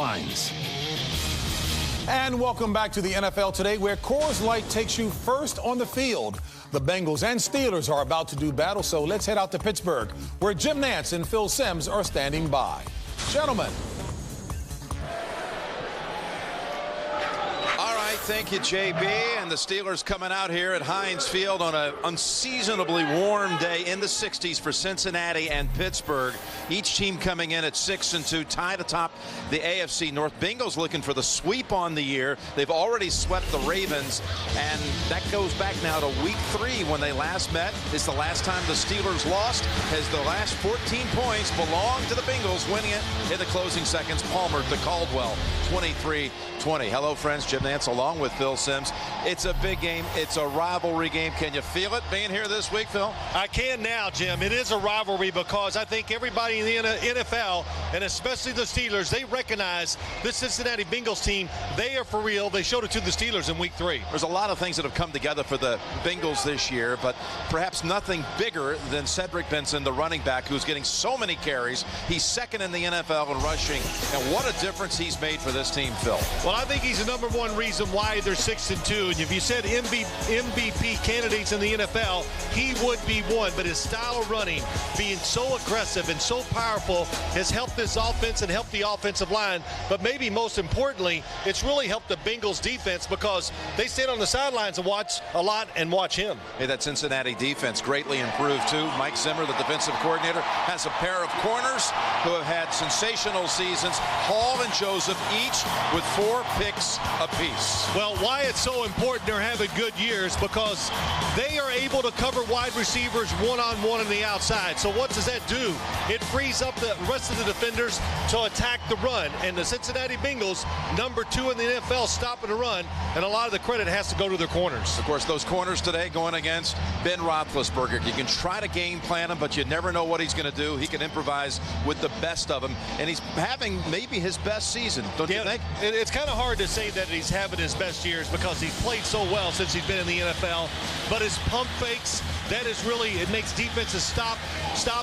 Hines. And welcome back to the NFL Today, where Coors Light takes you first on the field. The Bengals and Steelers are about to do battle, so let's head out to Pittsburgh, where Jim Nantz and Phil Simms are standing by. Gentlemen. Thank you, JB. And the Steelers coming out here at Heinz Field on an unseasonably warm day in the 60s for Cincinnati and Pittsburgh. Each team coming in at 6-2, tied atop the AFC North. Bengals looking for the sweep on the year. They've already swept the Ravens, and that goes back now to week 3 when they last met. It's the last time the Steelers lost, as the last 14 points belong to the Bengals, winning it in the closing seconds. Palmer to Caldwell, 23-20. Hello, friends. Jim Nantz along with Phil Simms. It's a big game. It's a rivalry game. Can you feel it being here this week, Phil? I can now, Jim. It is a rivalry because I think everybody in the NFL, and especially the Steelers, they recognize this Cincinnati Bengals team. They are for real. They showed it to the Steelers in week 3. There's a lot of things that have come together for the Bengals this year, but perhaps nothing bigger than Cedric Benson, the running back, who's getting so many carries. He's second in the NFL in rushing, and what a difference he's made for this team, Phil. Well, I think he's the number one reason why they're 6-2. And if you said MVP candidates in the NFL, he would be one. But his style of running, being so aggressive and so powerful, has helped this offense and helped the offensive line. But maybe most importantly, it's really helped the Bengals defense because they stand on the sidelines and watch a lot and watch him. Hey, that Cincinnati defense greatly improved too. Mike Zimmer, the defensive coordinator, has a pair of corners who have had sensational seasons. Hall and Joseph each with 4 picks apiece. Well, why it's so important they're having good years because they are able to cover wide receivers one-on-one on the outside. So what does that do? It frees up the rest of the defenders to attack the run. And the Cincinnati Bengals, number 2 in the NFL, stopping the run. And a lot of the credit has to go to their corners. Of course, those corners today going against Ben Roethlisberger. You can try to game plan him, but you never know what he's going to do. He can improvise with the best of them. And he's having maybe his best season, don't you think? It's kind of hard to say that he's having his best years because he's played so well since he's been in the NFL. But his pump fakes, that is really, it makes defenses stop,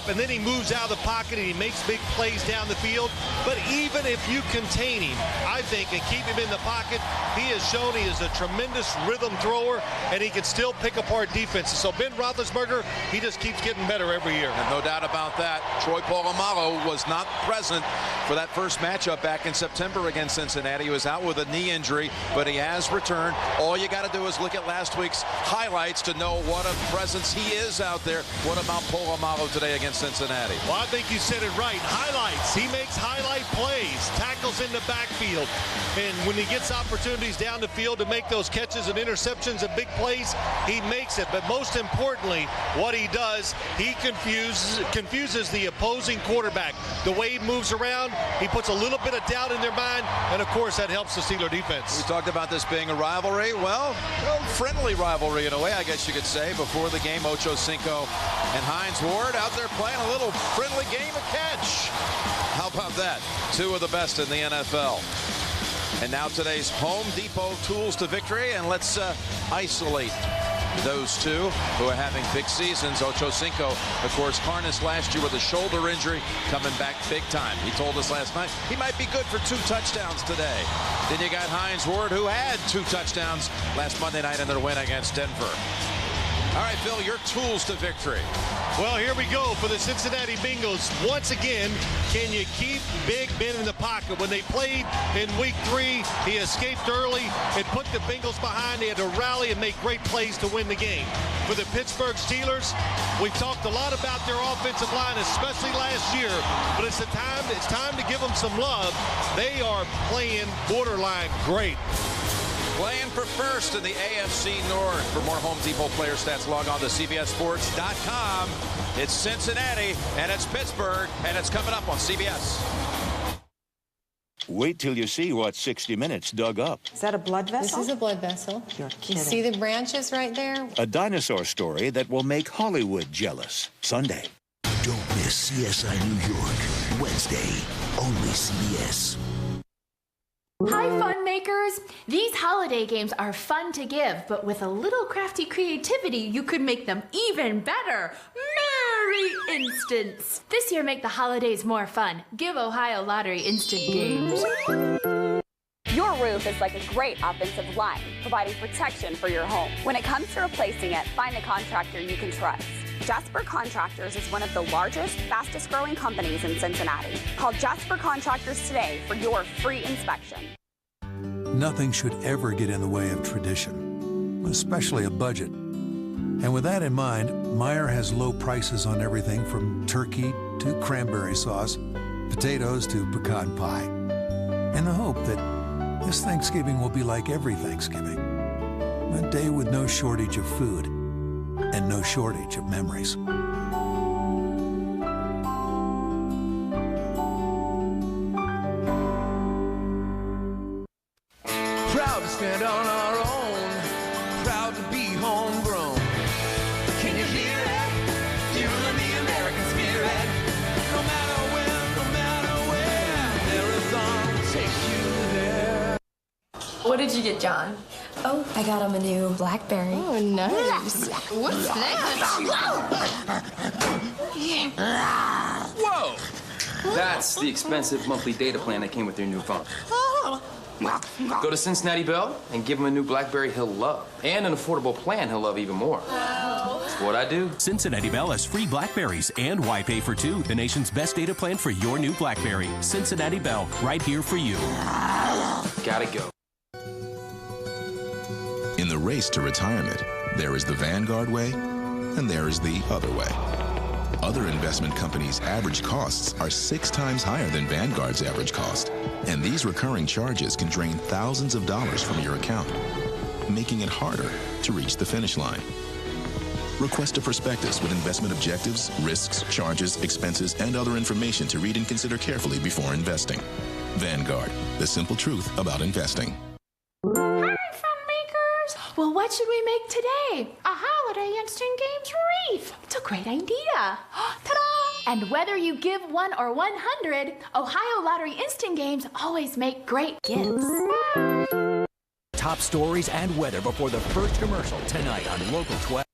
and then he moves out of the pocket and he makes big plays down the field. But even if you contain him, I think, and keep him in the pocket, he has shown he is a tremendous rhythm thrower, and he can still pick apart defenses. So Ben Roethlisberger, he just keeps getting better every year. And no doubt about that. Troy Polamalu was not present for that first matchup back in September against Cincinnati. He was out with a knee injury, but he has returned. All you got to do is look at last week's highlights to know what a presence he is out there. What about Polamalu today against Cincinnati? Well, I think you said it right. Highlights. He makes highlight plays, tackles in the backfield. And when he gets opportunities down the field to make those catches and interceptions and big plays, he makes it. But most importantly, what he does, he confuses the opposing quarterback. The way he moves around, he puts a little bit of doubt in their mind, and of course that helps the Steeler defense. We talked about this being a rivalry. Well, friendly rivalry in a way, I guess you could say. Before the game, Ocho Cinco and Hines Ward out there playing a little friendly game of catch. How about that? 2 of the best in the NFL. And now today's Home Depot tools to victory, and let's isolate those 2 who are having big seasons. Ocho Cinco, of course, harnessed last year with a shoulder injury, coming back big time. He told us last night he might be good for 2 touchdowns today. Then you got Hines Ward, who had 2 touchdowns last Monday night in their win against Denver. All right, Phil, your tools to victory. Well, here we go for the Cincinnati Bengals. Once again, can you keep Big Ben in the pocket? When they played in week 3, he escaped early and put the Bengals behind. They had to rally and make great plays to win the game. For the Pittsburgh Steelers, we've talked a lot about their offensive line, especially last year, but it's time to give them some love. They are playing borderline great. Playing for first in the AFC North. For more Home Depot player stats, log on to CBSSports.com. It's Cincinnati, and it's Pittsburgh, and it's coming up on CBS. Wait till you see what 60 Minutes dug up. Is that a blood vessel? This is a blood vessel. You're kidding. You see the branches right there? A dinosaur story that will make Hollywood jealous. Sunday. Don't miss CSI New York. Wednesday, only CBS. Hi, fun makers! These holiday games are fun to give, but with a little crafty creativity, you could make them even better. Merry Instants! This year, make the holidays more fun. Give Ohio Lottery instant games. roof is like a great offensive line, providing protection for your home. When it comes to replacing it, find a contractor you can trust. Jasper Contractors is one of the largest, fastest growing companies in Cincinnati. Call Jasper Contractors today for your free inspection. Nothing should ever get in the way of tradition, especially a budget. And with that in mind, Meijer has low prices on everything from turkey to cranberry sauce, potatoes to pecan pie. In the hope that this Thanksgiving will be like every Thanksgiving, a day with no shortage of food and no shortage of memories. Proud to stand on our own, proud to be homegrown. Can you hear it? Feeling the American spirit. No matter when, no matter where, Arizona will take you there. What did you get, John? Oh, I got him a new BlackBerry. Oh, nice. What's that? Whoa! That's the expensive monthly data plan that came with your new phone. Go to Cincinnati Bell and give him a new BlackBerry he'll love. And an affordable plan he'll love even more. That's what I do. Cincinnati Bell has free BlackBerries and Wi-Fi for 2, the nation's best data plan for your new BlackBerry. Cincinnati Bell, right here for you. Gotta go. In the race to retirement, there is the Vanguard way, and there is the other way. Other investment companies' average costs are 6 times higher than Vanguard's average cost, and these recurring charges can drain thousands of dollars from your account, making it harder to reach the finish line. Request a prospectus with investment objectives, risks, charges, expenses, and other information to read and consider carefully before investing. Vanguard, the simple truth about investing. Well, what should we make today? A holiday instant games wreath. It's a great idea. Ta-da! And whether you give 1 or 100, Ohio Lottery Instant Games always make great gifts. Top stories and weather before the first commercial tonight on Local 12.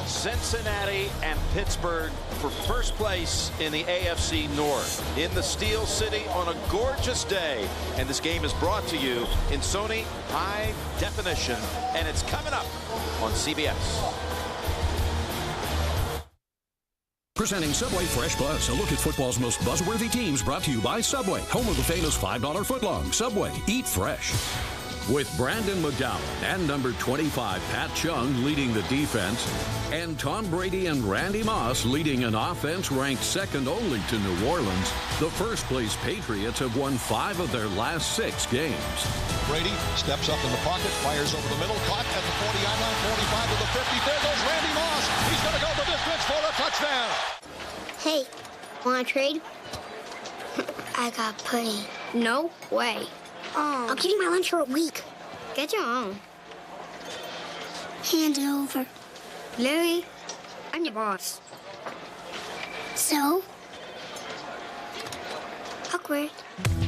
Cincinnati and Pittsburgh for first place in the AFC North in the Steel City on a gorgeous day. And this game is brought to you in Sony High Definition, and it's coming up on CBS. Presenting Subway Fresh Buzz, a look at football's most buzzworthy teams, brought to you by Subway, home of the famous $5 footlong. Subway, eat fresh. With Brandon McDowell and number 25 Pat Chung leading the defense, and Tom Brady and Randy Moss leading an offense ranked second only to New Orleans, the first-place Patriots have won 5 of their last 6 games. Brady steps up in the pocket, fires over the middle, caught at the 40-yard line, 45 to the 50. There goes Randy Moss. He's going to go the distance for a touchdown. Hey, want to trade? I got plenty. No way. I'll give you my lunch for a week. Get your own. Hand it over. Larry, I'm your boss. So? Awkward.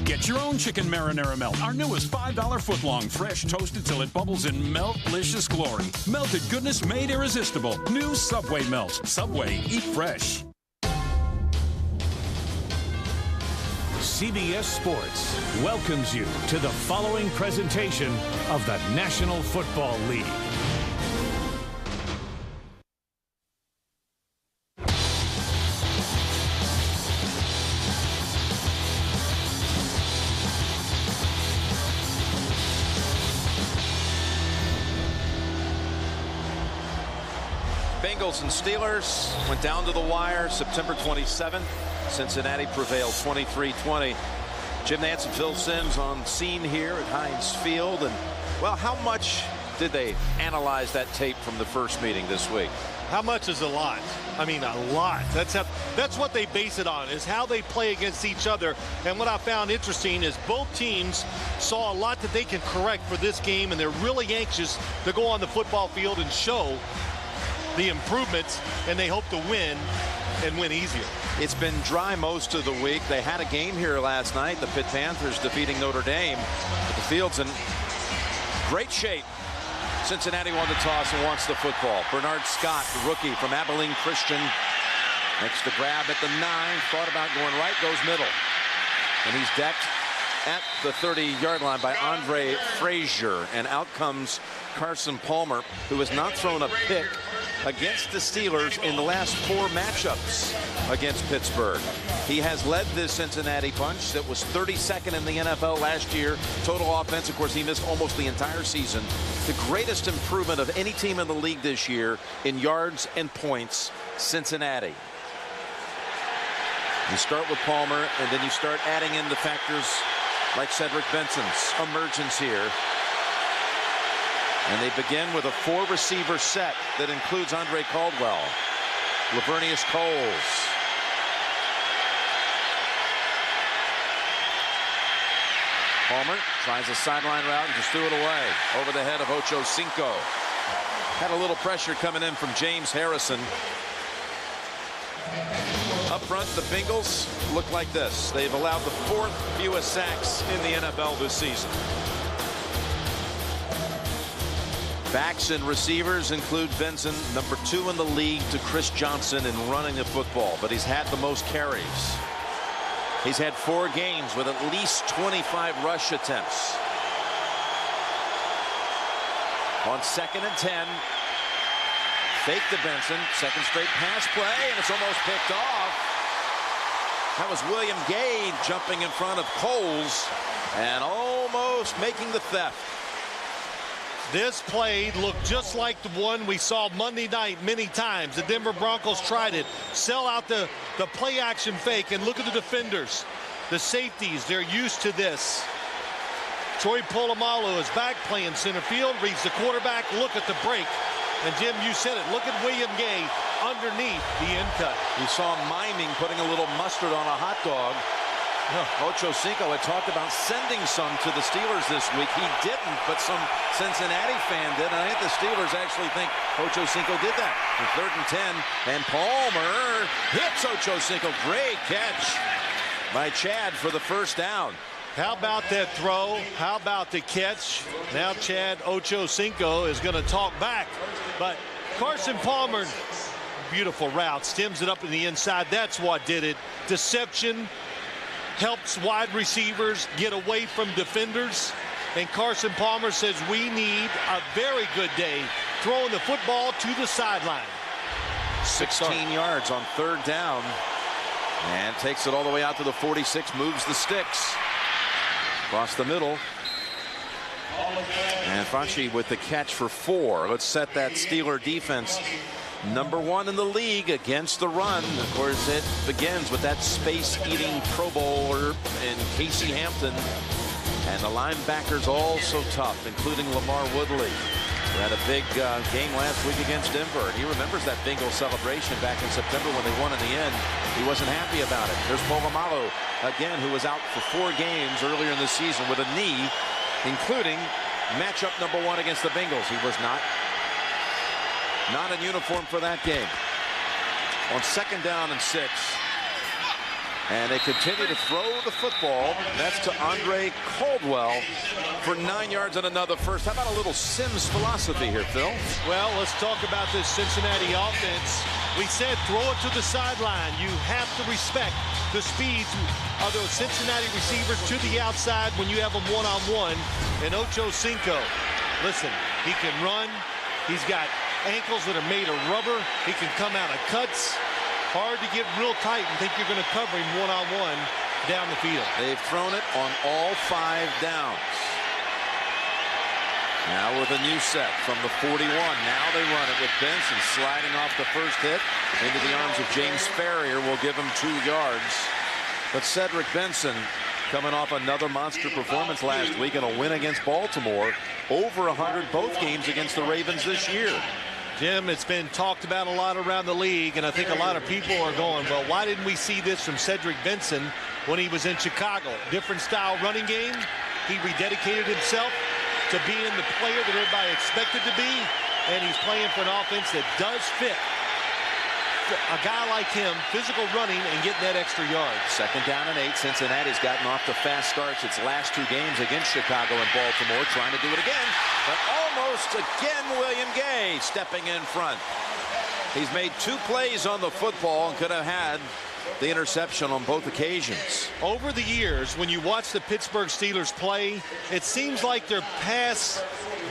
Get your own chicken marinara melt. Our newest $5 footlong, fresh, toasted till it bubbles in melt-licious glory. Melted goodness made irresistible. New Subway melts. Subway, eat fresh. CBS Sports welcomes you to the following presentation of the National Football League. Bengals and Steelers went down to the wire September 27th. Cincinnati prevailed 23-20. Jim Nantz and Phil Simms on scene here at Heinz Field. And, well, how much did they analyze that tape from the first meeting this week? How much is a lot? I mean, a lot. That's what they base it on, is how they play against each other. And what I found interesting is both teams saw a lot that they can correct for this game, and they're really anxious to go on the football field and show the improvements, and they hope to win and win easier. It's been dry most of the week. They had a game here last night, the Pitt Panthers defeating Notre Dame. But the field's in great shape. Cincinnati won the toss and wants the football. Bernard Scott, the rookie from Abilene Christian, makes the grab at the 9. Thought about going right, goes middle. And he's decked at the 30-yard line by Andre Frazier. And out comes Carson Palmer, who has not thrown a pick against the Steelers in the last 4 matchups against Pittsburgh. He has led this Cincinnati bunch that was 32nd in the NFL last year. Total offense, of course, he missed almost the entire season. The greatest improvement of any team in the league this year in yards and points, Cincinnati. You start with Palmer, and then you start adding in the factors like Cedric Benson's emergence here. And they begin with a 4-receiver set that includes Andre Caldwell, Lavernius Coles, Palmer tries a sideline route and just threw it away over the head of Ocho Cinco. Had a little pressure coming in from James Harrison. Up front, the Bengals look like this. They've allowed the 4th fewest sacks in the NFL this season. Backs and receivers include Benson, number 2 in the league to Chris Johnson in running the football, but he's had the most carries. He's had 4 games with at least 25 rush attempts. On 2nd and 10, fake to Benson, second straight pass play, and it's almost picked off. That was William Gay jumping in front of Coles and almost making the theft. This play looked just like the one we saw Monday night many times. The Denver Broncos tried it. Sell out the play action fake, and look at the defenders. The safeties, they're used to this. Troy Polamalu is back playing center field, reads the quarterback, look at the break. And Jim, you said it, look at William Gay underneath the end cut. You saw him miming, putting a little mustard on a hot dog. Ocho Cinco had talked about sending some to the Steelers this week. He didn't, but some Cincinnati fan did. And I think the Steelers actually think Ocho Cinco did that. And 3rd and 10, and Palmer hits Ocho Cinco. Great catch by Chad for the first down. How about that throw? How about the catch? Now Chad Ocho Cinco is going to talk back. But Carson Palmer, beautiful route, stems it up in the inside. That's what did it. Deception helps wide receivers get away from defenders. And Carson Palmer says we need a very good day throwing the football to the sideline. 16 yards on 3rd down. And takes it all the way out to the 46, moves the sticks. Across the middle. And Facci with the catch for 4. Let's set that Steeler defense. Number 1 in the league against the run. Of course, it begins with that space-eating Pro Bowler in Casey Hampton. And the linebackers all so tough, including Lamar Woodley. We had a big game last week against Denver. He remembers that Bengals celebration back in September when they won in the end. He wasn't happy about it. There's Polamalu again, who was out for 4 games earlier in the season with a knee, including matchup number 1 against the Bengals. He was not in uniform for that game. On 2nd down and 6. And they continue to throw the football. That's to Andre Caldwell for 9 yards and another first. How about a little Sims philosophy here, Phil? Well, let's talk about this Cincinnati offense. We said throw it to the sideline. You have to respect the speeds of those Cincinnati receivers to the outside when you have them one-on-one. And Ocho Cinco, listen, he can run. He's got ankles that are made of rubber. He can come out of cuts. Hard to get real tight and think you're going to cover him one-on-one down the field. They've thrown it on all 5 downs. Now with a new set from the 41. Now they run it with Benson sliding off the first hit into the arms of James Ferrier. Will give him 2 yards. But Cedric Benson coming off another monster performance last week and a win against Baltimore. Over 100 both games against the Ravens this year. Jim, it's been talked about a lot around the league, and I think a lot of people are going, well, why didn't we see this from Cedric Benson when he was in Chicago? Different style running game. He rededicated himself to being the player that everybody expected to be, and he's playing for an offense that does fit a guy like him, physical running and getting that extra yard. 2nd down and 8. Cincinnati's gotten off to fast starts its last 2 games against Chicago and Baltimore, trying to do it again, but almost again. William Gay stepping in front. He's made 2 plays on the football and could have had the interception on both occasions. Over the years, when you watch the Pittsburgh Steelers play, it seems like their pass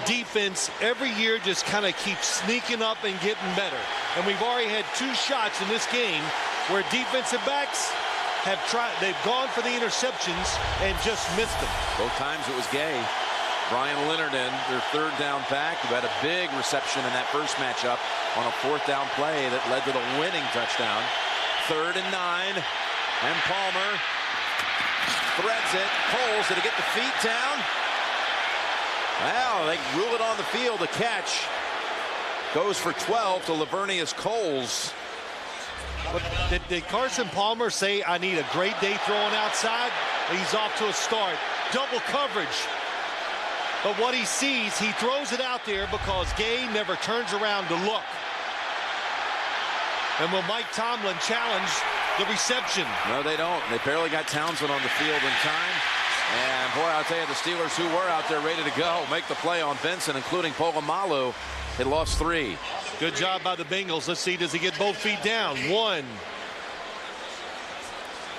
defense every year just kind of keeps sneaking up and getting better. And we've already had 2 shots in this game where defensive backs have they've gone for the interceptions and just missed them. Both times it was Gay. Brian Leonardon, their 3rd down back, who had a big reception in that first matchup on a 4th down play that led to the winning touchdown. 3rd and 9, and Palmer threads it. Coles, did he get the feet down? Wow, they rule it on the field. The catch goes for 12 to Lavernius Coles. Did Carson Palmer say, I need a great day throwing outside? He's off to a start. Double coverage. But what he sees, he throws it out there because Gay never turns around to look. And will Mike Tomlin challenge the reception? No, they don't. They barely got Townsend on the field in time. And boy, I'll tell you, the Steelers who were out there ready to go make the play on Benson, including Polamalu. They lost 3. Good job by the Bengals. Let's see, does he get both feet down? 1.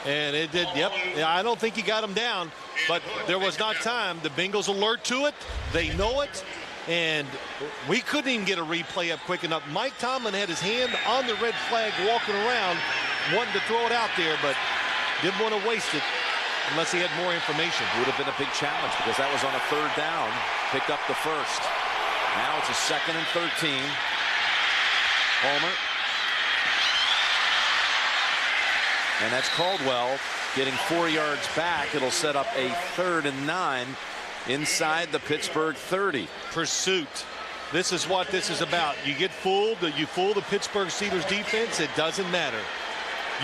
And it did, yep. I don't think he got him down, but there was not time. The Bengals alert to it. They know it. And we couldn't even get a replay up quick enough. Mike Tomlin had his hand on the red flag walking around, wanting to throw it out there, but didn't want to waste it unless he had more information. Would have been a big challenge because that was on a 3rd down. Picked up the 1st. Now it's a 2nd and 13. Palmer. And that's Caldwell getting 4 yards back. It'll set up a 3rd and 9 inside the Pittsburgh 30. Pursuit. This is what this is about. You get fooled, you fool the Pittsburgh Steelers defense, it doesn't matter.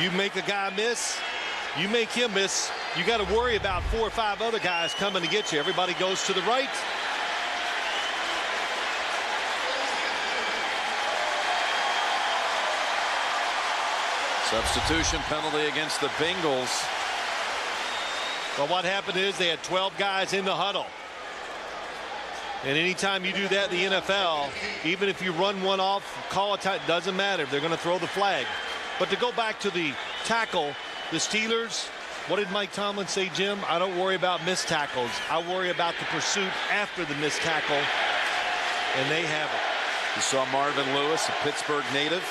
You make a guy miss, you make him miss, you got to worry about 4 or 5 other guys coming to get you. Everybody goes to the right. Substitution penalty against the Bengals. Well, what happened is they had 12 guys in the huddle. And anytime you do that in the NFL, even if you run one off, call a time, doesn't matter. They're going to throw the flag. But to go back to the tackle, the Steelers, what did Mike Tomlin say, Jim? I don't worry about missed tackles. I worry about the pursuit after the missed tackle. And they have it. You saw Marvin Lewis, a Pittsburgh native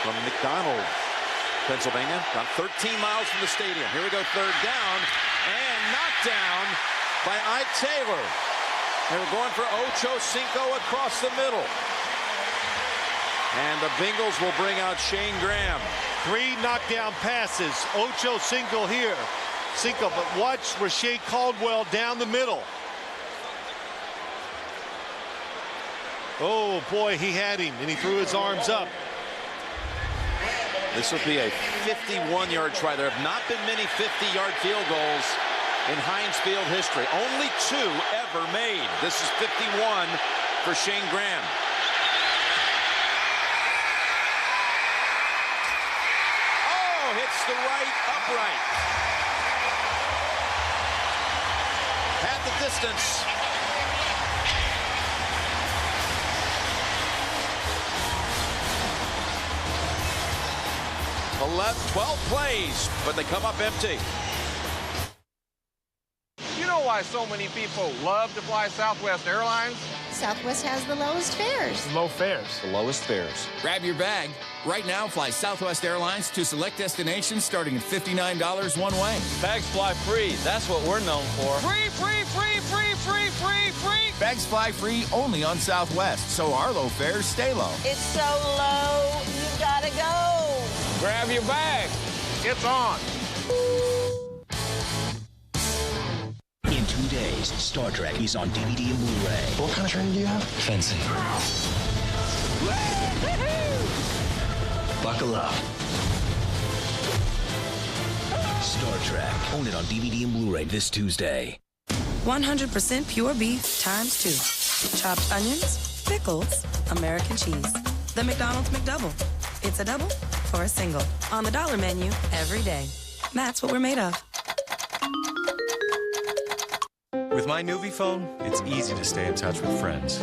from McDonald, Pennsylvania, about 13 miles from the stadium. Here we go, 3rd down, and knocked down by Ike Taylor. They were going for Ocho Cinco across the middle. And the Bengals will bring out Shane Graham. 3 knockdown passes. Ocho Cinco here. Cinco, but watch Rashae Caldwell down the middle. Oh, boy, he had him, and he threw his arms up. This will be a 51-yard try. There have not been many 50-yard field goals in Heinz Field history. Only 2 ever made. This is 51 for Shane Graham. Oh, hits the right upright. Had the distance. 12 plays, but they come up empty. You know why so many people love to fly Southwest Airlines? Southwest has the lowest fares. Low fares. The lowest fares. Grab your bag. Right now, fly Southwest Airlines to select destinations starting at $59 one way. Bags fly free. That's what we're known for. Free, free, free, free, free, free, free. Bags fly free only on Southwest, so our low fares stay low. It's so low, you gotta go. Grab your bag. It's on. series, Star Trek, is on DVD and Blu-ray. What kind of training do you have? Fencing. Buckle up. Star Trek. Own it on DVD and Blu-ray this Tuesday. 100% pure beef times 2. Chopped onions, pickles, American cheese. The McDonald's McDouble. It's a double or a single. On the dollar menu every day. That's what we're made of. With my Nuvi phone, it's easy to stay in touch with friends.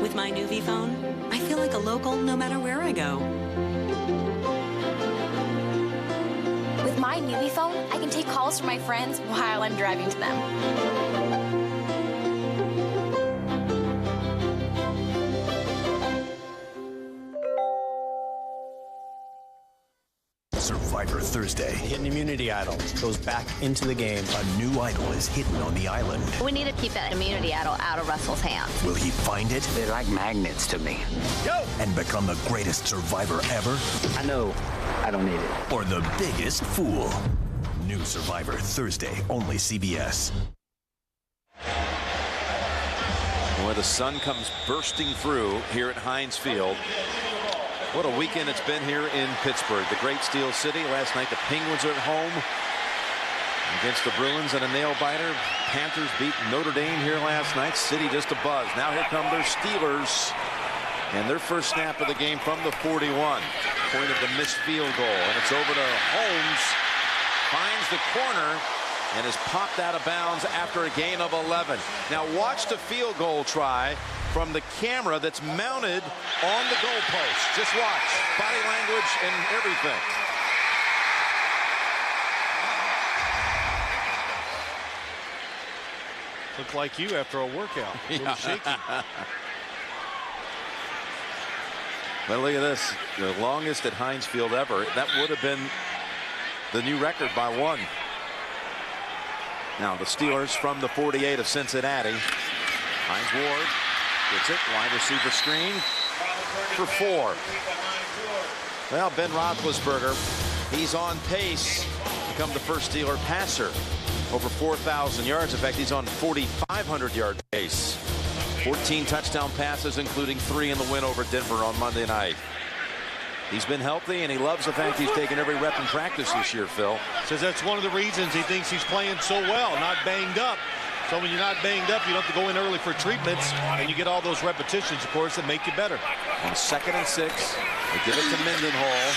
With my Nuvi phone, I feel like a local no matter where I go. With my Nuvi phone, I can take calls from my friends while I'm driving to them. Survivor Thursday. Hit an immunity idol. Goes back into the game. A new idol is hidden on the island. We need to keep that immunity idol out of Russell's hands. Will he find it? They're like magnets to me. Go! And become the greatest survivor ever? I know I don't need it. Or the biggest fool? New Survivor Thursday, only CBS. Where the sun comes bursting through here at Heinz Field. What a weekend it's been here in Pittsburgh, the great Steel City. Last night the Penguins are at home against the Bruins and a nail-biter. Panthers beat Notre Dame here last night. City just a buzz. Now here come their Steelers. And their first snap of the game from the 41. Point of the missed field goal. And it's over to Holmes. Finds the corner and is popped out of bounds after a gain of 11. Now watch the field goal try from the camera that's mounted on the goalpost. Just watch. Body language and everything. Look like you after a workout. A little shaky. But look at this. The longest at Heinz Field ever. That would have been the new record by 1. Now the Steelers from the 48 of Cincinnati. Heinz Ward gets it. Wide receiver screen for 4. Well, Ben Roethlisberger, he's on pace to become the first Steeler passer. Over 4,000 yards. In fact, he's on 4,500-yard pace. 14 touchdown passes, including 3 in the win over Denver on Monday night. He's been healthy, and he loves the fact he's taken every rep in practice this year, Phil. Says that's one of the reasons he thinks he's playing so well, not banged up. So when you're not banged up, you don't have to go in early for treatments, and you get all those repetitions, of course, that make you better. On 2nd and 6, they give it to Mendenhall,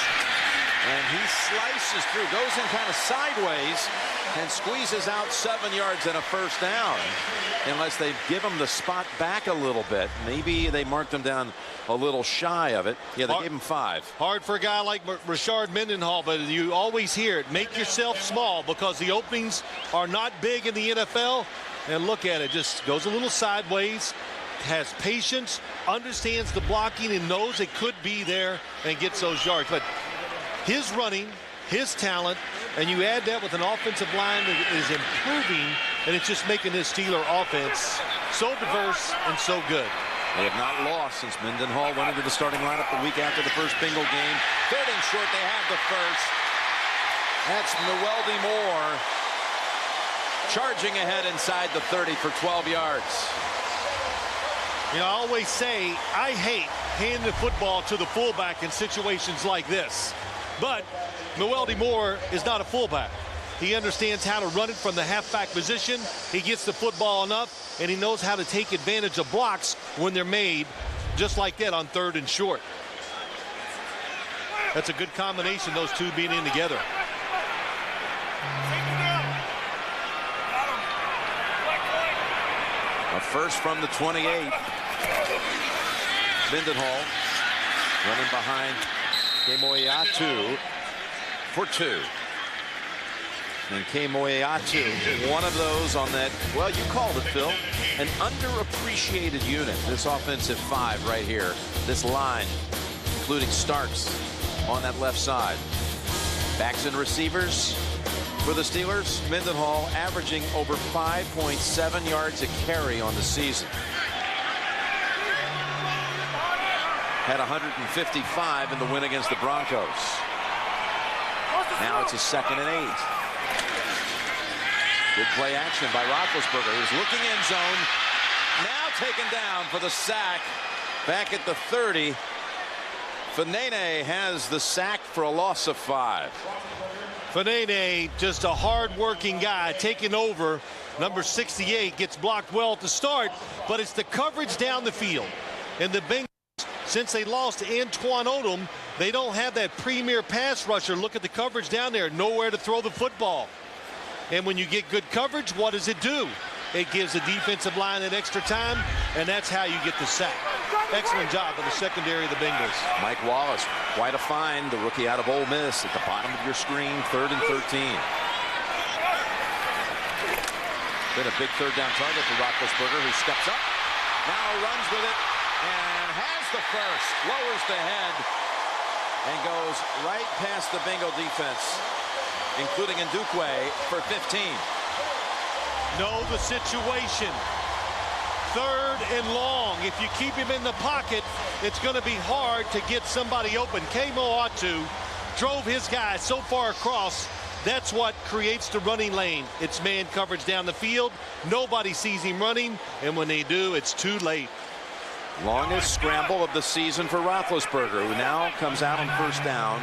and he slices through, goes in kind of sideways, and squeezes out 7 yards and a first down. Unless they give him the spot back a little bit. Maybe they marked him down a little shy of it. Yeah, they gave him 5. Hard for a guy like Rashard Mendenhall, but you always hear it. Make yourself small because the openings are not big in the NFL. And look at it, just goes a little sideways, has patience, understands the blocking, and knows it could be there and gets those yards. But his running, his talent, and you add that with an offensive line that is improving, and it's just making this Steeler offense so diverse and so good. They have not lost since Mendenhall went into the starting lineup the week after the first Bengal game. 3rd and short, they have the first. That's Noeldy Moore charging ahead inside the 30 for 12 yards. You know, I always say I hate handing the football to the fullback in situations like this. But Noeldy Moore is not a fullback. He understands how to run it from the halfback position. He gets the football enough, and he knows how to take advantage of blocks when they're made just like that on 3rd and short. That's a good combination, those two being in together. A first from the 28. Mendenhall running behind Kemoeatu for 2. And Kemoeatu, one of those on that, well, you called it, Phil, an underappreciated unit. This offensive 5 right here, this line, including Starks on that left side. Backs and receivers for the Steelers. Mendenhall averaging over 5.7 yards a carry on the season. Had 155 in the win against the Broncos. Now it's a 2nd and 8. Good play action by Roethlisberger, who's looking end zone. Now taken down for the sack. Back at the 30. Fanene has the sack for a loss of 5. Fanene, just a hard-working guy, taking over. Number 68 gets blocked well at the start, but it's the coverage down the field. And the Bengals, since they lost Antoine Odom, they don't have that premier pass rusher. Look at the coverage down there. Nowhere to throw the football. And when you get good coverage, what does it do? It gives the defensive line an extra time, and that's how you get the sack. Excellent job of the secondary of the Bengals. Mike Wallace, quite a find, the rookie out of Ole Miss, at the bottom of your screen, 3rd and 13. Been a big 3rd down target for Roethlisberger, who steps up, now runs with it, and has the first, lowers the head, and goes right past the Bengal defense, including Ndukwe for 15. Know the situation. 3rd and long. If you keep him in the pocket, it's going to be hard to get somebody open. Kamo Atu drove his guy so far across. That's what creates the running lane. It's man coverage down the field. Nobody sees him running, and when they do, it's too late. Longest scramble of the season for Roethlisberger, who now comes out on 1st down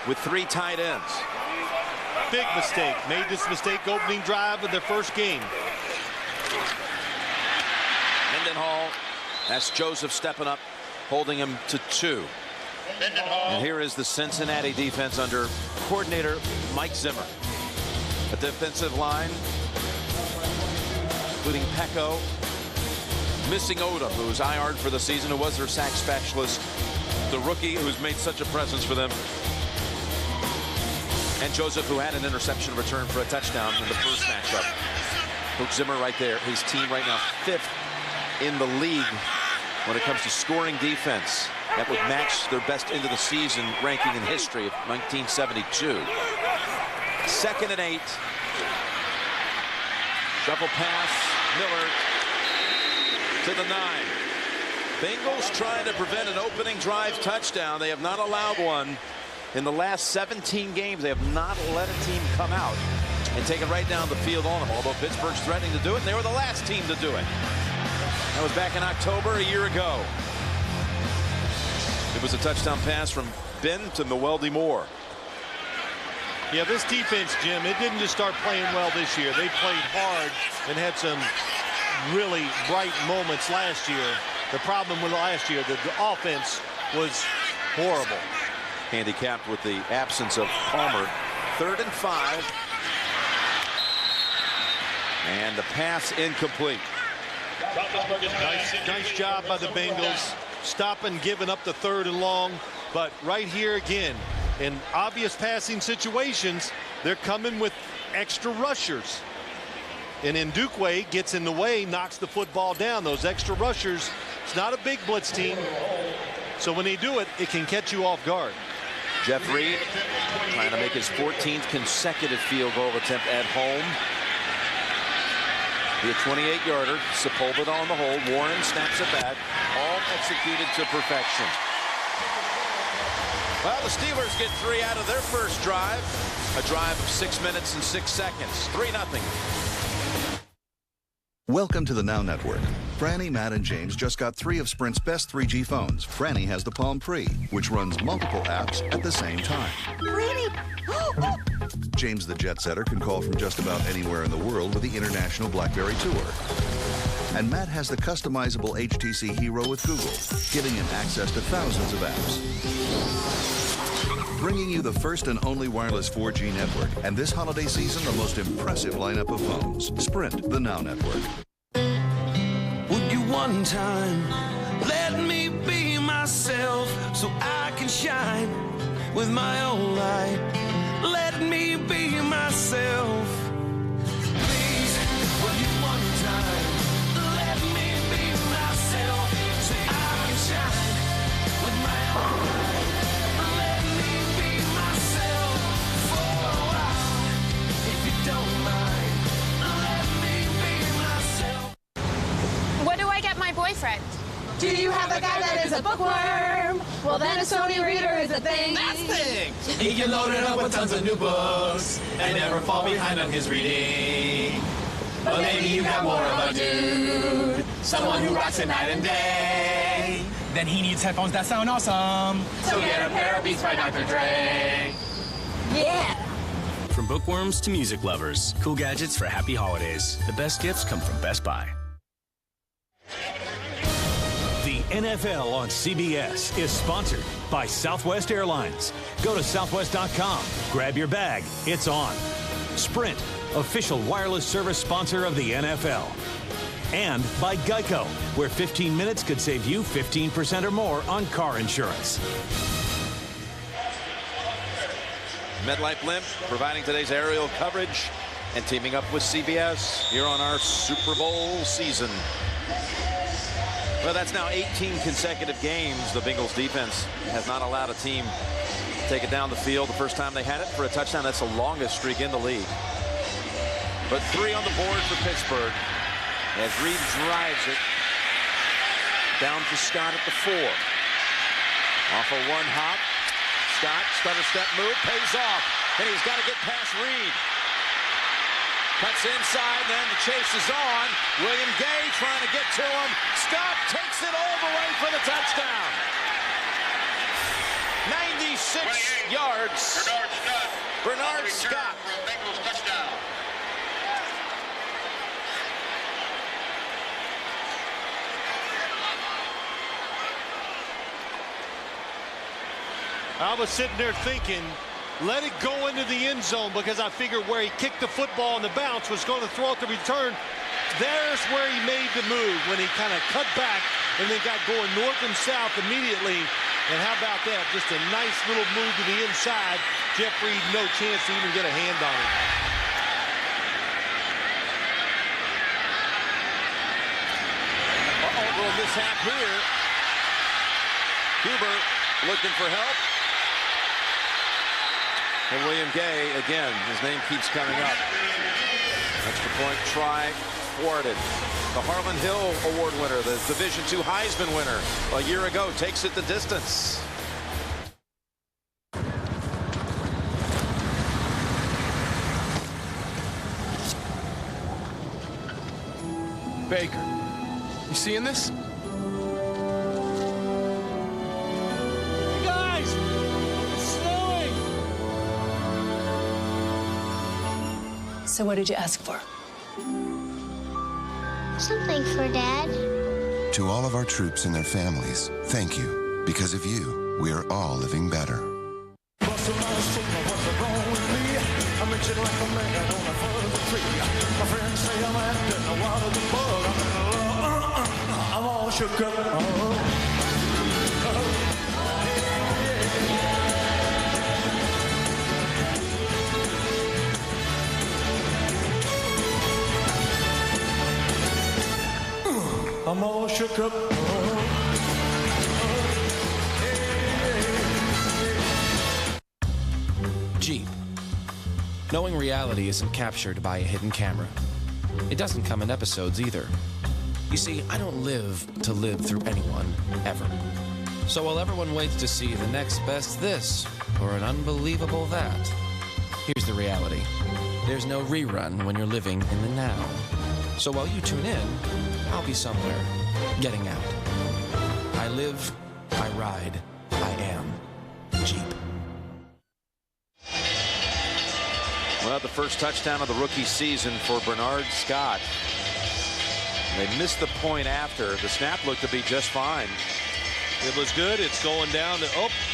with 3 tight ends. Big mistake. Made this mistake opening drive of their first game. Mendenhall, that's Joseph stepping up, holding him to 2. And here is the Cincinnati defense under coordinator Mike Zimmer. A defensive line, including Pecco, missing Odom, who's IR'd for the season, who was their sack specialist, the rookie who's made such a presence for them. And Joseph, who had an interception return for a touchdown in the first matchup. Luke Zimmer right there. His team right now 5th in the league when it comes to scoring defense. That would match their best into the season ranking in history of 1972. 2nd and 8. Shuffle pass. Miller to the 9. Bengals trying to prevent an opening drive touchdown. They have not allowed one. In the last 17 games, they have not let a team come out and take it right down the field on them, although Pittsburgh's threatening to do it, and they were the last team to do it. That was back in October a year ago. It was a touchdown pass from Ben to Noel Moore. Yeah, this defense, Jim, it didn't just start playing well this year. They played hard and had some really bright moments last year. The problem with last year, the offense was horrible. Handicapped with the absence of Palmer. 3rd and 5. And the pass incomplete. Nice job by the Bengals, stopping, giving up the 3rd and long. But right here again, in obvious passing situations, they're coming with extra rushers. And Ndukwe gets in the way, knocks the football down. Those extra rushers, it's not a big blitz team. So when they do it, it can catch you off guard. Jeff Reed trying to make his 14th consecutive field goal attempt at home. The 28-yarder, Sepulveda on the hold. Warren snaps it back. All executed to perfection. Well, the Steelers get 3 out of their first drive. A drive of 6 minutes and 6 seconds. 3-0. Welcome to the Now Network. Franny, Matt, and James just got 3 of Sprint's best 3G phones. Franny has the Palm Pre, which runs multiple apps at the same time. Franny! James the Jet Setter can call from just about anywhere in the world with the International BlackBerry Tour. And Matt has the customizable HTC Hero with Google, giving him access to thousands of apps. Bringing you the first and only wireless 4G network, and this holiday season, the most impressive lineup of phones. Sprint, the Now Network. Would you one time let me be myself so I can shine with my own light? Let me be myself. Please, would you one time let me be myself so I can shine with my own light? Let me be myself for a while, if you don't mind. Let me be myself. What do I get my boyfriend? Do you have a guy that is a bookworm? Well, Well, then a Sony reader is a thing. That's things. He can load it up with tons of new books and never fall behind on his reading. But maybe you got more of a dude, someone who rocks it night and day. Then he needs headphones that sound awesome. So get a pair of Beats by Dr. Dre. Yeah. From bookworms to music lovers, cool gadgets for happy holidays. The best gifts come from Best Buy. The NFL on CBS is sponsored by Southwest Airlines. Go to southwest.com, grab your bag, it's on. Sprint, official wireless service sponsor of the NFL. And by Geico, where 15 minutes could save you 15% or more on car insurance. MetLife Limp providing today's aerial coverage and teaming up with CBS here on our Super Bowl season. Well, that's now 18 consecutive games. The Bengals defense has not allowed a team to take it down the field. The first time they had it for a touchdown, that's the longest streak in the league. But 3 on the board for Pittsburgh as Reed drives it down to Scott at the 4. Off a one hop. Scott, stutter step move, pays off. And he's got to get past Reed. Cuts inside, and then the chase is on. William Gay trying to get to him. Scott takes it all the way for the touchdown. 96 yards. Bernard Scott. Bengals touchdown. I was sitting there thinking, let it go into the end zone, because I figured where he kicked the football on the bounce was going to throw it the return. There's where he made the move, when he kind of cut back and then got going north and south immediately. And how about that? Just a nice little move to the inside. Jeff Reed, no chance to even get a hand on it. Uh-oh, little mishap here. Huber looking for help. And William Gay, again, his name keeps coming up. Extra point try thwarted. The Harlan Hill Award winner, the Division II Heisman winner a year ago, takes it the distance. Baker, you seeing this? So what did you ask for? Something for Dad. To all of our troops and their families, thank you. Because of you, we are all living better. I'm all shook up. I'm all shook up. Jeep. Knowing reality isn't captured by a hidden camera. It doesn't come in episodes either. You see, I don't live to live through anyone, ever. So while everyone waits to see the next best this or an unbelievable that, here's the reality. There's no rerun when you're living in the now. So while you tune in, I'll be somewhere, getting out. I live, I ride, I am Jeep. Well, the first touchdown of the rookie season for Bernard Scott. They missed the point after. The snap looked to be just fine. It was good. It's going down to,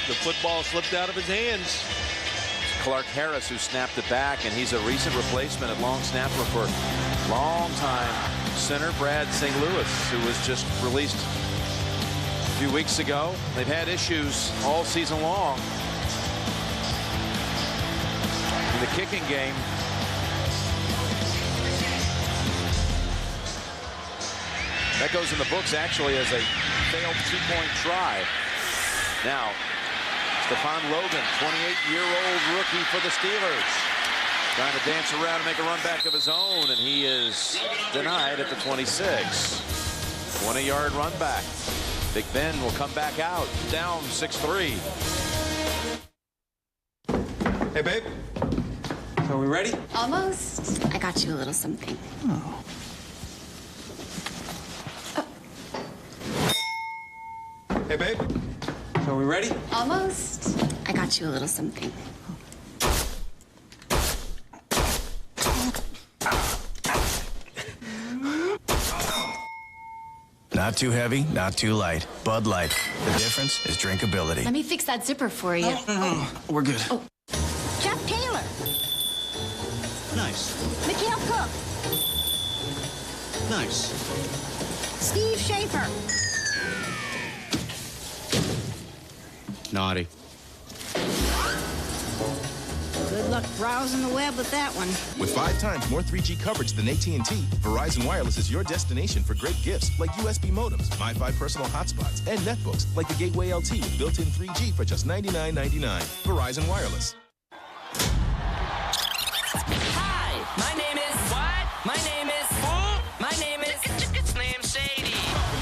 the football slipped out of his hands. Clark Harris who snapped it back, and he's a recent replacement at long snapper for long-time center Brad St. Louis, who was just released a few weeks ago. They've had issues all season long in the kicking game. That goes in the books actually as a failed two-point try. Now, Stephon Logan, 28-year-old rookie for the Steelers, trying to dance around and make a run back of his own, and he is denied at the 26. 20-yard run back. Big Ben will come back out, down 6-3. Hey, babe. So are we ready? Almost. I got you a little something. Oh. Hey, babe. So are we ready? Almost. I got you a little something. Not too heavy, not too light. Bud Light. The difference is drinkability. Let me fix that zipper for you. We're good. Oh. Jeff Taylor. Nice. Mikhail Cook. Nice. Steve Schaefer. Naughty. Good luck browsing the web with that one. With 5 times more 3G coverage than AT&T, Verizon Wireless is your destination for great gifts like USB modems, MiFi personal hotspots, and netbooks like the Gateway LT with built-in 3G for just $99.99. Verizon Wireless. Hi, my name is... What? My name is... My name is... It's named Sadie.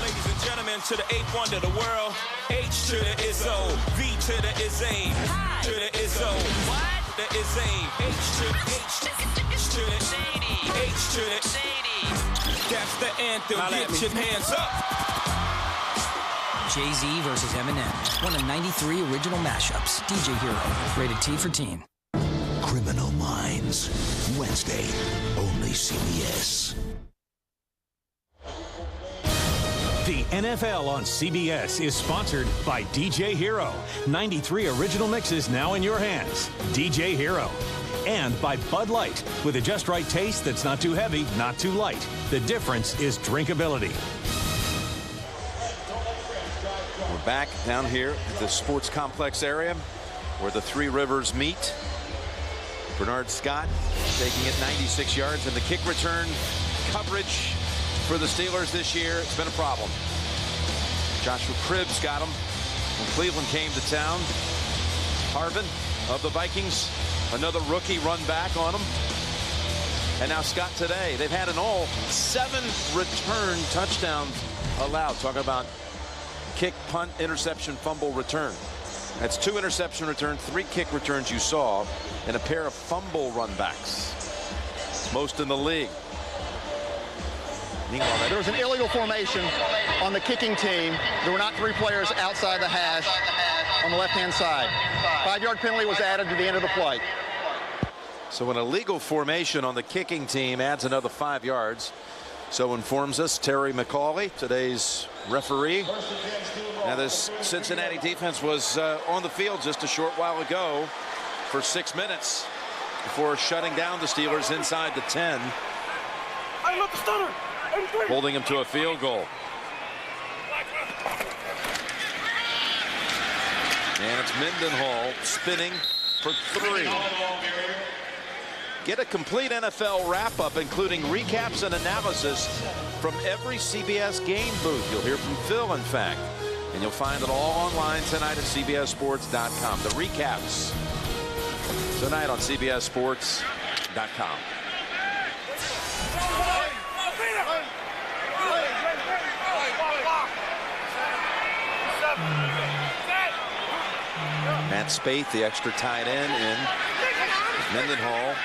Ladies and gentlemen, to the 8th wonder of the world, H to the Izzo, V to the Izzy, Hi. to the Izzo. What? The Izzy, H to the Sadie. H to the Sadie. That's the anthem. Get your hands up. Jay-Z versus Eminem. One of 93 original mashups. DJ Hero. Rated T for teen. Criminal Minds. Wednesday. Only CBS. The NFL on CBS is sponsored by DJ Hero. 93 original mixes now in your hands. DJ Hero. And by Bud Light, with a just right taste that's not too heavy, not too light. The difference is drinkability. We're back down here at the sports complex area where the Three Rivers meet. Bernard Scott taking it 96 yards, and the kick return coverage for the Steelers this year, it's been a problem. Joshua Cribbs got him when Cleveland came to town. Harvin of the Vikings, another rookie run back on him. And now Scott today. They've had in all 7 return touchdowns allowed. Talking about kick, punt, interception, fumble, return. That's 2 interception returns, 3 kick returns you saw, and a pair of fumble run backs. Most in the league. There was an illegal formation on the kicking team. There were not 3 players outside the hash on the left-hand side. 5-yard penalty was added to the end of the play. So an illegal formation on the kicking team adds another 5 yards. So informs us Terry McCauley, today's referee. Now this Cincinnati defense was on the field just a short while ago for 6 minutes before shutting down the Steelers inside the 10. Holding him to a field goal. And it's Mendenhall spinning for 3. Get a complete NFL wrap-up, including recaps and analysis from every CBS game booth. You'll hear from Phil, in fact. And you'll find it all online tonight at CBSSports.com. The recaps tonight on CBSSports.com. Matt Spaeth, the extra tight end in. Mendenhall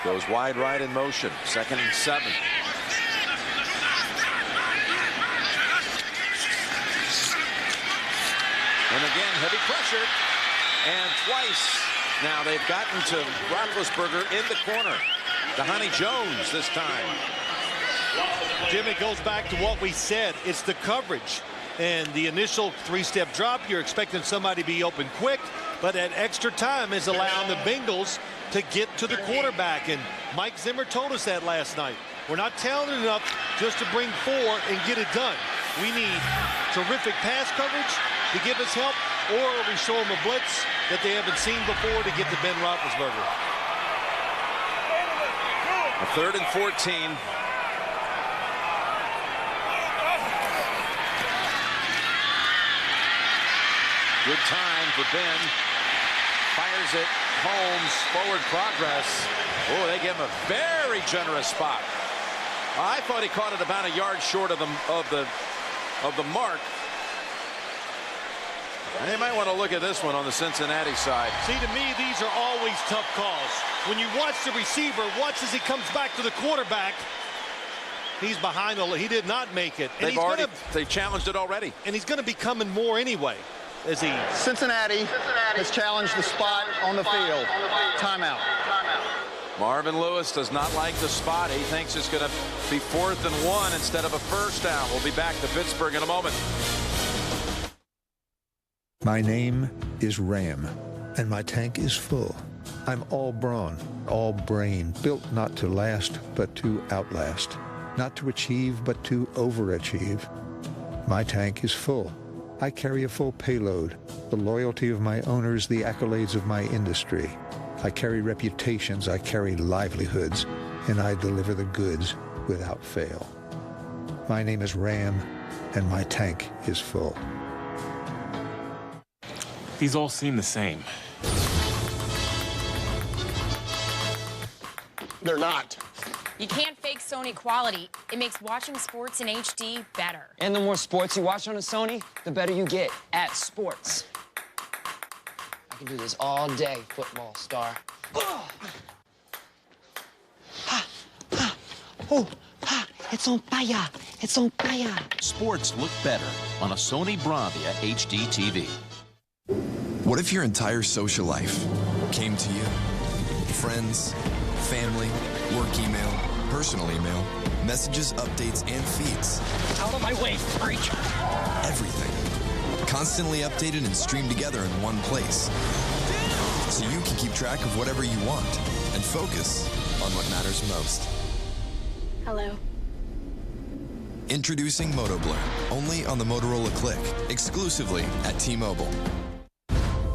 goes wide right in motion. 2nd and 7. And again, heavy pressure. And twice now they've gotten to Roethlisberger in the corner. To Honey Jones this time. Jim, it goes back to what we said. It's the coverage. And the initial 3-step drop, you're expecting somebody to be open quick, but that extra time is allowing the Bengals to get to the quarterback. And Mike Zimmer told us that last night. We're not talented enough just to bring 4 and get it done. We need terrific pass coverage to give us help, or we show them a blitz that they haven't seen before to get to Ben Roethlisberger. A 3rd and 14. Good time for Ben. Fires it. Holmes, forward progress. Oh, they give him a very generous spot. I thought he caught it about a yard short of the mark. And you might want to look at this one on the Cincinnati side. See, to me, these are always tough calls. When you watch the receiver, watch as he comes back to the quarterback. He's behind he did not make it. And they've challenged it already. And he's going to be coming more anyway. Cincinnati has challenged the spot on the field. Timeout. Marvin Lewis does not like the spot. He thinks it's going to be 4th and 1 instead of a first down. We'll be back to Pittsburgh in a moment. My name is Ram, and my tank is full. I'm all brawn, all brain, built not to last, but to outlast. Not to achieve, but to overachieve. My tank is full. I carry a full payload, the loyalty of my owners, the accolades of my industry. I carry reputations, I carry livelihoods, and I deliver the goods without fail. My name is Ram, and my tank is full. These all seem the same. They're not. You can't fake Sony quality. It makes watching sports in HD better. And the more sports you watch on a Sony, the better you get at sports. I can do this all day, football star. It's on fire. It's on fire. Sports look better on a Sony Bravia HD TV. What if your entire social life came to you? Friends, family, work email, personal email, messages, updates, and feeds. Out of my way, freak. Everything. Constantly updated and streamed together in one place. So you can keep track of whatever you want and focus on what matters most. Hello. Introducing MotoBlur, only on the Motorola Click, exclusively at T-Mobile.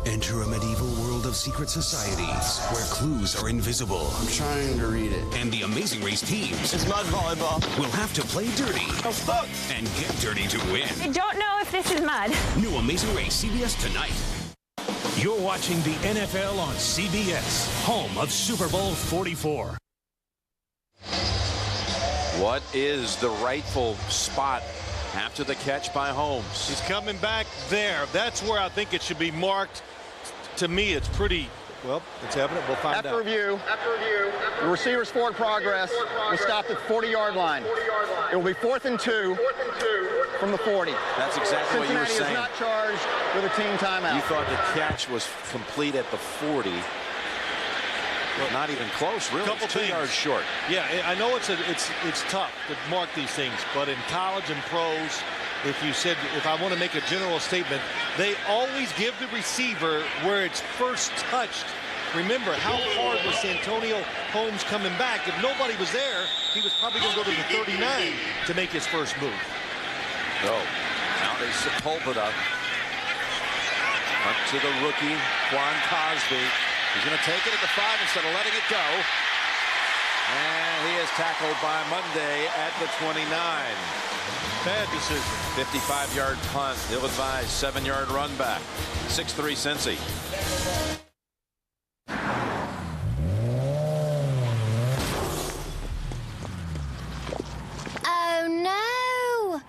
Enter a medieval world of secret societies where clues are invisible. I'm trying to read it. And the Amazing Race teams It's mud volleyball. will have to play dirty. I'm stuck. And get dirty to win. I don't know if this is mud. New Amazing Race, CBS tonight. You're watching the NFL on CBS, home of Super Bowl 44. What is the rightful spot after the catch by Holmes? He's coming back there. That's where I think it should be marked. To me, it's pretty, well, it's evident. We'll find out. After review, the receiver's forward progress was stopped at the 40-yard line. It will be 4th and 2 from the 40. That's exactly what you were saying. Cincinnati is not charged with a team timeout. You thought the catch was complete at the 40. Well, not even close, really. Couple 2 yards short. Yeah, I know it's tough to mark these things, but in college and pros, if I want to make a general statement, they always give the receiver where it's first touched. Remember, how hard was Santonio Holmes coming back? If nobody was there, he was probably going to go to the 39 to make his first move. Oh, now they Sepulveda up to the rookie, Juan Cosby. He's going to take it at the 5 instead of letting it go. And he is tackled by Monday at the 29. Bad decision. 55-yard punt. Ill-advised 7-yard run back. 6'3" Cincy. Oh, no.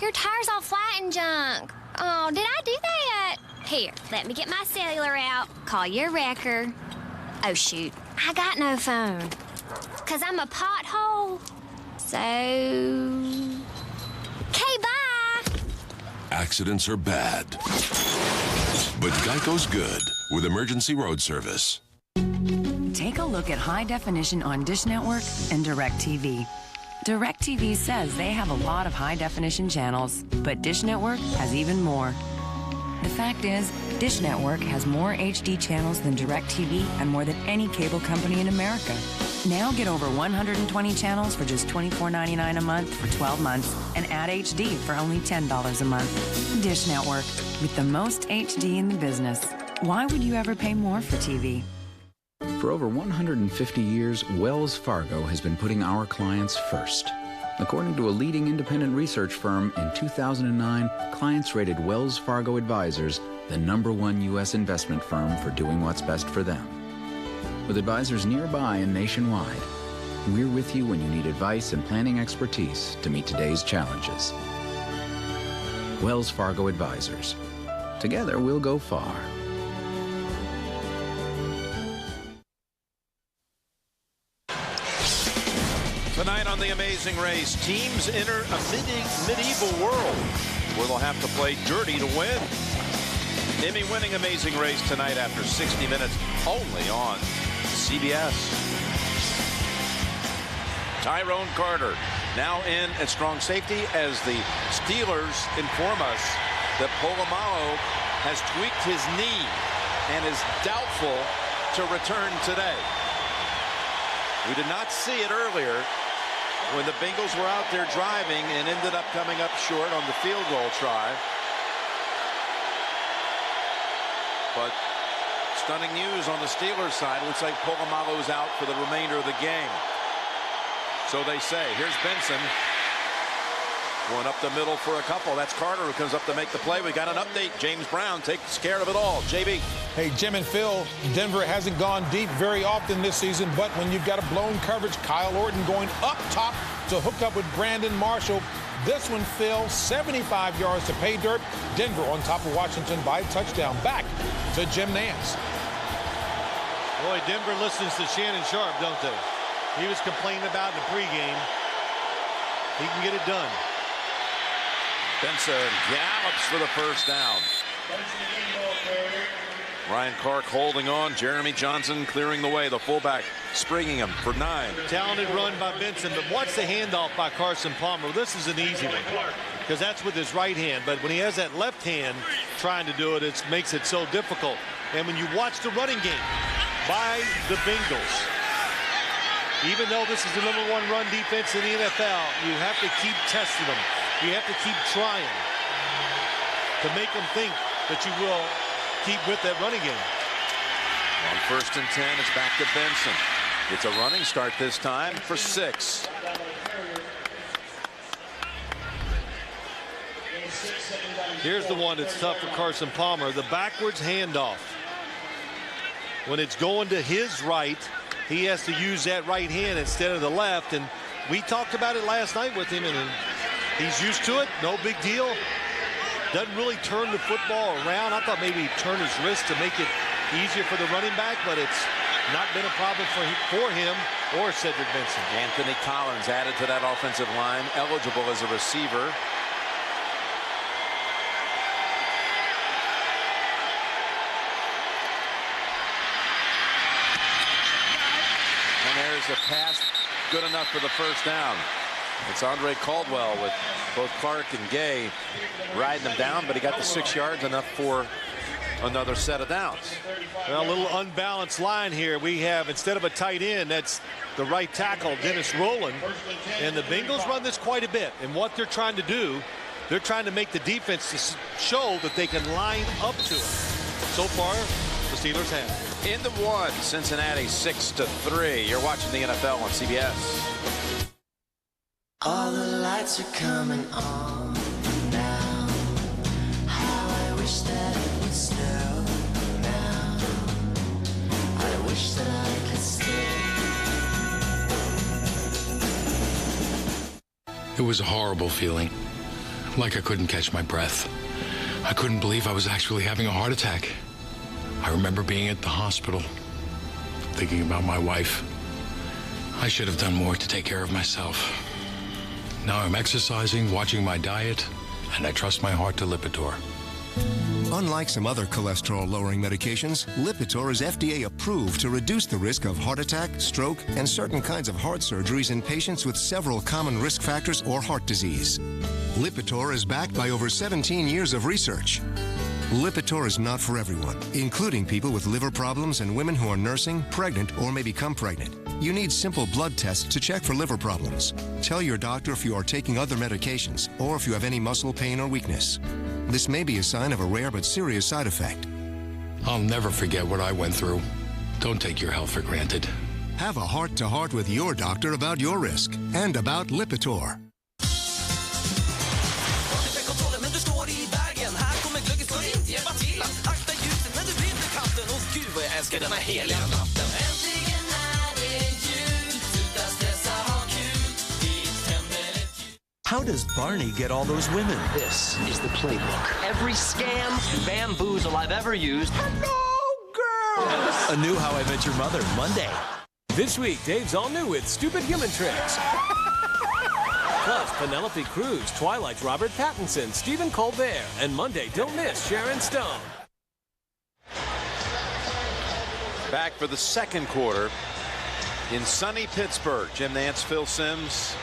Your tire's all flat and junk. Oh, did I do that? Here, let me get my cellular out. Call your wrecker. Oh, shoot. I got no phone. 'Cause I'm a pothole. So... Okay, bye. Accidents are bad. But Geico's good with emergency road service. Take a look at high definition on Dish Network and DirecTV. DirecTV says they have a lot of high definition channels, but Dish Network has even more. The fact is, Dish Network has more HD channels than DirecTV and more than any cable company in America. Now get over 120 channels for just $24.99 a month for 12 months and add HD for only $10 a month. Dish Network, with the most HD in the business. Why would you ever pay more for TV? For over 150 years, Wells Fargo has been putting our clients first. According to a leading independent research firm, in 2009, clients rated Wells Fargo Advisors the #1 U.S. investment firm for doing what's best for them. With advisors nearby and nationwide, we're with you when you need advice and planning expertise to meet today's challenges. Wells Fargo Advisors. Together, we'll go far. Tonight on The Amazing Race, teams enter a medieval world where they'll have to play dirty to win. Emmy-winning Amazing Race tonight after 60 minutes, only on CBS. Tyrone Carter now in at strong safety as the Steelers inform us that Polamalu has tweaked his knee and is doubtful to return today. We did not see it earlier when the Bengals were out there driving and ended up coming up short on the field goal try. But stunning news on the Steelers side. Looks like Polamalu is out for the remainder of the game. So they say. Here's Benson going up the middle for a couple. That's Carter who comes up to make the play. We got an update. James Brown takes care of it all. JB. Hey, Jim and Phil, Denver hasn't gone deep very often this season, but when you've got a blown coverage, Kyle Orton going up top to hook up with Brandon Marshall. This one, Phil, 75 yards to pay dirt. Denver on top of Washington by touchdown. Back to Jim Nance. Boy, Denver listens to Shannon Sharp, don't they? He was complaining about in the pregame. He can get it done. Benson gallops for the first down. Ryan Clark holding on. Jeremy Johnson clearing the way. The fullback springing him for 9. Talented run by Benson, but watch the handoff by Carson Palmer. This is an easy one because that's with his right hand. But when he has that left hand trying to do it, it makes it so difficult. And when you watch the running game by the Bengals, even though this is the #1 run defense in the NFL, you have to keep testing them. You have to keep trying to make them think that you will keep with that running game. On 1st and 10, it's back to Benson. It's a running start this time for 6. Here's the one that's tough for Carson Palmer, the backwards handoff. When it's going to his right, he has to use that right hand instead of the left. And we talked about it last night with him, and he's used to it. No big deal. Doesn't really turn the football around. I thought maybe he'd turn his wrist to make it easier for the running back, but it's not been a problem for him or Cedric Benson. Anthony Collins added to that offensive line, eligible as a receiver. And there's a pass good enough for the first down. It's Andre Caldwell with both Clark and Gay riding him down, but he got the 6 yards, enough for another set of downs. Well, a little unbalanced line here. We have, instead of a tight end, that's the right tackle, Dennis Rowland. And the Bengals run this quite a bit. And what they're trying to do, they're trying to make the defense show that they can line up to it. So far, the Steelers have. In the 1, Cincinnati 6-3. You're watching the NFL on CBS. All the lights are coming on now. How I wish that it would snow now. I wish that I could stay. It was a horrible feeling. Like I couldn't catch my breath. I couldn't believe I was actually having a heart attack. I remember being at the hospital, thinking about my wife. I should have done more to take care of myself. Now I'm exercising, watching my diet, and I trust my heart to Lipitor. Unlike some other cholesterol-lowering medications, Lipitor is FDA approved to reduce the risk of heart attack, stroke, and certain kinds of heart surgeries in patients with several common risk factors or heart disease. Lipitor is backed by over 17 years of research. Lipitor is not for everyone, including people with liver problems and women who are nursing, pregnant, or may become pregnant. You need simple blood tests to check for liver problems. Tell your doctor if you are taking other medications or if you have any muscle pain or weakness. This may be a sign of a rare but serious side effect. I'll never forget what I went through. Don't take your health for granted. Have a heart-to-heart with your doctor about your risk and about Lipitor. How does Barney get all those women? This is the playbook. Every scam and bamboozle I've ever used. A new How I Met Your Mother, Monday. This week, Dave's all new with Stupid Human Tricks. Plus, Penelope Cruz, Twilight's Robert Pattinson, Stephen Colbert, and Monday, don't miss Sharon Stone. Back for the second quarter in sunny Pittsburgh. Jim Nantz, Phil Simms,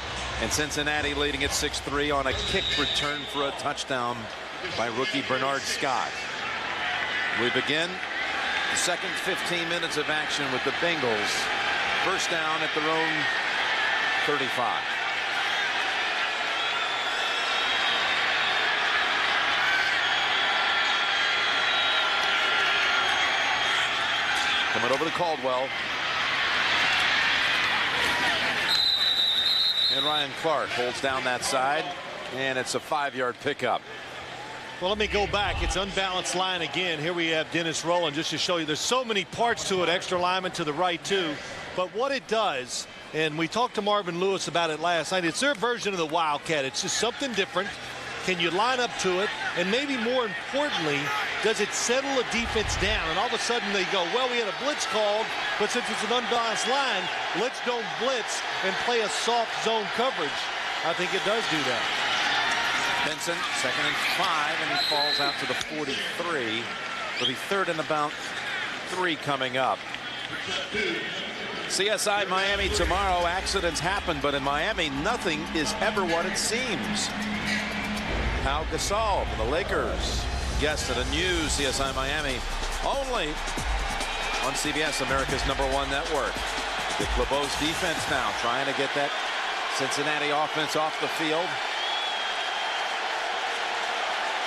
and Cincinnati leading at 6-3 on a kick return for a touchdown by rookie Bernard Scott. We begin the second 15 minutes of action with the Bengals. First down at their own 35. Coming over to Caldwell. And Ryan Clark holds down that side, and it's a 5-yard pickup. Well, let me go back. It's unbalanced line again. Here we have Dennis Rowland just to show you there's so many parts to it. Extra lineman to the right too. But what it does, and we talked to Marvin Lewis about it last night, it's their version of the Wildcat. It's just something different. Can you line up to it? And maybe more importantly, does it settle a defense down? And all of a sudden they go, well, we had a blitz called, but since it's an unbalanced line, let's don't blitz and play a soft zone coverage. I think it does do that. Benson, 2nd and 5, and he falls out to the 43. It'll be 3rd and about 3 coming up. CSI Miami tomorrow. Accidents happen, but in Miami, nothing is ever what it seems. Pau Gasol from the Lakers, guest at a new CSI Miami, only on CBS, America's #1 network. Dick LeBeau's defense now trying to get that Cincinnati offense off the field.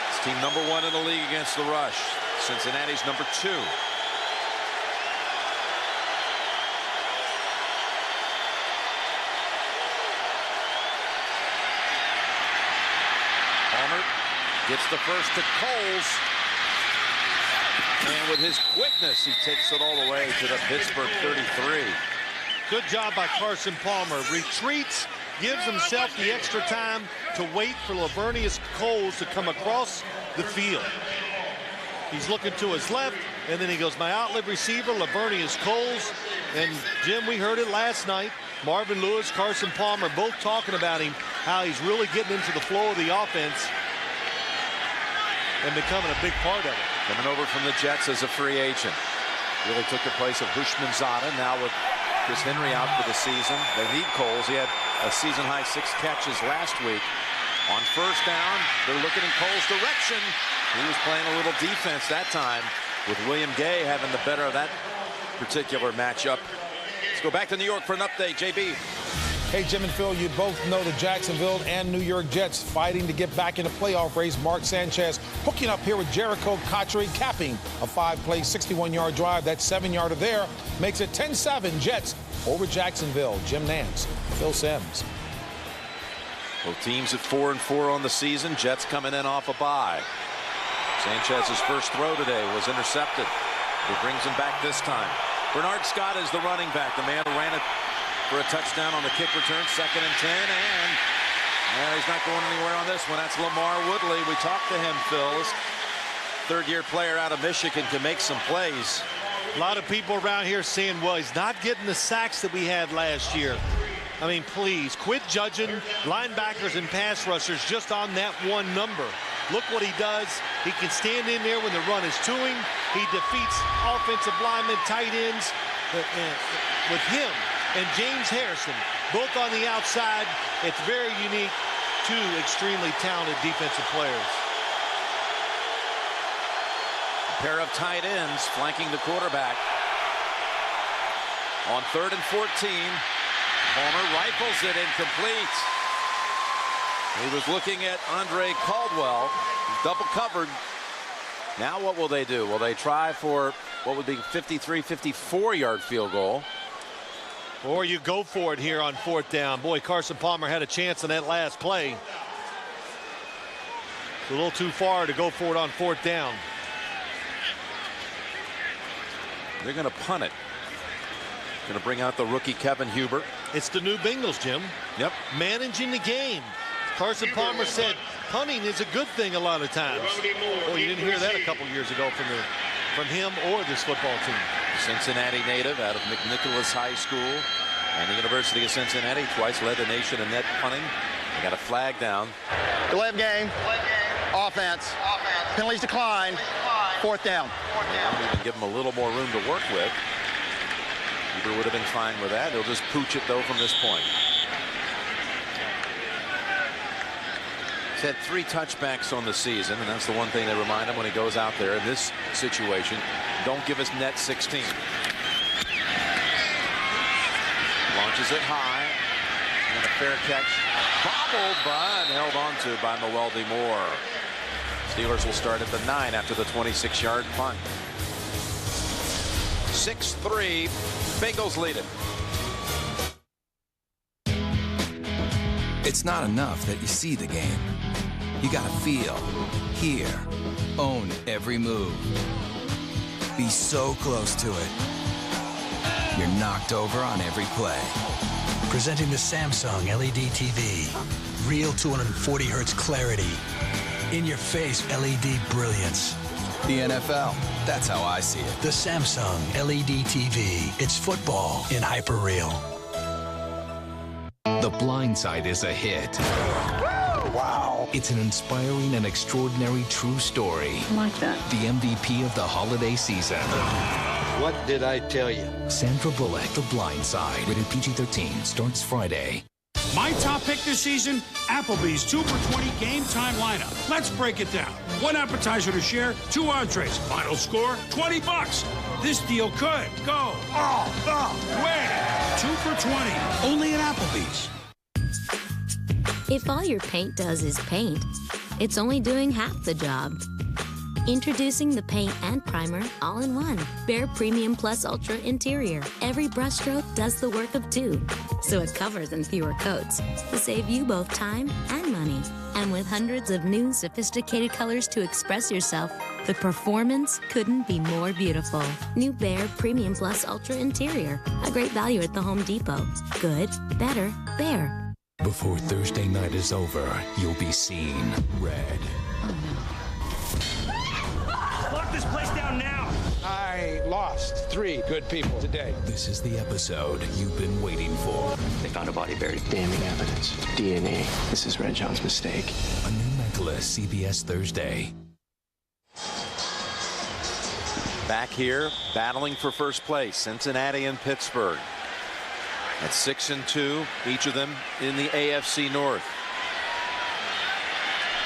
It's team #1 in the league against the rush. Cincinnati's #2. Gets the first to Coles. And with his quickness, he takes it all the way to the Pittsburgh 33. Good job by Carson Palmer. Retreats, gives himself the extra time to wait for Lavernius Coles to come across the field. He's looking to his left, and then he goes, my outlet receiver, Lavernius Coles. And, Jim, we heard it last night. Marvin Lewis, Carson Palmer, both talking about him, how he's really getting into the flow of the offense and becoming a big part of it. Coming over from the Jets as a free agent. Really took the place of Hushmanzada. Now with Chris Henry out for the season. They need Coles. He had a season-high 6 catches last week. On first down, they're looking in Coles' direction. He was playing a little defense that time, with William Gay having the better of that particular matchup. Let's go back to New York for an update. JB. Hey, Jim and Phil, you both know the Jacksonville and New York Jets fighting to get back in the playoff race. Mark Sanchez hooking up here with Jericho Cotchery, capping a 5-play, 61-yard drive. That 7-yarder there makes it 10-7 Jets over Jacksonville. Jim Nantz, Phil Simms. Both teams at 4-4 on the season. Jets coming in off a bye. Sanchez's first throw today was intercepted. He brings him back this time. Bernard Scott is the running back, the man who ran it for a touchdown on the kick return. 2nd and 10, and he's not going anywhere on this one. That's Lamar Woodley. We talked to him, Phil. This third-year player out of Michigan can make some plays. A lot of people around here saying, well, he's not getting the sacks that we had last year. I mean, please, quit judging linebackers and pass rushers just on that one number. Look what he does. He can stand in there when the run is to him. He defeats offensive linemen, tight ends. With him and James Harrison, both on the outside, it's very unique. 2 extremely talented defensive players. A pair of tight ends flanking the quarterback. On 3rd and 14, Palmer rifles it incomplete. He was looking at Andre Caldwell, double covered. Now what will they do? Will they try for what would be 53, 54-yard field goal? Or you go for it here on 4th down. Boy, Carson Palmer had a chance on that last play. It's a little too far to go for it on 4th down. They're going to punt it. Going to bring out the rookie Kevin Huber. It's the new Bengals, Jim. Yep. Managing the game. Carson Palmer said punting is a good thing a lot of times. Well, you didn't hear that a couple years ago from him or this football team. Cincinnati native out of McNicholas High School and the University of Cincinnati. Twice led the nation in net punting. They got a flag down. Delay of game. Offense. Penalties decline. Fourth down. I'll even give him a little more room to work with. Weber would have been fine with that. He'll just pooch it, though, from this point. He's had 3 touchbacks on the season, and that's the one thing they remind him when he goes out there in this situation. Don't give us net 16. Launches it high. And a fair catch. Bobbled by and held on to by Mewelde Moore. Steelers will start at the 9 after the 26-yard punt. 6-3. Bengals lead it. It's not enough that you see the game. You gotta feel, hear, own every move. Be so close to it. You're knocked over on every play. Presenting the Samsung LED TV. Real 240 hertz clarity. In your face LED brilliance. The NFL, that's how I see it. The Samsung LED TV. It's football in hyperreal. The Blind Side is a hit. Wow. It's an inspiring and extraordinary true story. I like that. The MVP of the holiday season. What did I tell you? Sandra Bullock, The Blind Side. Rated PG-13. Starts Friday. My top pick this season, Applebee's 2 for $20 game time lineup. Let's break it down. 1 appetizer to share, 2 entrees. Final score, $20. This deal could go all the way. 2 for $20, only at Applebee's. If all your paint does is paint, it's only doing half the job. Introducing the paint and primer all in one. Bare Premium Plus Ultra Interior. Every brushstroke does the work of 2, so it covers in fewer coats to save you both time and money. And with hundreds of new sophisticated colors to express yourself, the performance couldn't be more beautiful. New Bare Premium Plus Ultra Interior. A great value at the Home Depot. Good, better, Bare. Before Thursday night is over, you'll be seeing red. Lock this place down now. I lost 3 good people today. This is the episode you've been waiting for. They found a body buried. Damning evidence. DNA. This is Red John's mistake. A new necklace, CBS Thursday. Back here, battling for first place, Cincinnati and Pittsburgh. At 6-2, each of them in the AFC North.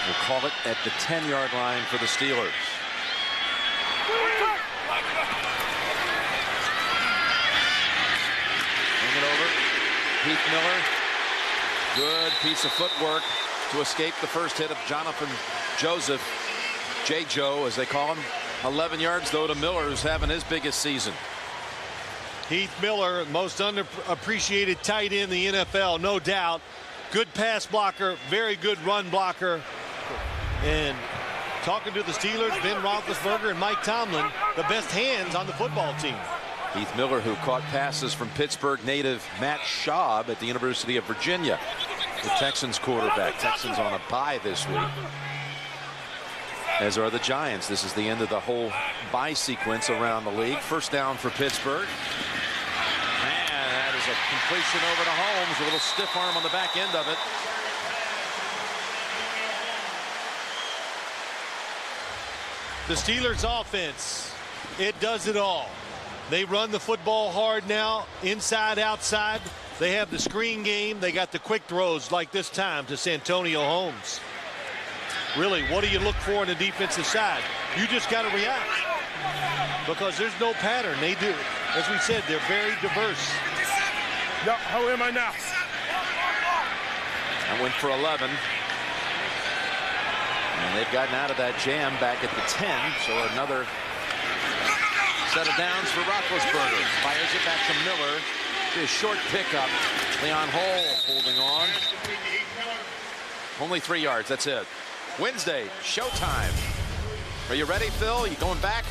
We'll call it at the 10-yard line for the Steelers. Bring it over. Heath Miller. Good piece of footwork to escape the first hit of Jonathan Joseph. J-Joe, as they call him. 11 yards, though, to Miller, who's having his biggest season. Heath Miller, most underappreciated tight end in the NFL, no doubt. Good pass blocker, very good run blocker. And talking to the Steelers, Ben Roethlisberger and Mike Tomlin, the best hands on the football team. Heath Miller, who caught passes from Pittsburgh native Matt Schaub at the University of Virginia, the Texans quarterback. Texans on a bye this week, as are the Giants. This is the end of the whole bye sequence around the league. First down for Pittsburgh. Man, that is a completion over to Holmes. A little stiff arm on the back end of it. The Steelers offense, it does it all. They run the football hard now, inside, outside. They have the screen game. They got the quick throws like this time to Santonio Holmes. Really, what do you look for on the defensive side? You just got to react because there's no pattern. They do. As we said, they're very diverse. No, how am I now? I went for 11. And they've gotten out of that jam back at the 10. So another set of downs for Roethlisberger. Fires it back to Miller. His short pickup. Leon Hall holding on. Only 3 yards. That's it. Wednesday, showtime. Are you ready, Phil? You going back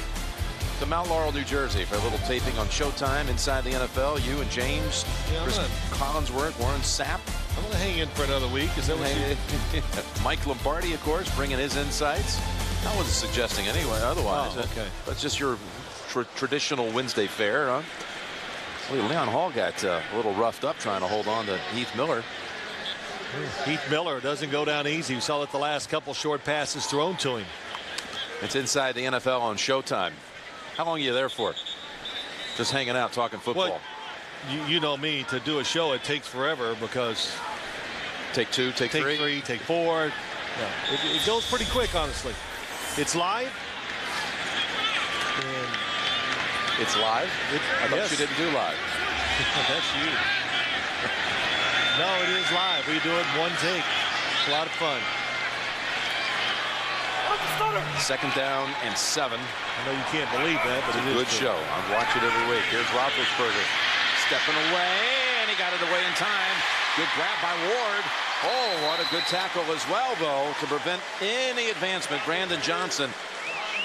to Mount Laurel, New Jersey for a little taping on Showtime inside the NFL? You and James, Chris Collinsworth, Warren Sapp. I'm going to hang in for another week. Is that what you... Mike Lombardi, of course, bringing his insights. I wasn't suggesting anyway otherwise. Oh, okay. That's just your traditional Wednesday fare, huh? Well, Leon Hall got a little roughed up trying to hold on to Heath Miller. Heath Miller doesn't go down easy. We saw it the last couple short passes thrown to him. It's Inside the NFL on Showtime. How long are you there for? Just hanging out, talking football. Well, you know me, to do a show, it takes forever because... Take two, take three, take four. Yeah, it goes pretty quick, honestly. It's live. And it's live? I thought you didn't do live. That's you. No, it is live. We do it in one take. It's a lot of fun. Second down and 7. I know you can't believe that, but it's a good show. I watch it every week. Here's Roethlisberger stepping away, and he got it away in time. Good grab by Ward. Oh, what a good tackle as well, though, to prevent any advancement. Brandon Johnson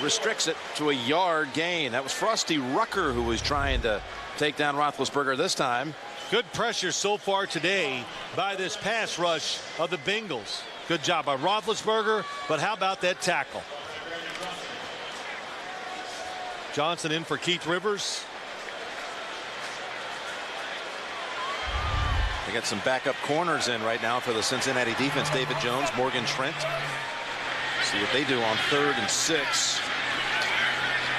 restricts it to a yard gain. That was Frosty Rucker who was trying to take down Roethlisberger this time. Good pressure so far today by this pass rush of the Bengals. Good job by Roethlisberger, but how about that tackle? Johnson in for Keith Rivers. They got some backup corners in right now for the Cincinnati defense. David Jones, Morgan Trent. See what they do on 3rd and 6.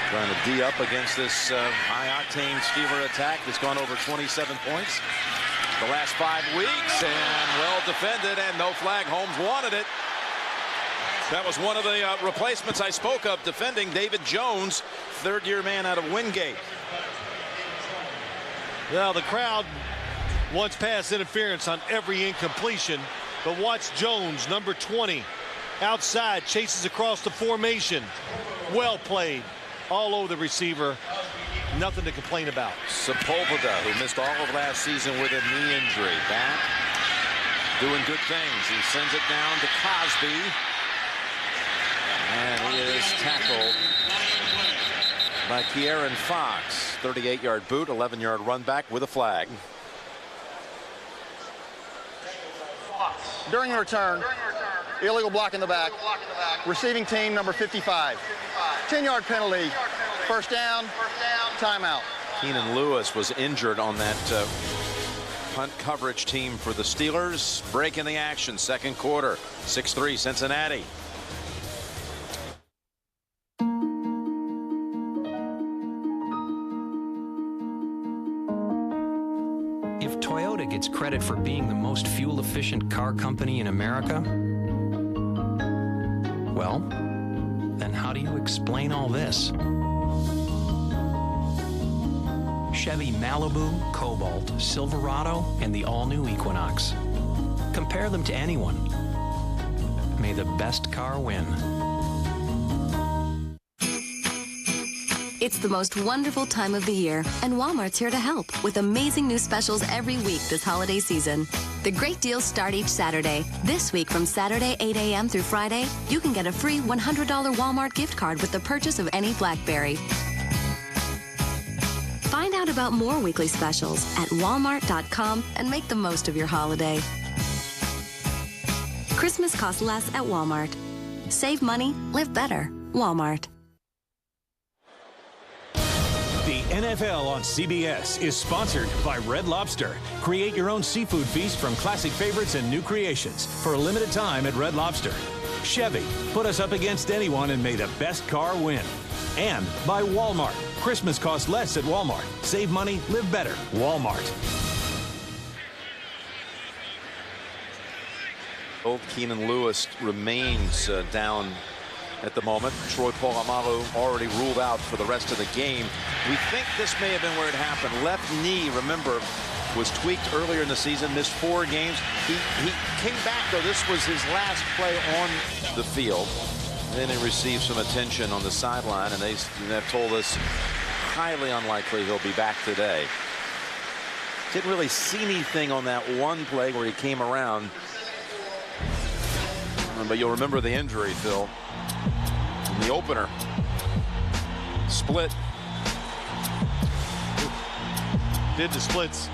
Trying to D up against this high-octane Steeler attack that's gone over 27 points the last 5 weeks, and well defended, and no flag. Holmes wanted it. That was one of the replacements I spoke of defending, David Jones, third-year man out of Wingate. Well, the crowd wants pass interference on every incompletion, but watch Jones, number 20, outside, chases across the formation. Well played. All over the receiver. Nothing to complain about. Sepulveda, who missed all of last season with a knee injury, back doing good things. He sends it down to Cosby, and he is tackled by Kieran Fox. 38-yard boot, 11-yard run back with a flag. During the return, illegal block in the back. Receiving team number 55. 10-yard penalty. First down. Timeout. Keenan Lewis was injured on that punt coverage team for the Steelers. Break in the action, second quarter. 6-3 Cincinnati. If Toyota gets credit for being the most fuel-efficient car company in America, well, then how do you explain all this? Chevy Malibu, Cobalt, Silverado, and the all-new Equinox. Compare them to anyone. May the best car win. It's the most wonderful time of the year, and Walmart's here to help with amazing new specials every week this holiday season. The great deals start each Saturday. This week from Saturday 8 a.m. through Friday, you can get a free $100 Walmart gift card with the purchase of any BlackBerry. Find out about more weekly specials at walmart.com and make the most of your holiday. Christmas costs less at Walmart. Save money, live better. Walmart. The NFL on CBS is sponsored by Red Lobster. Create your own seafood feast from classic favorites and new creations for a limited time at Red Lobster. Chevy, put us up against anyone and may the best car win. And by Walmart. Christmas costs less at Walmart. Save money, live better. Walmart. Old Keenan Lewis remains down at the moment. Troy Polamalu already ruled out for the rest of the game. We think this may have been where it happened. Left knee, remember, was tweaked earlier in the season, missed 4 games. He came back, though. This was his last play on the field. Then he received some attention on the sideline, and they have told us highly unlikely he'll be back today. Didn't really see anything on that one play where he came around. But you'll remember the injury, Phil. In the opener. Split. Did the splits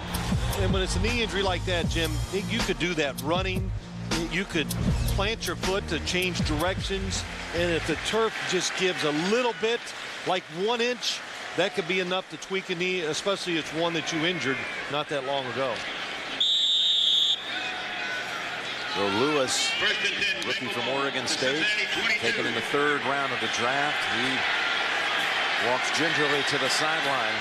And when it's a knee injury like that, Jim, you could do that running. You could plant your foot to change directions. And if the turf just gives a little bit, like 1 inch, that could be enough to tweak a knee, especially if it's one that you injured not that long ago. So Lewis, rookie from Oregon State, taken in the 3rd round of the draft. He walks gingerly to the sideline.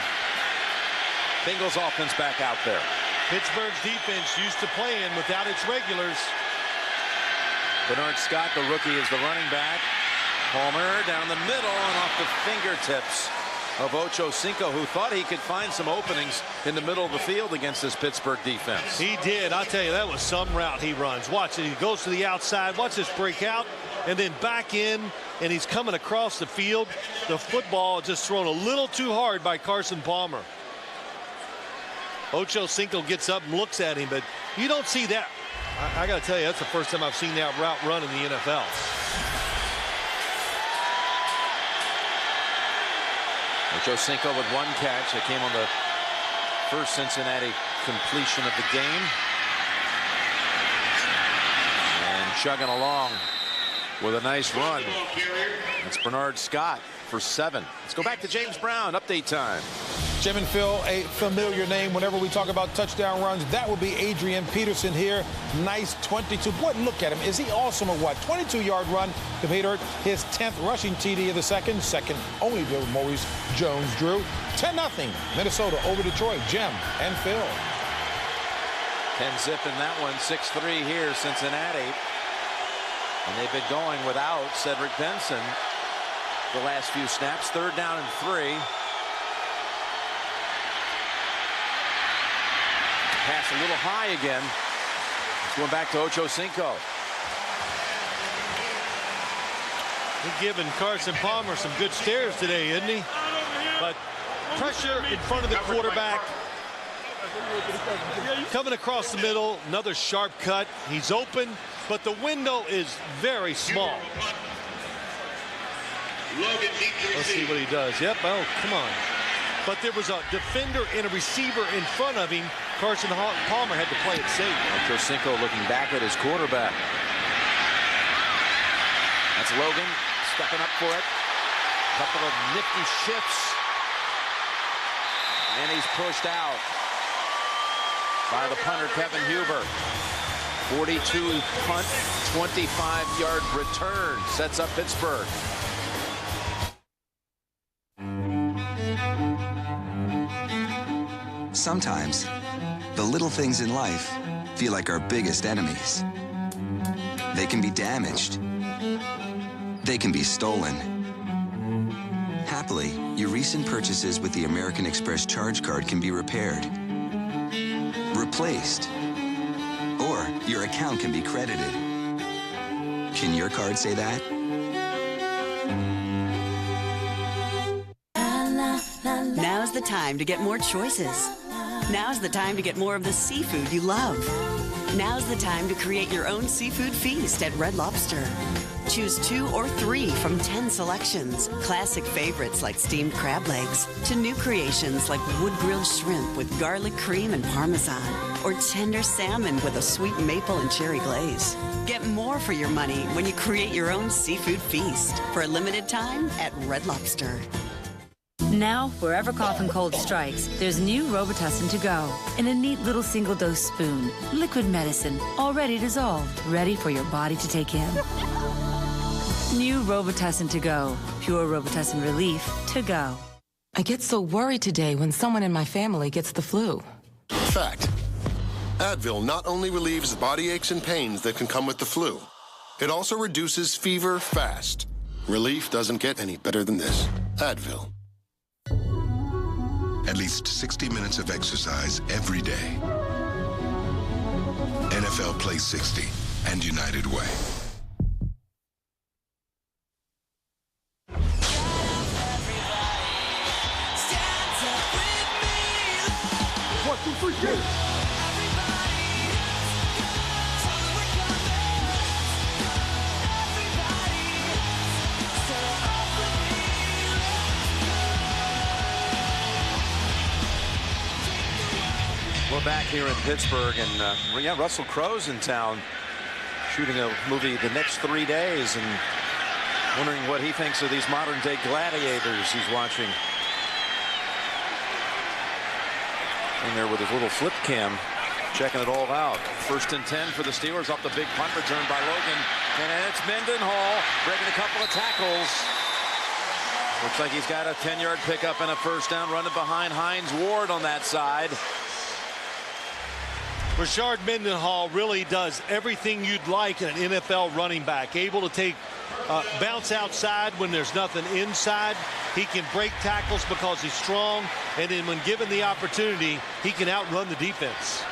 Bengals offense back out there. Pittsburgh's defense used to playing without its regulars. Bernard Scott, the rookie, is the running back. Palmer down the middle and off the fingertips of Ocho Cinco, who thought he could find some openings in the middle of the field against this Pittsburgh defense. He did. I'll tell you, that was some route he runs. Watch it. He goes to the outside. Watch this break out and then back in, and he's coming across the field. The football just thrown a little too hard by Carson Palmer. Ocho Cinco gets up and looks at him, but you don't see that. I got to tell you, that's the first time I've seen that route run in the NFL. Ocho Cinco with 1 catch. That came on the first Cincinnati completion of the game. And chugging along with a nice run. It's Bernard Scott for 7. Let's go back to James Brown. Update time. Jim and Phil, a familiar name whenever we talk about touchdown runs. That would be Adrian Peterson here. Nice 22. Boy, look at him. Is he awesome or what? 22-yard run to Peter. His 10th rushing TD of the second only to Maurice Jones-Drew. 10-0. Minnesota over Detroit. Jim and Phil. 10-zip in that one. 6-3 here, Cincinnati. And they've been going without Cedric Benson the last few snaps. 3rd down and 3. Pass a little high again. It's going back to Ocho Cinco. He's giving Carson Palmer some good stares today, isn't he? But pressure in front of the quarterback. Coming across the middle, another sharp cut. He's open, but the window is very small. Let's see what he does. Yep, oh, come on. But there was a defender and a receiver in front of him. Carson Palmer had to play it safe. Ocho Cinco looking back at his quarterback. That's Logan stepping up for it. Couple of nifty shifts. And he's pushed out by the punter, Kevin Huber. 42 punt, 25-yard return sets up Pittsburgh. Sometimes, the little things in life feel like our biggest enemies. They can be damaged. They can be stolen. Happily, your recent purchases with the American Express Charge Card can be repaired, replaced, or your account can be credited. Can your card say that? Now's the time to get more choices. Now's the time to get more of the seafood you love. Now's the time to create your own seafood feast at Red Lobster. Choose 2 or 3 from 10 selections. Classic favorites like steamed crab legs to new creations like wood-grilled shrimp with garlic cream and Parmesan, or tender salmon with a sweet maple and cherry glaze. Get more for your money when you create your own seafood feast for a limited time at Red Lobster. Now, wherever cough and cold strikes, there's new Robitussin to go. In a neat little single-dose spoon. Liquid medicine, already dissolved, ready for your body to take in. New Robitussin to go. Pure Robitussin relief to go. I get so worried today when someone in my family gets the flu. Fact. Advil not only relieves body aches and pains that can come with the flu, it also reduces fever fast. Relief doesn't get any better than this. Advil. At least 60 minutes of exercise every day. NFL Play 60 and United Way. One, two, three, go! We're back here in Pittsburgh, and yeah, Russell Crowe's in town shooting a movie the next 3 days, and wondering what he thinks of these modern day gladiators he's watching. In there with his little flip cam, checking it all out. 1st and 10 for the Steelers, off the big punt return by Logan, and it's Mendenhall breaking a couple of tackles. Looks like he's got a 10-yard pickup and a 1st down, running behind Hines Ward on that side. Rashard Mendenhall really does everything you'd like in an NFL running back. Able to take bounce outside when there's nothing inside. He can break tackles because he's strong, and then when given the opportunity, he can outrun the defense.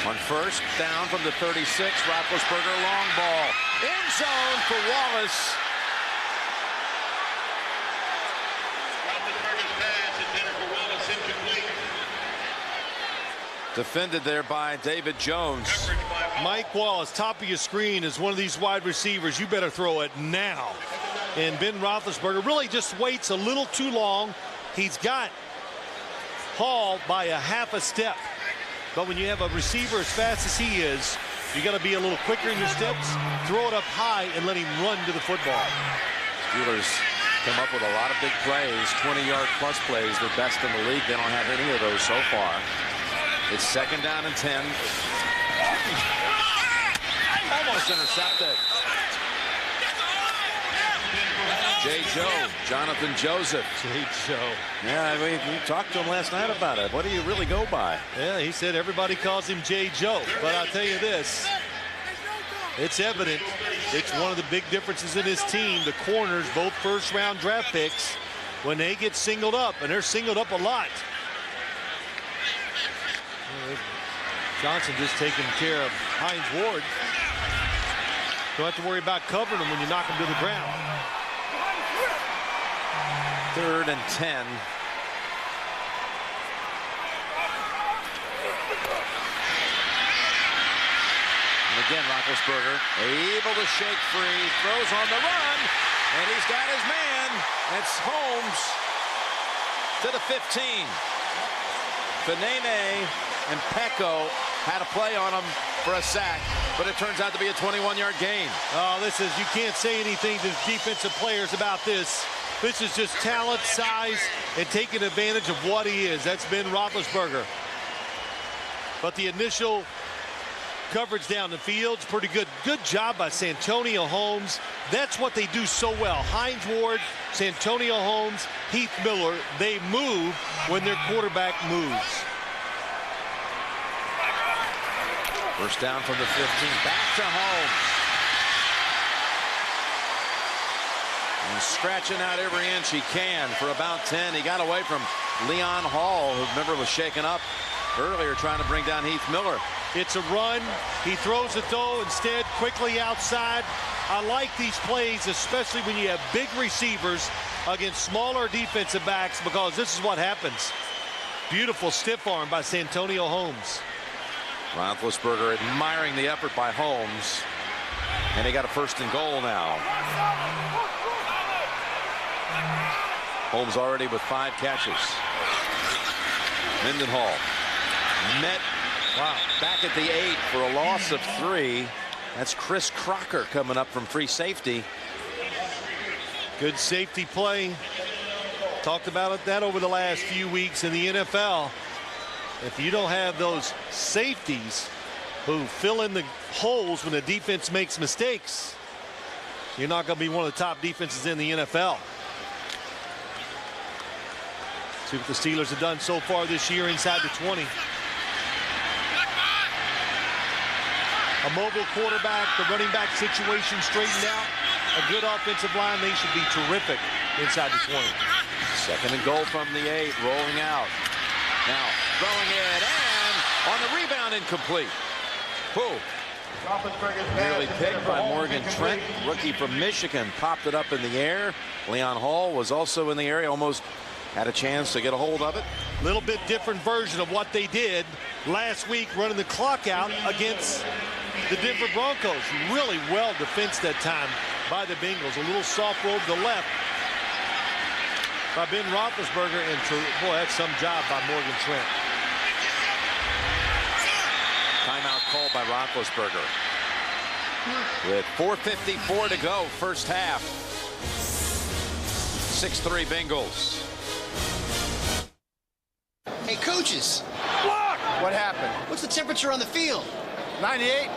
On 1st down from the 36, Roethlisberger, long ball. End zone for Wallace. Defended there by David Jones. Mike Wallace, top of your screen, is one of these wide receivers. You better throw it now. And Ben Roethlisberger really just waits a little too long. He's got Hall by a half a step. But when you have a receiver as fast as he is, you got to be a little quicker in your steps, throw it up high, and let him run to the football. Steelers come up with a lot of big plays, 20-yard plus plays, the best in the league. They don't have any of those so far. It's 2nd down and 10. Almost intercepted. J. Joe, Jonathan Joseph. J. Joe. Yeah, we talked to him last night about it. What do you really go by? Yeah, he said everybody calls him J. Joe. But I'll tell you this, it's evident. It's one of the big differences in his team. The corners, both 1st-round draft picks, when they get singled up, and they're singled up a lot. Johnson just taking care of Hines Ward. Don't have to worry about covering him when you knock him to the ground. 3rd and 10. And again, Roethlisberger able to shake free, throws on the run, and he's got his man. It's Holmes to the 15. Fanene and Pecco had a play on him for a sack, but it turns out to be a 21-yard gain. Oh, you can't say anything to defensive players about this. This is just talent, size, and taking advantage of what he is. That's Ben Roethlisberger. But the initial coverage down the field's pretty good. Good job by Santonio Holmes. That's what they do so well. Hines Ward, Santonio Holmes, Heath Miller, they move when their quarterback moves. 1st down from the 15, back to Holmes. And scratching out every inch he can for about 10. He got away from Leon Hall, who, remember, was shaken up earlier trying to bring down Heath Miller. It's a run. He throws it, though, instead quickly outside. I like these plays, especially when you have big receivers against smaller defensive backs, because this is what happens. Beautiful stiff arm by Santonio Holmes. Roethlisberger admiring the effort by Holmes. And he got a 1st and goal now. Holmes already with 5 catches. Mendenhall met back at the 8 for a loss of 3. That's Chris Crocker coming up from free safety. Good safety play. Talked about that over the last few weeks in the NFL. If you don't have those safeties who fill in the holes when the defense makes mistakes, you're not going to be one of the top defenses in the NFL. See what the Steelers have done so far this year inside the 20. A mobile quarterback, the running back situation straightened out. A good offensive line, they should be terrific inside the 20. 2nd and goal from the 8, rolling out. Now throwing it, and on the rebound, incomplete. Whoa. Nearly picked by Morgan Trent, rookie from Michigan. Popped it up in the air. Leon Hall was also in the area, almost had a chance to get a hold of it. little bit different version of what they did last week, running the clock out against the Denver Broncos. Really well defensed that time by the Bengals. A little soft roll to the left by Ben Roethlisberger, and boy, that's some job by Morgan Trent. Timeout called by Roethlisberger. With 4:54 to go, first half. 6-3 Bengals. Hey, coaches. Look! What happened? What's the temperature on the field? 98.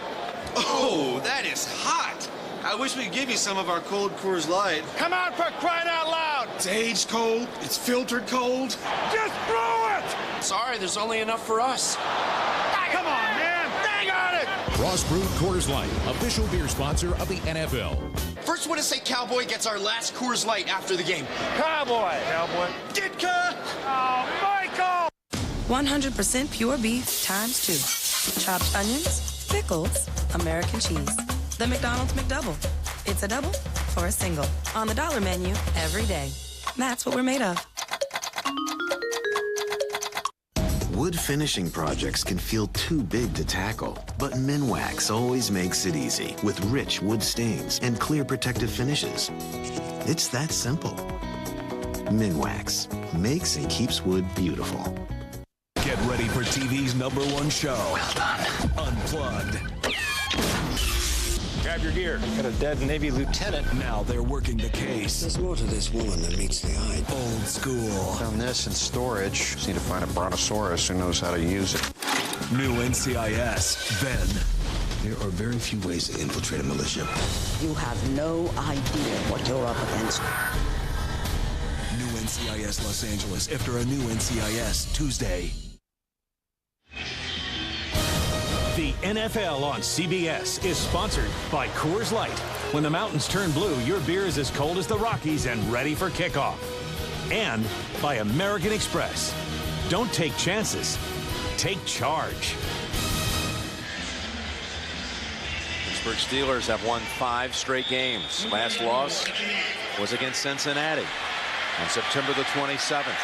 Oh, that is hot. I wish we could give you some of our cold Coors Light. Come on, for crying out loud! It's aged cold. It's filtered cold. Just throw it! Sorry, there's only enough for us. Come on, man! Dang on it! Cross Brewed Coors Light, official beer sponsor of the NFL. First one to say Cowboy gets our last Coors Light after the game. Cowboy! Cowboy. Ditka! Oh, Michael! 100% pure beef times 2. Chopped onions, pickles, American cheese. The McDonald's McDouble. It's a double for a single. On the dollar menu every day. That's what we're made of. Wood finishing projects can feel too big to tackle, but Minwax always makes it easy with rich wood stains and clear protective finishes. It's that simple. Minwax makes and keeps wood beautiful. Get ready for TV's #1 show. Well done. Unplugged. Grab your gear. Got a dead Navy lieutenant. Now they're working the case. There's more to this woman than meets the eye. Old school. Found this in storage. Just need to find a brontosaurus who knows how to use it. New NCIS. Then. There are very few ways to infiltrate a militia. You have no idea what you're up against. New NCIS Los Angeles after a new NCIS Tuesday. The NFL on CBS is sponsored by Coors Light. When the mountains turn blue, your beer is as cold as the Rockies and ready for kickoff. And by American Express. Don't take chances. Take charge. Pittsburgh Steelers have won 5 straight games. Last loss was against Cincinnati on September the 27th.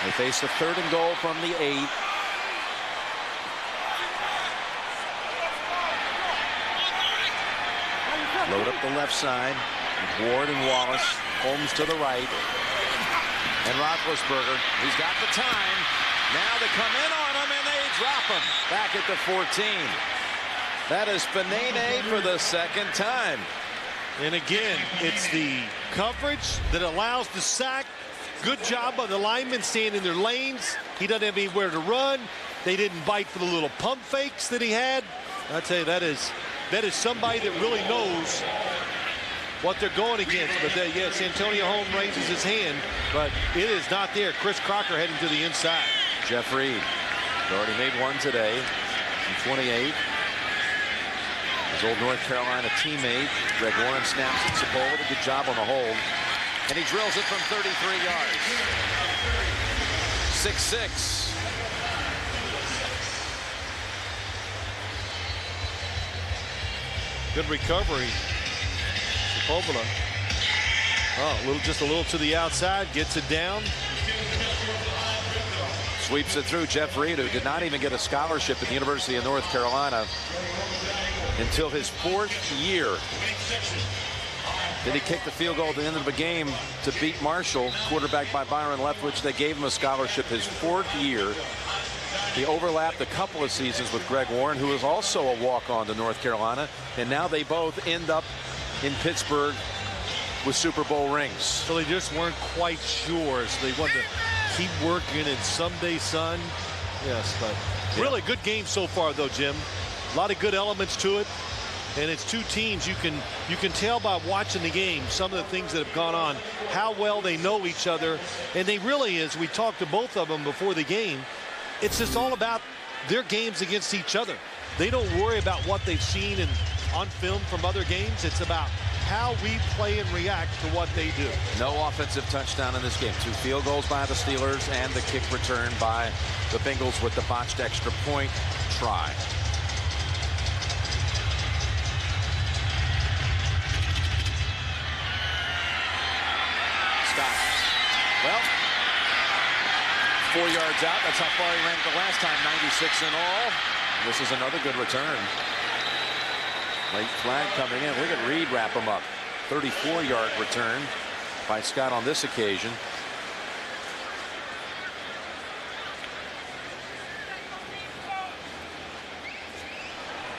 They face a 3rd and goal from the 8. Load up the left side. Ward and Wallace. Holmes to the right. And Roethlisberger. He's got the time. Now they come in on him and they drop him. Back at the 14. That is Fanene for the 2nd time. And again, it's the coverage that allows the sack. Good job by the linemen staying in their lanes. He doesn't have anywhere to run. They didn't bite for the little pump fakes that he had. I tell you, that is somebody that really knows what they're going against. But yes, Antonio Holmes raises his hand, but it is not there. Chris Crocker heading to the inside. Jeff Reed already made one today from 28. His old North Carolina teammate, Greg Warren, snaps it. Sepulveda, good job on the hold. And he drills it from 33 yards. 6-6. Good recovery. Sepulveda. Oh, just a little to the outside, gets it down. Sweeps it through. Jeff Reed, who did not even get a scholarship at the University of North Carolina until his 4th year. Then he kicked the field goal at the end of the game to beat Marshall, quarterbacked by Byron Leftwich. They gave him a scholarship his 4th year. He overlapped a couple of seasons with Greg Warren, who was also a walk-on to North Carolina. And now they both end up in Pittsburgh with Super Bowl rings. So they just weren't quite sure. So they wanted to keep working and someday, son. Yes, but really good game so far, though, Jim. A lot of good elements to it. And it's two teams you can tell by watching the game some of the things that have gone on, how well they know each other. And they really, as we talked to both of them before the game, it's just all about their games against each other. They don't worry about what they've seen on film from other games. It's about how we play and react to what they do. No offensive touchdown in this game. 2 field goals by the Steelers and the kick return by the Bengals with the botched extra point try. Stop. Well, 4 yards out. That's how far he ran the last time. 96 in all. This is another good return. Late flag coming in. Look at Reed wrap him up. 34-yard return by Scott on this occasion.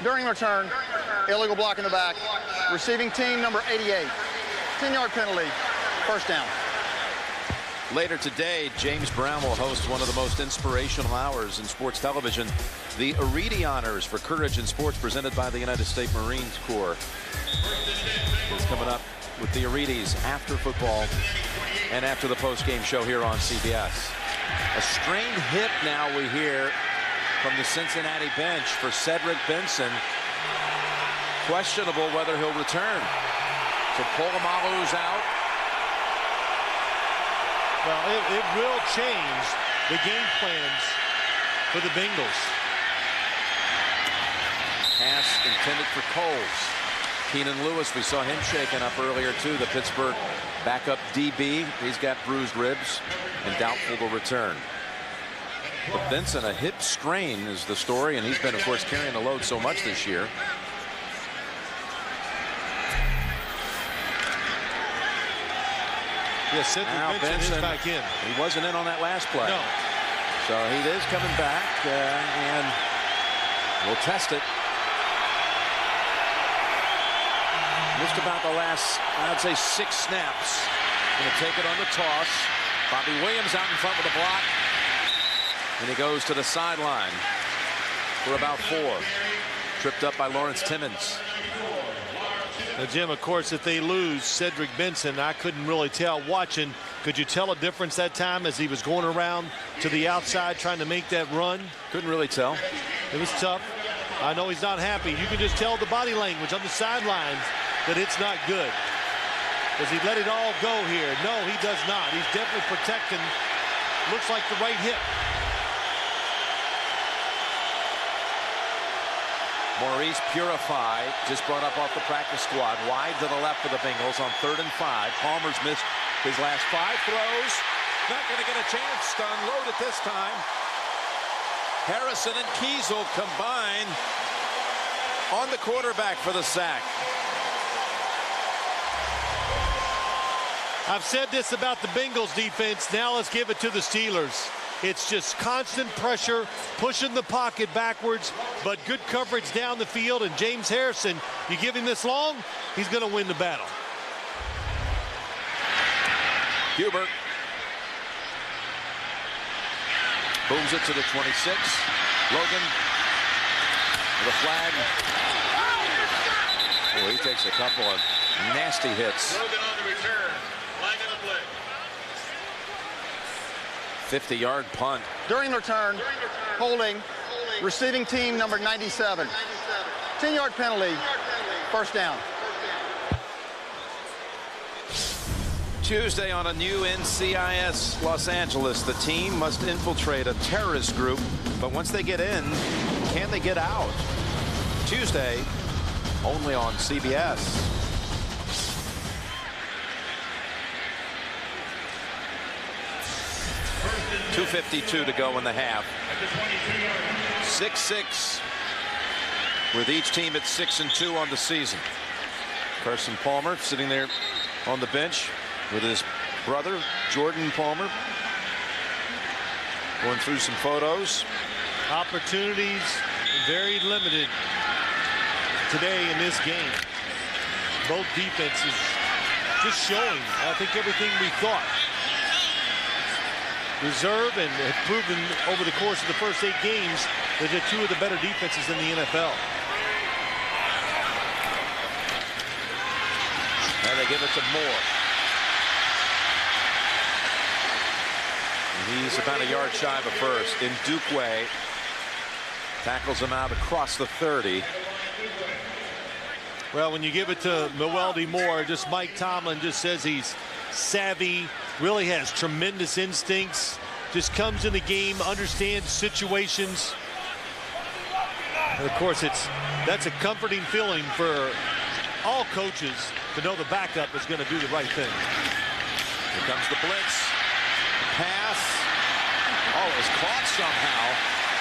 During return, illegal block in the back. Receiving team number 88. 10-yard penalty. First down. Later today, James Brown will host one of the most inspirational hours in sports television, the Aridi Honors for Courage in Sports, presented by the United States Marine Corps. It's coming up with the Aridis after football and after the post-game show here on CBS. A strained hip now we hear from the Cincinnati bench for Cedric Benson. Questionable whether he'll return. So Polamalu's out. Well, it will change the game plans for the Bengals. Pass intended for Coles. Keenan Lewis, we saw him shaken up earlier too. The Pittsburgh backup DB. He's got bruised ribs and doubtful to return. But Benson, a hip strain is the story, and he's been, of course, carrying the load so much this year. Yeah, Cedric Benson is back in. He wasn't in on that last play. No. So he is coming back, and we'll test it. Just about the last, I'd say, 6 snaps. Going to take it on the toss. Bobby Williams out in front with a block. And he goes to the sideline for about 4. Tripped up by Lawrence Timmons. Now, Jim, of course, if they lose Cedric Benson, I couldn't really tell watching. Could you tell a difference that time as he was going around to the outside trying to make that run? Couldn't really tell. It was tough. I know he's not happy. You can just tell the body language on the sidelines that it's not good. Does he let it all go here? No, he does not. He's definitely protecting. Looks like the right hip. Maurice Purify just brought up off the practice squad. Wide to the left for the Bengals on 3rd and 5. Palmer's missed his last 5 throws. Not going to get a chance to unload it this time. Harrison and Kiesel combine on the quarterback for the sack. I've said this about the Bengals defense. Now let's give it to the Steelers. It's just constant pressure, pushing the pocket backwards, but good coverage down the field. And James Harrison, you give him this long, he's going to win the battle. Hubert booms it to the 26. Logan with a flag. Oh, he takes a couple of nasty hits. Logan on the return. Flag on the play. 50-yard punt. During return, holding, receiving team number 97. 10-yard penalty, first down. Tuesday on a new NCIS Los Angeles, the team must infiltrate a terrorist group, but once they get in, can they get out? Tuesday, only on CBS. .252 to go in the half. 6-6 with each team at 6-2 on the season. Carson Palmer sitting there on the bench with his brother Jordan Palmer, going through some photos. Opportunities very limited today in this game. Both defenses just showing, I think, everything we thought. Reserve and have proven over the course of the first 8 games that they're 2 of the better defenses in the NFL. And they give it to Moore. And he's about a yard shy of a first. In Dukwe tackles him out across the 30. Well, when you give it to Mewelde Moore, just Mike Tomlin just says he's savvy, really has tremendous instincts, just comes in the game, understands situations. And of course, that's a comforting feeling for all coaches to know the backup is going to do the right thing. Here comes the blitz. Pass Ball was caught somehow.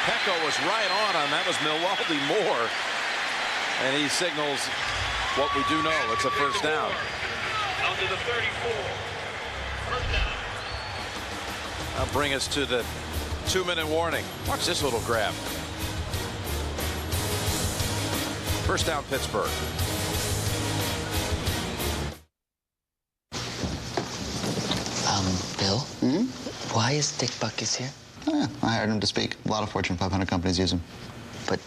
Pecco was right on him. That was Milwaukee Moore. And he signals what we do know. It's a first down. Out to the 34. First down. That'll bring us to the 2-minute warning. Watch this little grab. First down, Pittsburgh. Bill? Why is Dick Buckus here? Oh, yeah, I hired him to speak. A lot of Fortune 500 companies use him. But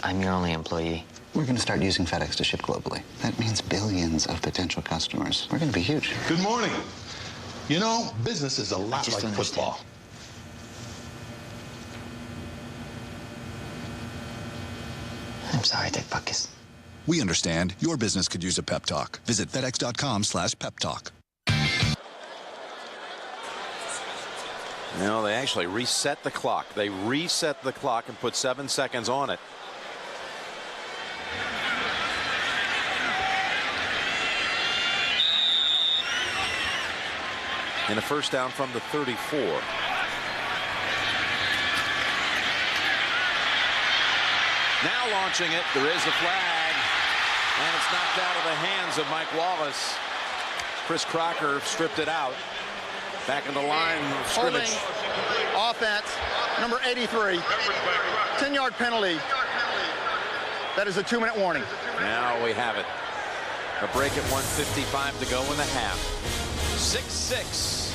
I'm your only employee. We're going to start using FedEx to ship globally. That means billions of potential customers. We're going to be huge. Good morning. You know, business is a lot like football. I'm sorry, Dick Buckus. We understand your business could use a pep talk. Visit FedEx.com/pep talk. No, they actually reset the clock. They reset the clock and put 7 seconds on it. And a first down from the 34. Now launching it. There is a flag. And it's knocked out of the hands of Mike Wallace. Chris Crocker stripped it out. Back in the line of scrimmage. Offense, number 83. 10-yard penalty. That is a 2-minute warning. Now we have it. A break at 1:55 to go in the half. 6-6.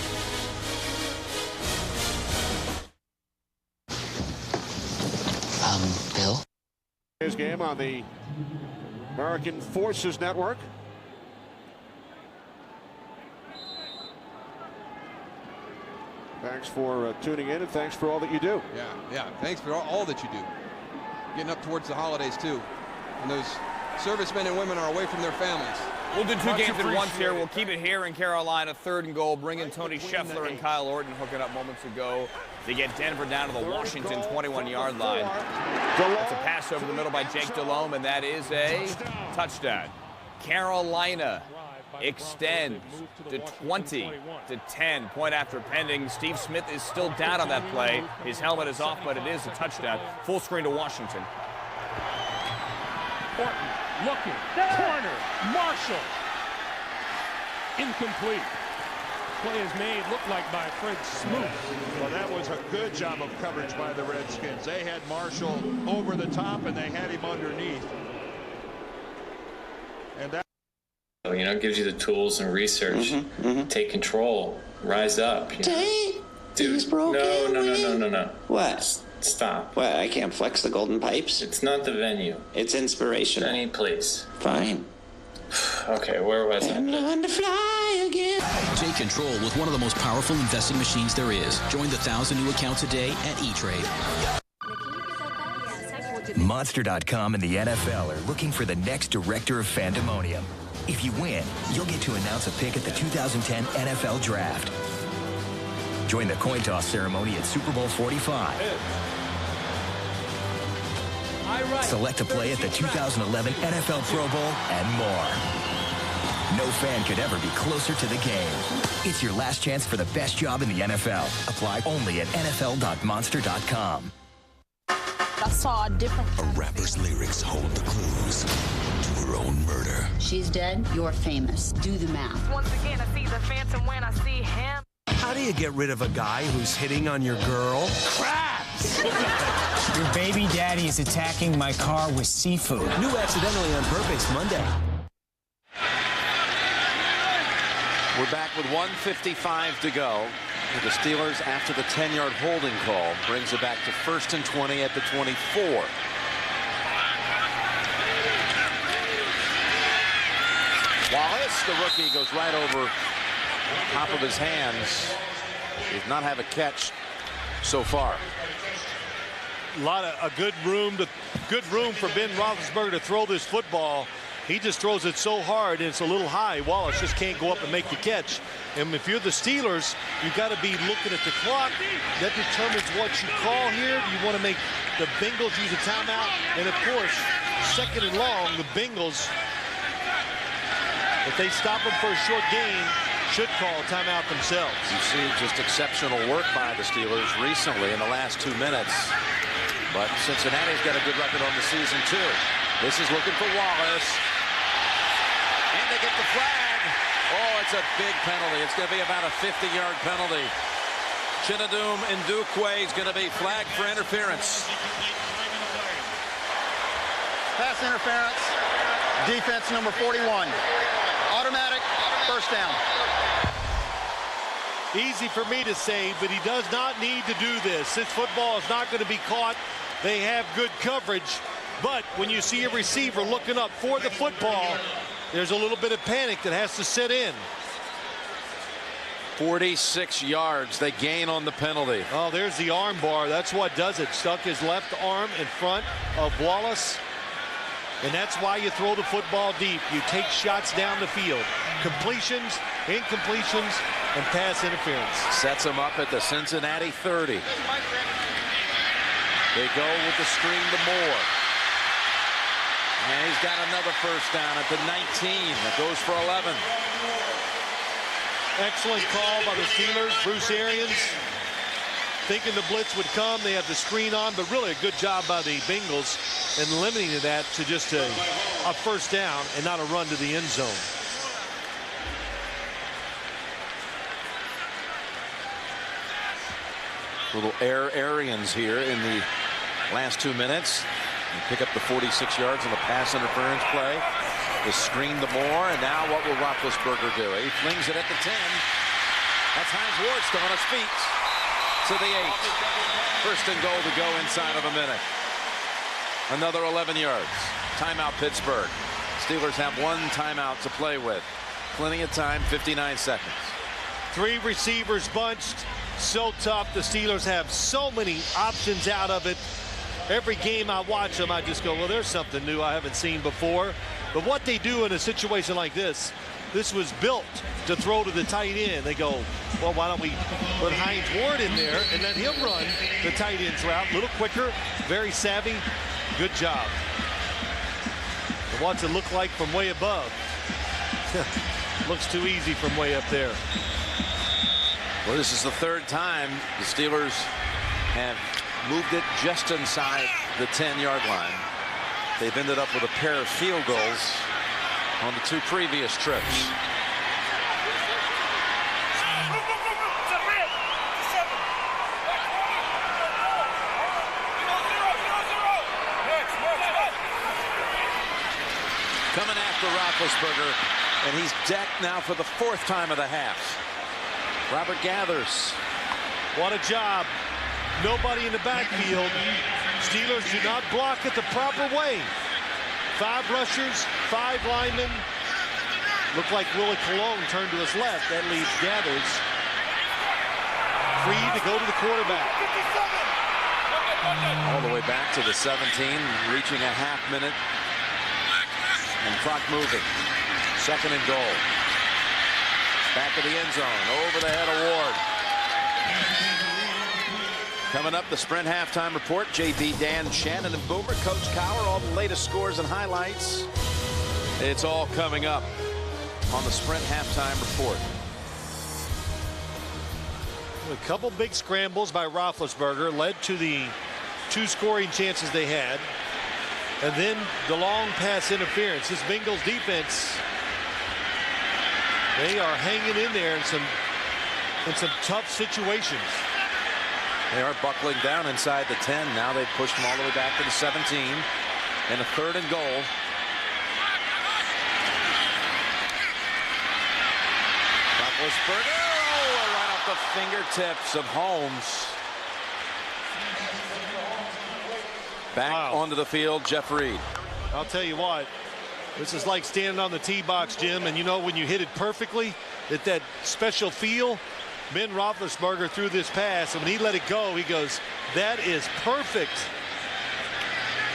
Bill? His game on the American Forces Network. Thanks for tuning in, and thanks for all that you do. Yeah. Thanks for all that you do. Getting up towards the holidays, too. And those servicemen and women are away from their families. We'll do two games at once here. We'll keep it here in Carolina. 3rd and goal. Bring in Tony Scheffler and Kyle Orton hooking up moments ago to get Denver down to the Washington 21-yard line. That's a pass over the middle by Jake Delhomme, and that is a touchdown. Carolina extends to 20-10. Point after pending. Steve Smith is still down on that play. His helmet is off, but it is a touchdown. Full screen to Washington. Orton looking. Corner. Marshall. Incomplete. Play is made, looked like by Fred Smoot. Well, that was a good job of coverage by the Redskins. They had Marshall over the top, and they had him underneath. And that, you know, gives you the tools and research. Take control. Rise up. You know? Dude, no. What? Stop. What? I can't flex the golden pipes? It's not the venue. It's inspirational. Any place. Fine. Okay, where was I? Learn to fly again. Take control with one of the most powerful investing machines there is. Join the 1,000 new accounts a day at E-Trade. Monster.com and the NFL are looking for the next director of fandemonium. If you win, you'll get to announce a pick at the 2010 NFL Draft. Join the coin toss ceremony at Super Bowl 45. Select a play at the 2011 NFL Pro Bowl and more. No fan could ever be closer to the game. It's your last chance for the best job in the NFL. Apply only at NFL.monster.com. I saw a different... A rapper's lyrics hold the clues to her own murder. She's dead, you're famous. Do the math. Once again, I see the phantom when I see him. How do you get rid of a guy who's hitting on your girl? Crabs! Your baby daddy is attacking my car with seafood. New Accidentally on Purpose Monday. We're back with 1:55 to go. The Steelers, after the 10-yard holding call, brings it back to 1st and 20 at the 24. Wallace, the rookie, goes right over top of his hands. He does not have a catch so far. A good room for Ben Roethlisberger to throw this football. He just throws it so hard, and it's a little high. Wallace just can't go up and make the catch. And if you're the Steelers, you've got to be looking at the clock. That determines what you call here. You want to make the Bengals use a timeout. And, of course, 2nd and long, the Bengals, if they stop them for a short gain, should call a timeout themselves. You see just exceptional work by the Steelers recently in the last 2 minutes. But Cincinnati's got a good record on the season, too. This is looking for Wallace. And they get the flag. Oh, it's a big penalty. It's going to be about a 50-yard penalty. Chinadum Ndukwe is going to be flagged for interference. Pass interference. Defense number 41. Automatic first down. Easy for me to say, but he does not need to do this. This football is not going to be caught. They have good coverage. But when you see a receiver looking up for the football, there's a little bit of panic that has to set in. 46 yards. They gain on the penalty. Oh, there's the arm bar. That's what does it. Stuck his left arm in front of Wallace. And that's why you throw the football deep. You take shots down the field. Completions, incompletions, and pass interference. Sets him up at the Cincinnati 30. They go with the screen to Moore. And he's got another first down at the 19. That goes for 11. Excellent call by the Steelers. Bruce Arians thinking the blitz would come. They have the screen on, but really a good job by the Bengals in limiting that to just a first down and not a run to the end zone. Little Arians here in the last 2 minutes. And pick up the 46 yards on the pass interference play. The screen to Moore, and now what will Roethlisberger do? He flings it at the 10. That's Hines Ward still on his feet. To the 8. First and goal to go inside of a minute. Another 11 yards. Timeout Pittsburgh. Steelers have one timeout to play with. Plenty of time, 59 seconds. 3 receivers bunched. So tough. The Steelers have so many options out of it. Every game I watch them, I just go, well, there's something new I haven't seen before. But what they do in a situation like this was built to throw to the tight end. They go, well, why don't we put Hines Ward in there and let him run the tight end's route a little quicker, very savvy. Good job. And what's it look like from way above? Looks too easy from way up there. Well, this is the 3rd time the Steelers have moved it just inside the 10-yard line. They've ended up with a pair of field goals on the 2 previous trips. Coming after Roethlisberger, and he's decked now for the 4th time of the half. Robert Gathers. What a job. Nobody in the backfield. Steelers do not block it the proper way. 5 rushers, 5 linemen. Looked like Willie Colon turned to his left. That leaves Gathers free to go to the quarterback. All the way back to the 17, reaching a half minute. And clock moving. 2nd and goal. Back of the end zone. Over the head of Ward. Coming up, the Sprint halftime report. JB, Dan, Shannon, and Boomer. Coach Cowher, all the latest scores and highlights. It's all coming up on the Sprint halftime report. A couple big scrambles by Roethlisberger led to the 2 scoring chances they had. And then the long pass interference. This Bengals defense, they are hanging in there in some tough situations. They are buckling down inside the 10. Now they've pushed them all the way back to the 17. And a 3rd and goal. Roethlisberger, right off the fingertips of Holmes. Back onto the field, Jeff Reed. I'll tell you what, this is like standing on the tee box, Jim, and you know when you hit it perfectly, that special feel. Ben Roethlisberger threw this pass, and when he let it go, he goes, that is perfect.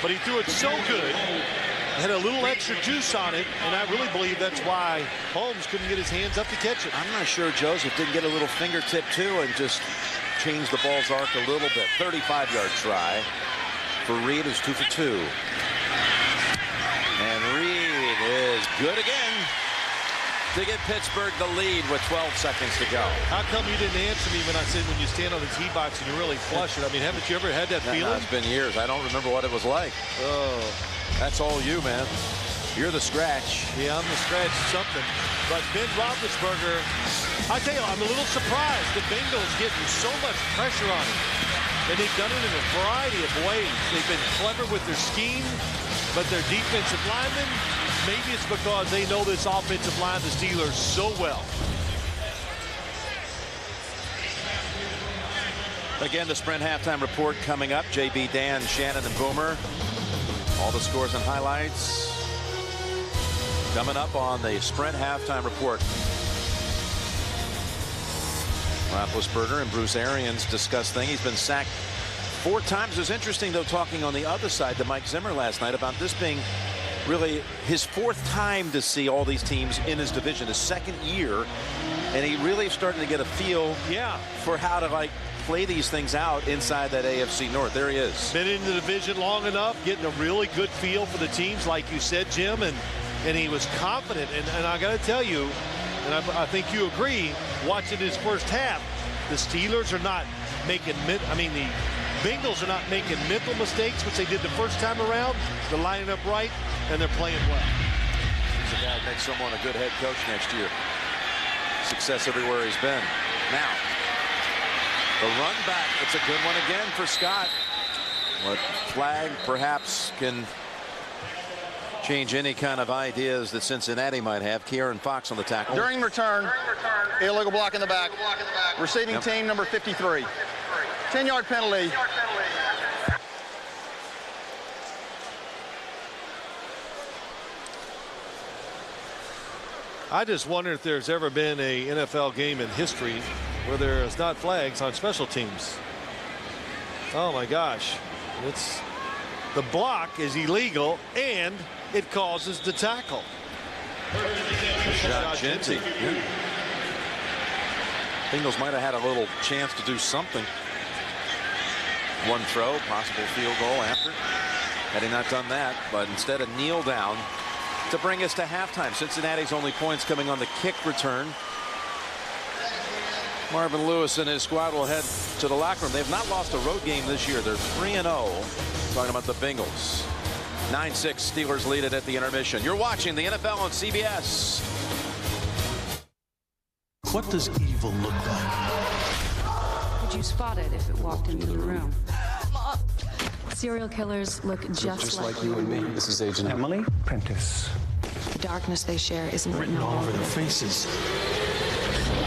But he threw it so good, had a little extra juice on it, and I really believe that's why Holmes couldn't get his hands up to catch it. I'm not sure Joseph didn't get a little fingertip too and just change the ball's arc a little bit. 35-yard try for Reed, who's 2 for 2. And Reed is good again. to give Pittsburgh the lead with 12 seconds to go. How come you didn't answer me when I said when you stand on the tee box and you really flush it? I mean, haven't you ever had that feeling? No, it's been years. I don't remember what it was like. Oh. That's all you, man. You're the scratch. Yeah, I'm the scratch something. But Ben Roethlisberger, I tell you, I'm a little surprised. The Bengals getting so much pressure on him. And they've done it in a variety of ways. They've been clever with their scheme, but their defensive linemen, maybe it's because they know this offensive line, the Steelers, so well. Again, the Sprint halftime report coming up. JB, Dan, Shannon, and Boomer. All the scores and highlights coming up on the Sprint halftime report. Roethlisberger and Bruce Arians discuss things. He's been sacked 4 times. It was interesting, though, talking on the other side to Mike Zimmer last night about this being really his 4th time to see all these teams in his division, his 2nd year, and he really starting to get a feel for how to play these things out inside that AFC North. There he is. Been in the division long enough, getting a really good feel for the teams, like you said, Jim, and he was confident. And I got to tell you, and I think you agree, watching his first half, the Steelers are not making, the Bengals are not making mental mistakes, which they did the first time around. They're lining up right, and they're playing well. He's a guy that makes someone a good head coach next year. Success everywhere he's been. Now, the run back, it's a good one again for Scott. What flag perhaps can change any kind of ideas that Cincinnati might have. Kieran Fox on the tackle. During return, illegal block in the back. Receiving team number 53. 10-yard penalty. I just wonder if there's ever been a NFL game in history where there's not flags on special teams. Oh my gosh. The block is illegal and it causes the tackle. Shot Genty. Bengals might have had a little chance to do something. One throw, possible field goal after. Had he not done that, but instead a kneel down to bring us to halftime. Cincinnati's only points coming on the kick return. Marvin Lewis and his squad will head to the locker room. They've not lost a road game this year. They're 3-0. Talking about the Bengals. 9-6 Steelers lead it at the intermission. You're watching the NFL on CBS. What does evil look like? Would you spot it if it walked into the room? Serial killers look just like you and me. This is Agent Emily Prentice. The darkness they share isn't Written all over their faces.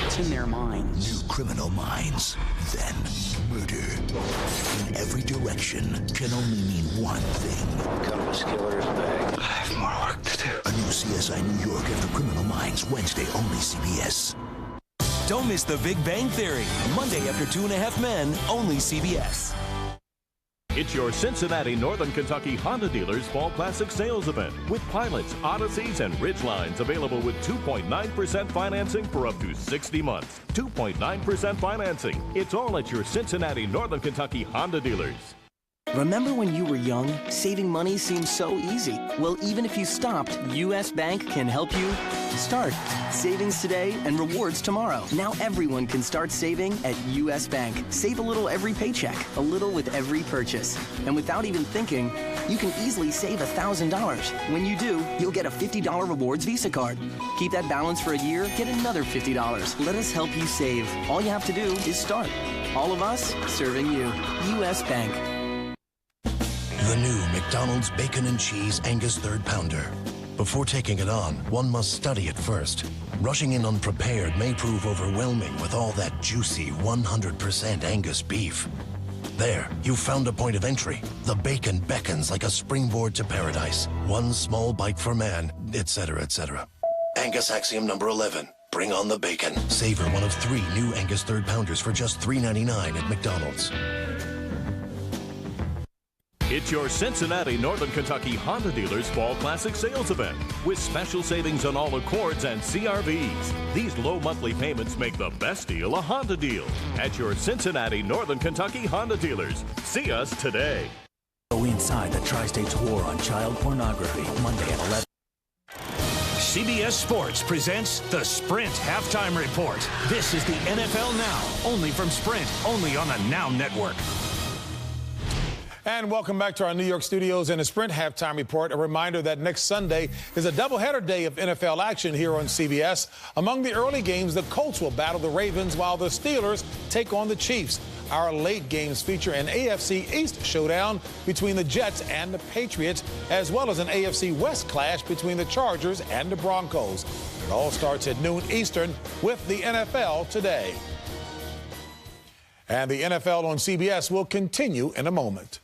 It's in their minds. New Criminal Minds. Then murder. In every direction can only mean one thing. Compass killer's bag. I have more work to do. A new CSI New York after Criminal Minds. Wednesday, only CBS. Don't miss The Big Bang Theory. Monday after 2.5 Men, only CBS. It's your Cincinnati Northern Kentucky Honda dealers Fall Classic Sales Event with Pilots, Odysseys, and Ridgelines available with 2.9% financing for up to 60 months. 2.9% financing. It's all at your Cincinnati Northern Kentucky Honda dealers. Remember when you were young, saving money seemed so easy? Well, even if you stopped, U.S. Bank can help you start. Savings today and rewards tomorrow. Now everyone can start saving at U.S. Bank. Save a little every paycheck, a little with every purchase. And without even thinking, you can easily save $1,000. When you do, you'll get a $50 rewards Visa card. Keep that balance for a year, get another $50. Let us help you save. All you have to do is start. All of us serving you. U.S. Bank. The new McDonald's Bacon and Cheese Angus 3rd Pounder. Before taking it on, one must study it first. Rushing in unprepared may prove overwhelming with all that juicy 100% Angus beef. There, you've found a point of entry. The bacon beckons like a springboard to paradise. One small bite for man, etc., etc. Angus Axiom number 11. Bring on the bacon. Savor one of 3 new Angus 3rd Pounders for just $3.99 at McDonald's. It's your Cincinnati Northern Kentucky Honda dealers Fall Classic Sales Event with special savings on all Accords and CRVs. These low monthly payments make the best deal a Honda deal at your Cincinnati Northern Kentucky Honda dealers. See us today. Go inside the Tri-State's war on child pornography, Monday at 11. CBS Sports presents the Sprint Halftime Report. This is the NFL Now, only from Sprint, only on the Now Network. And welcome back to our New York studios and a Sprint Halftime Report. A reminder that next Sunday is a doubleheader day of NFL action here on CBS. Among the early games, the Colts will battle the Ravens while the Steelers take on the Chiefs. Our late games feature an AFC East showdown between the Jets and the Patriots, as well as an AFC West clash between the Chargers and the Broncos. It all starts at noon Eastern with the NFL Today. And the NFL on CBS will continue in a moment.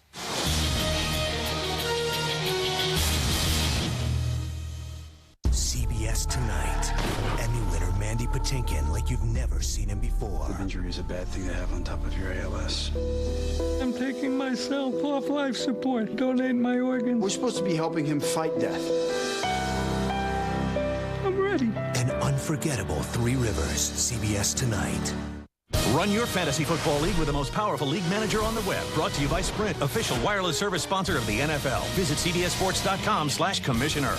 CBS Tonight. Emmy winner Mandy Patinkin like you've never seen him before. Injury is a bad thing to have on top of your ALS. I'm taking myself off life support. Donate my organs. We're supposed to be helping him fight death. I'm ready. An unforgettable Three Rivers. CBS Tonight. Run your fantasy football league with the most powerful league manager on the web. Brought to you by Sprint, official wireless service sponsor of the NFL. Visit cbssports.com/commissioner.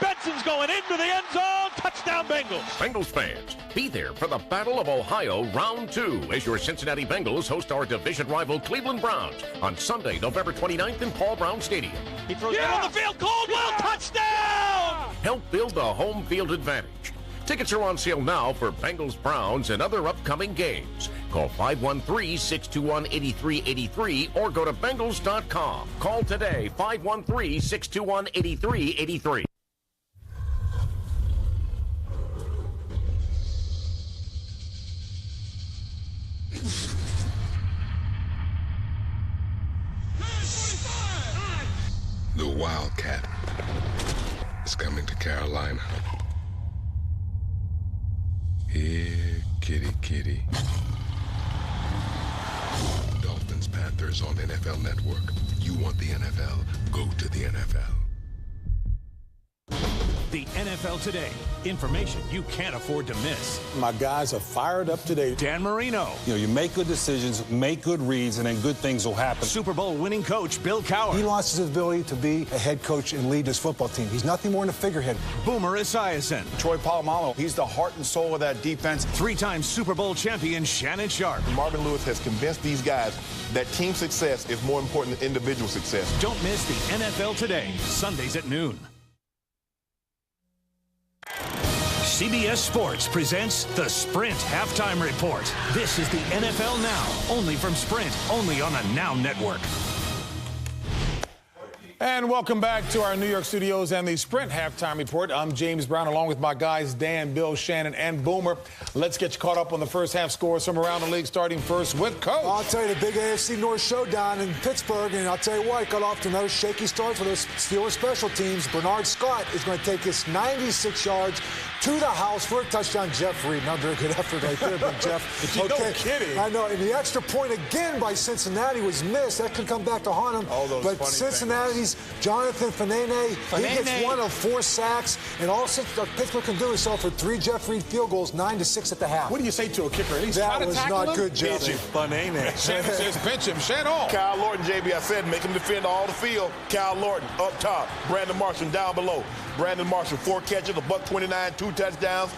Benson's going into the end zone. Touchdown, Bengals. Bengals fans, be there for the Battle of Ohio Round 2 as your Cincinnati Bengals host our division rival Cleveland Browns on Sunday, November 29th in Paul Brown Stadium. He throws it on the field. Caldwell, touchdown! Help build the home field advantage. Tickets are on sale now for Bengals, Browns, and other upcoming games. Call 513-621-8383 or go to Bengals.com. Call today, 513-621-8383. The Wildcat is coming to Carolina. Here, kitty, kitty. Dolphins, Panthers on NFL Network. You want the NFL? Go to the NFL. The NFL Today. Information you can't afford to miss. My guys are fired up today. Dan Marino. You know, you make good decisions, make good reads, and then good things will happen. Super Bowl winning coach Bill Cowher. He lost his ability to be a head coach and lead his football team. He's nothing more than a figurehead. Boomer Esiason. Troy Polamalu. He's the heart and soul of that defense. Three-time Super Bowl champion Shannon Sharp. Marvin Lewis has convinced these guys that team success is more important than individual success. Don't miss the NFL Today, Sundays at noon. CBS Sports presents the Sprint Halftime Report. This is the NFL Now, only from Sprint, only on the Now Network. And welcome back to our New York studios and the Sprint Halftime Report. I'm James Brown, along with my guys Dan, Bill, Shannon, and Boomer. Let's get you caught up on the first half scores from around the league, starting first with Coach. I'll tell you, the big AFC North showdown in Pittsburgh, and I'll tell you what, got off to another shaky start for those Steelers special teams. Bernard Scott is going to take us 96 yards to the house for a touchdown. Jeff Reed, not very good effort right there, but Jeff. Okay. No kidding. I know, and the extra point again by Cincinnati was missed. That could come back to haunt him. But Cincinnati's Jonathan Fanene, he gets one of 4 sacks, and all Pittsburgh can do is sell for 3 Jeff Reed field goals, 9-6 at the half. What do you say to a kicker? At least that was not good, Jeff. Fanene. Shannon says pinch him. Shannon. Kyle Lorton, JB, I said make him defend all the field. Kyle Lorton up top. Brandon Marshall down below. Brandon Marshall, 4 catches, $129, 2 touchdowns.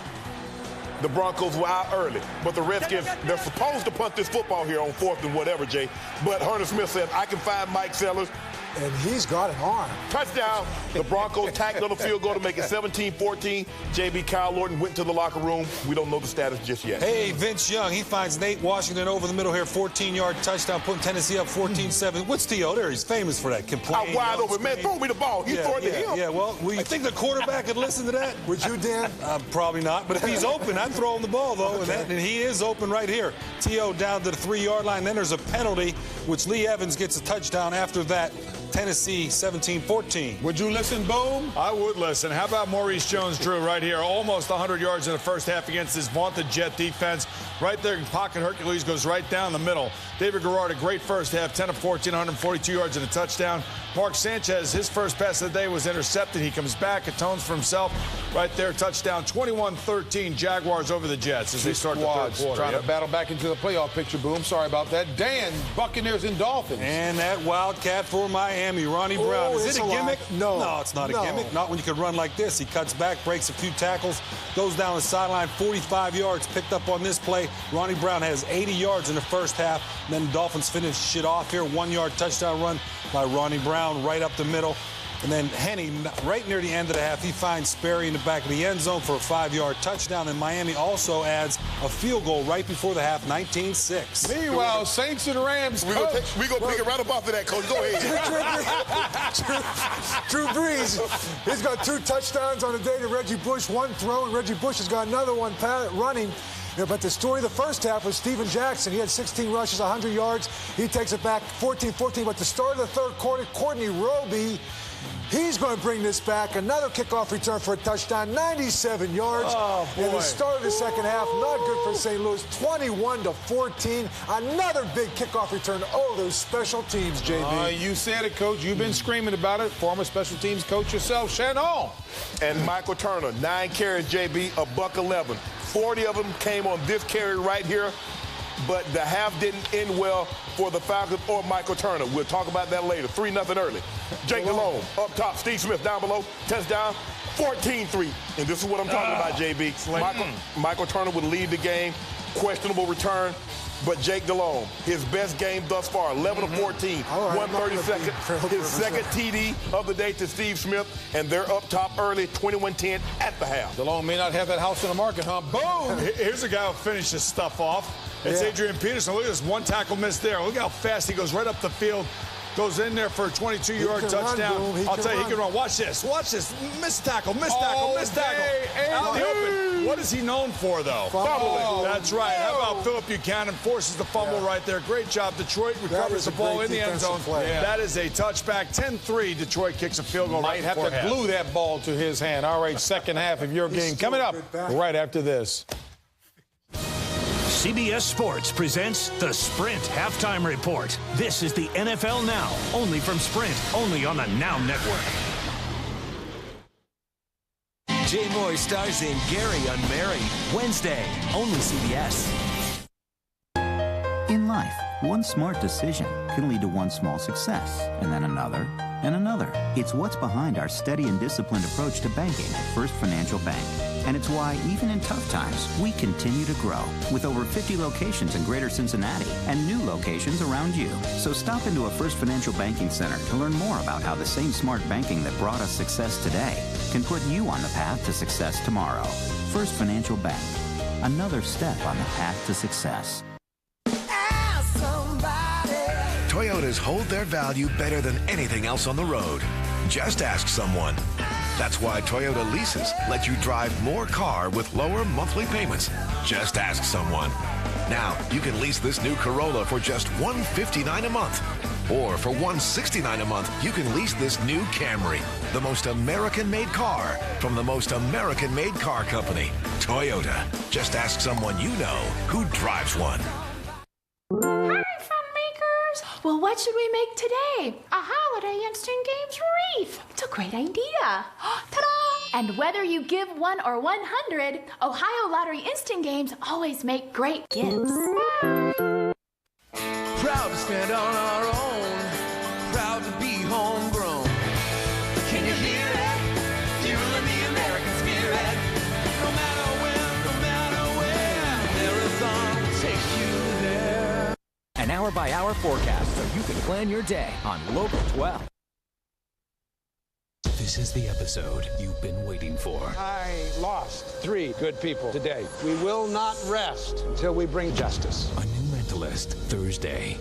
The Broncos were out early, but the Redskins, they're supposed to punt this football here on 4th and whatever, Jay. But Herman Smith said, I can find Mike Sellers. And he's got an arm. Touchdown. The Broncos tacked on the field goal to make it 17-14. JB, Kyle Lorton went to the locker room. We don't know the status just yet. Hey, Vince Young, he finds Nate Washington over the middle here, 14-yard touchdown, putting Tennessee up 14-7. What's T.O. there? He's famous for that. Out wide open. Man, throw me the ball. He threw it to him. Yeah, well, you think the quarterback could listen to that? Would you, Dan? Probably not. But if he's open, I'd throw him the ball, though. Okay. And he is open right here. T.O. down to the 3-yard line. Then there's a penalty, which Lee Evans gets a touchdown after that. Tennessee 17-14. Would you listen, Boom? I would listen. How about Maurice Jones-Drew right here? Almost 100 yards in the first half against this vaunted Jet defense. Right there in pocket, Hercules goes right down the middle. David Garrard, a great first half, 10 of 14, 142 yards and a touchdown. Mark Sanchez, his first pass of the day was intercepted. He comes back, atones for himself. Right there, touchdown, 21-13, Jaguars over the Jets as they start the third quarter. Trying to battle back into the playoff picture, Boom. Sorry about that. Dan, Buccaneers and Dolphins. And that Wildcat for Miami. Miami, Ronnie Brown. Is it a gimmick? No, it's not a gimmick. Not when you can run like this. He cuts back, breaks a few tackles, goes down the sideline, 45 yards, picked up on this play. Ronnie Brown has 80 yards in the first half. And then the Dolphins finish shit off here. 1-yard touchdown run by Ronnie Brown right up the middle. And then Henne, right near the end of the half, he finds Sperry in the back of the end zone for a 5-yard touchdown. And Miami also adds a field goal right before the half, 19-6. Meanwhile, Saints and Rams. We're going to pick it right up after that, Coach. Go ahead. Drew Brees, he's got 2 touchdowns on the day to Reggie Bush, 1 throw, and Reggie Bush has got another one running. Yeah, but the story of the first half was Steven Jackson. He had 16 rushes, 100 yards. He takes it back 14-14. But the start of the third quarter, Courtney Roby, he's going to bring this back. Another kickoff return for a touchdown, 97 yards. Oh, boy. And the start of the second half, not good for St. Louis, 21-14. Another big kickoff return. Oh, those special teams, JB. You said it, Coach. You've been screaming about it. Former special teams coach yourself, Shannon. And Michael Turner, 9 carries, JB, $111. 40 of them came on this carry right here. But the half didn't end well for the Falcons or Michael Turner. We'll talk about that later. 3-0 early. Jake Delhomme up top. Steve Smith down below. Touchdown. 14-3. And this is what I'm talking about, JB. Michael Turner would lead the game. Questionable return. But Jake Delhomme, his best game thus far, 11-14, 132nd, his second TD of the day to Steve Smith, and they're up top early, 21-10 at the half. Delhomme may not have that house in the market, huh? Boom! Here's a guy who finishes stuff off. It's Adrian Peterson. Look at this 1 tackle miss there. Look how fast he goes right up the field. Goes in there for a 22-yard touchdown. I'll tell you, he can run. Watch this. Watch this. Missed tackle, missed tackle, missed tackle. Out in the open. What is he known for, though? Fumbling. That's right. How about Phillip Buchanan forces the fumble right there. Great job. Detroit recovers the ball in the end zone. That is a touchback. 10-3. Detroit kicks a field goal Might have to glue that ball to his hand. All right, second half of your game coming up right after this. CBS Sports presents the Sprint Halftime Report. This is the NFL Now, only from Sprint, only on the Now Network. Jay Moore stars in Gary Unmarried, Wednesday, only CBS. In life, one smart decision can lead to one small success, and then another, and another. It's what's behind our steady and disciplined approach to banking at First Financial Bank. And it's why, even in tough times, we continue to grow with over 50 locations in Greater Cincinnati and new locations around you. So stop into a First Financial Banking Center to learn more about how the same smart banking that brought us success today can put you on the path to success tomorrow. First Financial Bank, another step on the path to success. Toyotas hold their value better than anything else on the road. Just ask someone. That's why Toyota leases let you drive more car with lower monthly payments. Just ask someone. Now, you can lease this new Corolla for just $159 a month. Or for $169 a month, you can lease this new Camry, the most American-made car from the most American-made car company, Toyota. Just ask someone you know who drives one. Hi, fun makers. Well, what should we make today? A holiday instant games wreath. It's a great idea. Ta-da! And whether you give 1 or 100, Ohio Lottery Instant Games always make great gifts. Proud to stand on our own. Proud to be homegrown. Can you hear it? Fueling the American spirit. No matter when, no matter where, Arizona will take you there. An hour-by-hour forecast so you can plan your day on Local 12. This is the episode you've been waiting for. I lost 3 good people today. We will not rest until we bring justice. A new Mentalist, Thursday.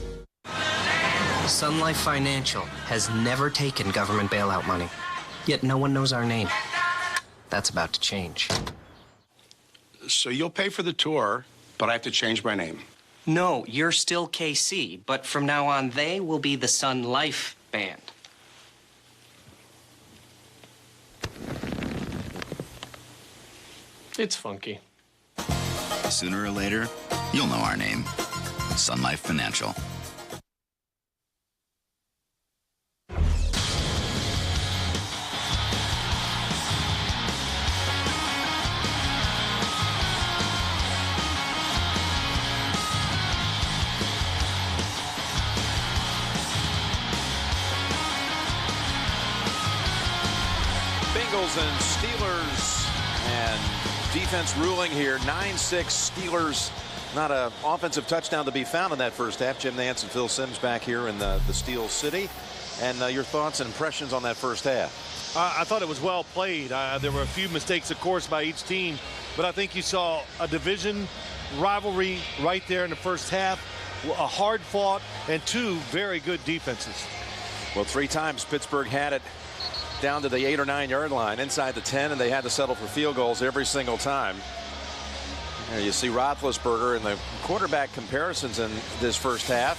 Sun Life Financial has never taken government bailout money, yet no one knows our name. That's about to change. So you'll pay for the tour, but I have to change my name. No, you're still KC, but from now on, they will be the Sun Life Band. It's funky. Sooner or later, you'll know our name. Sun Life Financial. Bengals and Steelers, and defense ruling here. 9-6 Steelers. Not an offensive touchdown to be found in that first half. Jim Nantz and Phil Simms back here in the Steel City. And your thoughts and impressions on that first half? I thought it was well played. There were a few mistakes, of course, by each team. But I think you saw a division rivalry right there in the first half. A hard fought and two very good defenses. Well, 3 times Pittsburgh had it down to the 8 or 9 yard line inside the 10, and they had to settle for field goals every single time. There you see Roethlisberger in the quarterback comparisons in this first half.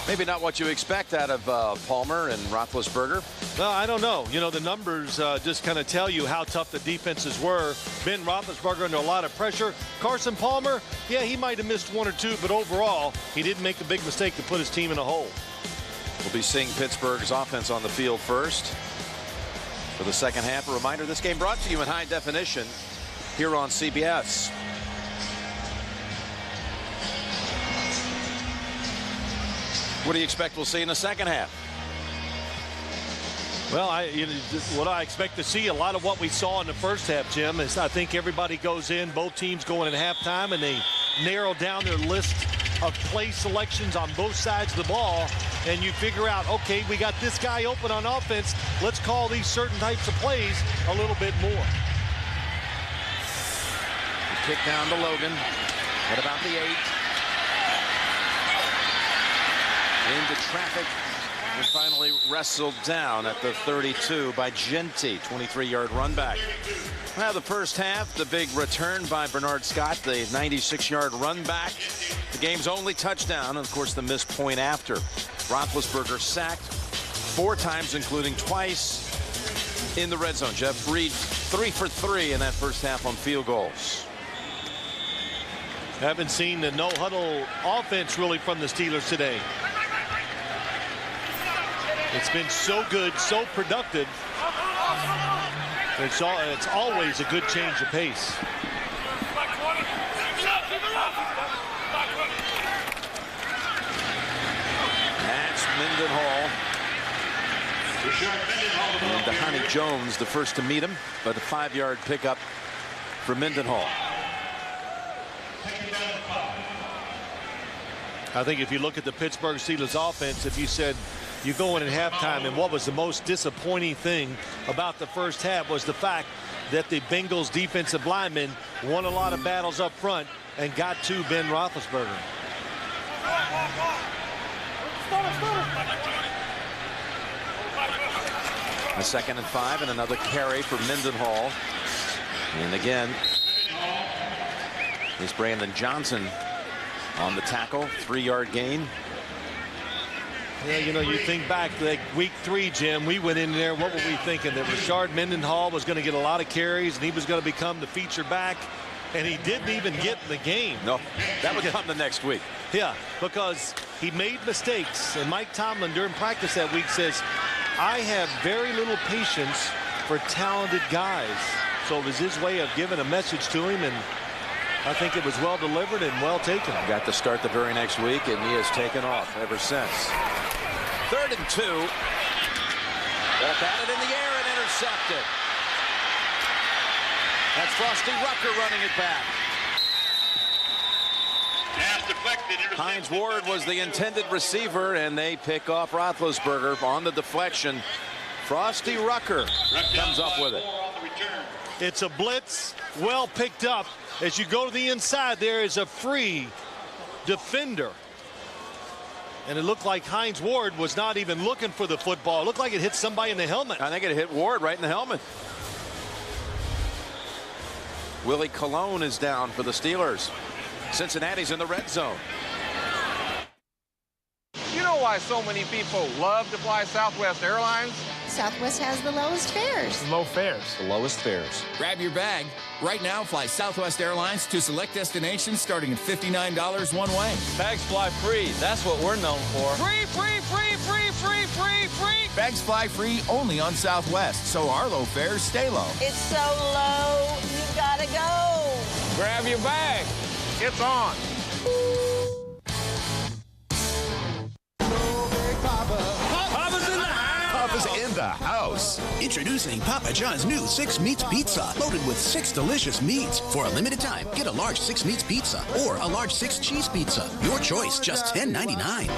Maybe not what you expect out of Palmer and Roethlisberger. No, I don't know. You know, the numbers just kind of tell you how tough the defenses were. Ben Roethlisberger under a lot of pressure. Carson Palmer, yeah, he might have missed 1 or 2, but overall, he didn't make a big mistake to put his team in a hole. We'll be seeing Pittsburgh's offense on the field first for the second half. A reminder, this game brought to you in high definition here on CBS. What do you expect we'll see in the second half? Well, what I expect to see, a lot of what we saw in the first half, Jim, is I think everybody goes in, both teams go in at halftime, and they narrow down their list of play selections on both sides of the ball, and you figure out, okay, we got this guy open on offense. Let's call these certain types of plays a little bit more. The kick down to Logan at about the 8. Into traffic and finally wrestled down at the 32 by Genty. 23-yard run back. Now the first half, the big return by Bernard Scott, the 96-yard run back. The game's only touchdown, and of course the missed point after. Roethlisberger sacked 4 times, including twice in the red zone. Jeff Reed 3 for 3 in that first half on field goals. Haven't seen the no-huddle offense really from the Steelers today. It's been so good, so productive. It's always a good change of pace. That's Mendenhall. And Dahani Jones, the first to meet him, but a 5-yard pickup for Mendenhall. I think if you look at the Pittsburgh Steelers offense, if you said you go in at halftime, and what was the most disappointing thing about the first half was the fact that the Bengals defensive linemen won a lot of battles up front and got to Ben Roethlisberger. A 2nd and 5 and another carry for Mendenhall. And again, is Brandon Johnson on the tackle. 3-yard gain. Yeah, you know, you think back like week 3, Jim, we went in there, what were we thinking? That Rashard Mendenhall was going to get a lot of carries and he was going to become the feature back, and he didn't even get in the game. No, that would come the next week. Yeah, because he made mistakes, and Mike Tomlin during practice that week says, I have very little patience for talented guys. So it was his way of giving a message to him, and I think it was well delivered and well taken. Got to start the very next week, and he has taken off ever since. 3rd and 2. Ball batted in the air and intercepted. That's Frosty Rucker running it back. Hines Ward was the intended receiver, and they pick off Roethlisberger on the deflection. Frosty Rucker comes up with it. It's a blitz, well picked up. As you go to the inside, there is a free defender. And it looked like Hines Ward was not even looking for the football. It looked like it hit somebody in the helmet. I think it hit Ward right in the helmet. Willie Colon is down for the Steelers. Cincinnati's in the red zone. You know why so many people love to fly Southwest Airlines? Southwest has the lowest fares. Low fares. The lowest fares. Grab your bag. Right now, fly Southwest Airlines to select destinations starting at $59 one way. Bags fly free. That's what we're known for. Free, free, free, free, free, free, free. Bags fly free only on Southwest, so our low fares stay low. It's so low, you gotta go. Grab your bag. It's on. Papa's in house. Introducing Papa John's new 6 Meats Pizza, loaded with 6 delicious meats. For a limited time, get a large 6 Meats Pizza or a large 6 Cheese Pizza. Your choice, just $10.99.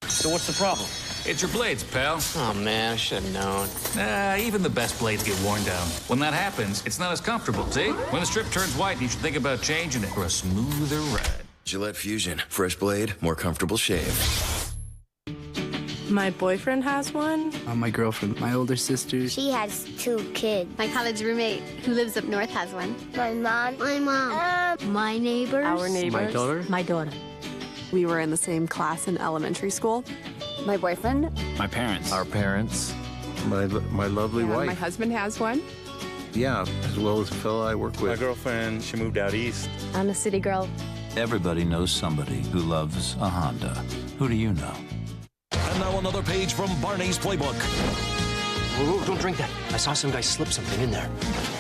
So what's the problem? It's your blades, pal. Oh, man, I should have known. Even the best blades get worn down. When that happens, it's not as comfortable, see? When the strip turns white, you should think about changing it for a smoother ride. Gillette Fusion. Fresh blade, more comfortable shave. My boyfriend has one. My girlfriend, my older sister. She has 2 kids. My college roommate who lives up north has one. My mom. My mom. My neighbors. Our neighbors. My daughter. My daughter. We were in the same class in elementary school. My boyfriend. My parents. Our parents. My lovely wife. My husband has one. Yeah, as well as a fellow I work with. My girlfriend, she moved out east. I'm a city girl. Everybody knows somebody who loves a Honda. Who do you know? And now another page from Barney's playbook. Whoa, don't drink that. I saw some guy slip something in there.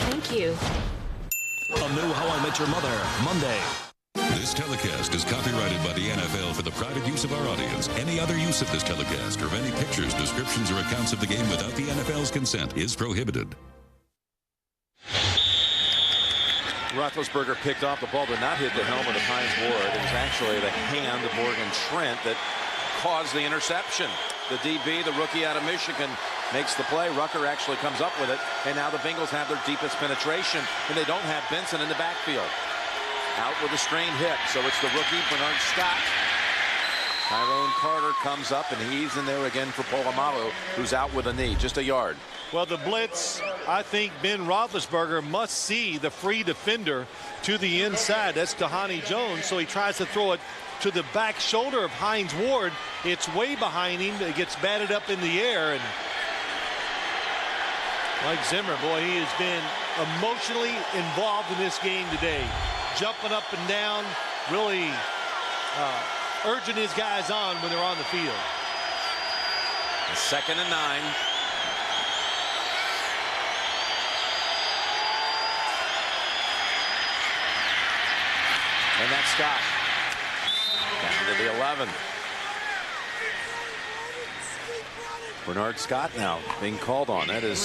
Thank you. A new How I Met Your Mother, Monday. This telecast is copyrighted by the NFL for the private use of our audience. Any other use of this telecast or of any pictures, descriptions, or accounts of the game without the NFL's consent is prohibited. Roethlisberger picked off the ball, but not hit the helmet of Hines Ward. It was actually the hand of Morgan Trent that caused the interception. The DB, the rookie out of Michigan, makes the play. Rucker actually comes up with it, and now the Bengals have their deepest penetration, and they don't have Benson in the backfield. Out with a strained hip, so it's the rookie, Bernard Scott. Tyrone Carter comes up, and he's in there again for Polamalu, who's out with a knee, just a yard. Well, the blitz, I think Ben Roethlisberger must see the free defender to the inside. That's Dhani Jones, so he tries to throw it to the back shoulder of Hines Ward. It's way behind him. It gets batted up in the air. And Mike Zimmer, boy, he has been emotionally involved in this game today. Jumping up and down, really urging his guys on when they're on the field. 2nd and 9. And that's Scott. Down to the 11. Bernard Scott now being called on. That is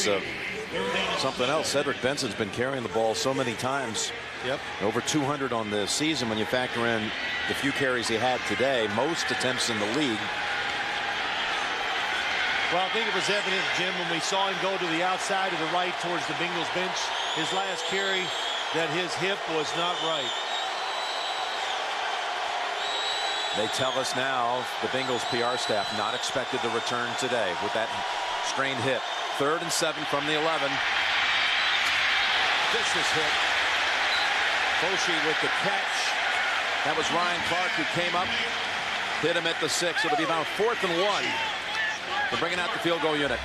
something else. Cedric Benson's been carrying the ball so many times. Yep. Over 200 on the season when you factor in the few carries he had today. Most attempts in the league. Well, I think it was evident, Jim, when we saw him go to the outside of the right towards the Bengals bench, his last carry, that his hip was not right. They tell us now the Bengals PR staff not expected to return today with that strained hip. 3rd and 7 from the 11. Vicious hit. Boshi with the catch. That was Ryan Clark who came up, hit him at the 6. It'll be about 4th and 1. They're bringing out the field goal unit.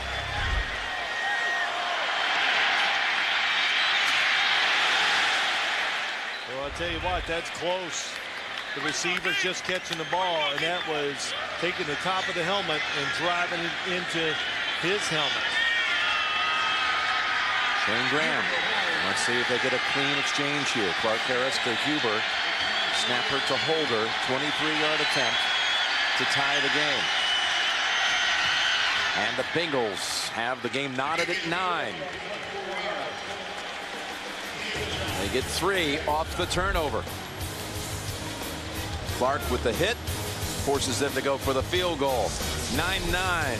Well, I'll tell you what, that's close. The receiver's just catching the ball, and that was taking the top of the helmet and driving it into his helmet. Shane Graham. Let's see if they get a clean exchange here. Clark Harris to Huber. Snapper to Holder. 23-yard attempt to tie the game. And the Bengals have the game knotted at 9. They get 3 off the turnover. Clark with the hit forces them to go for the field goal. 9-9.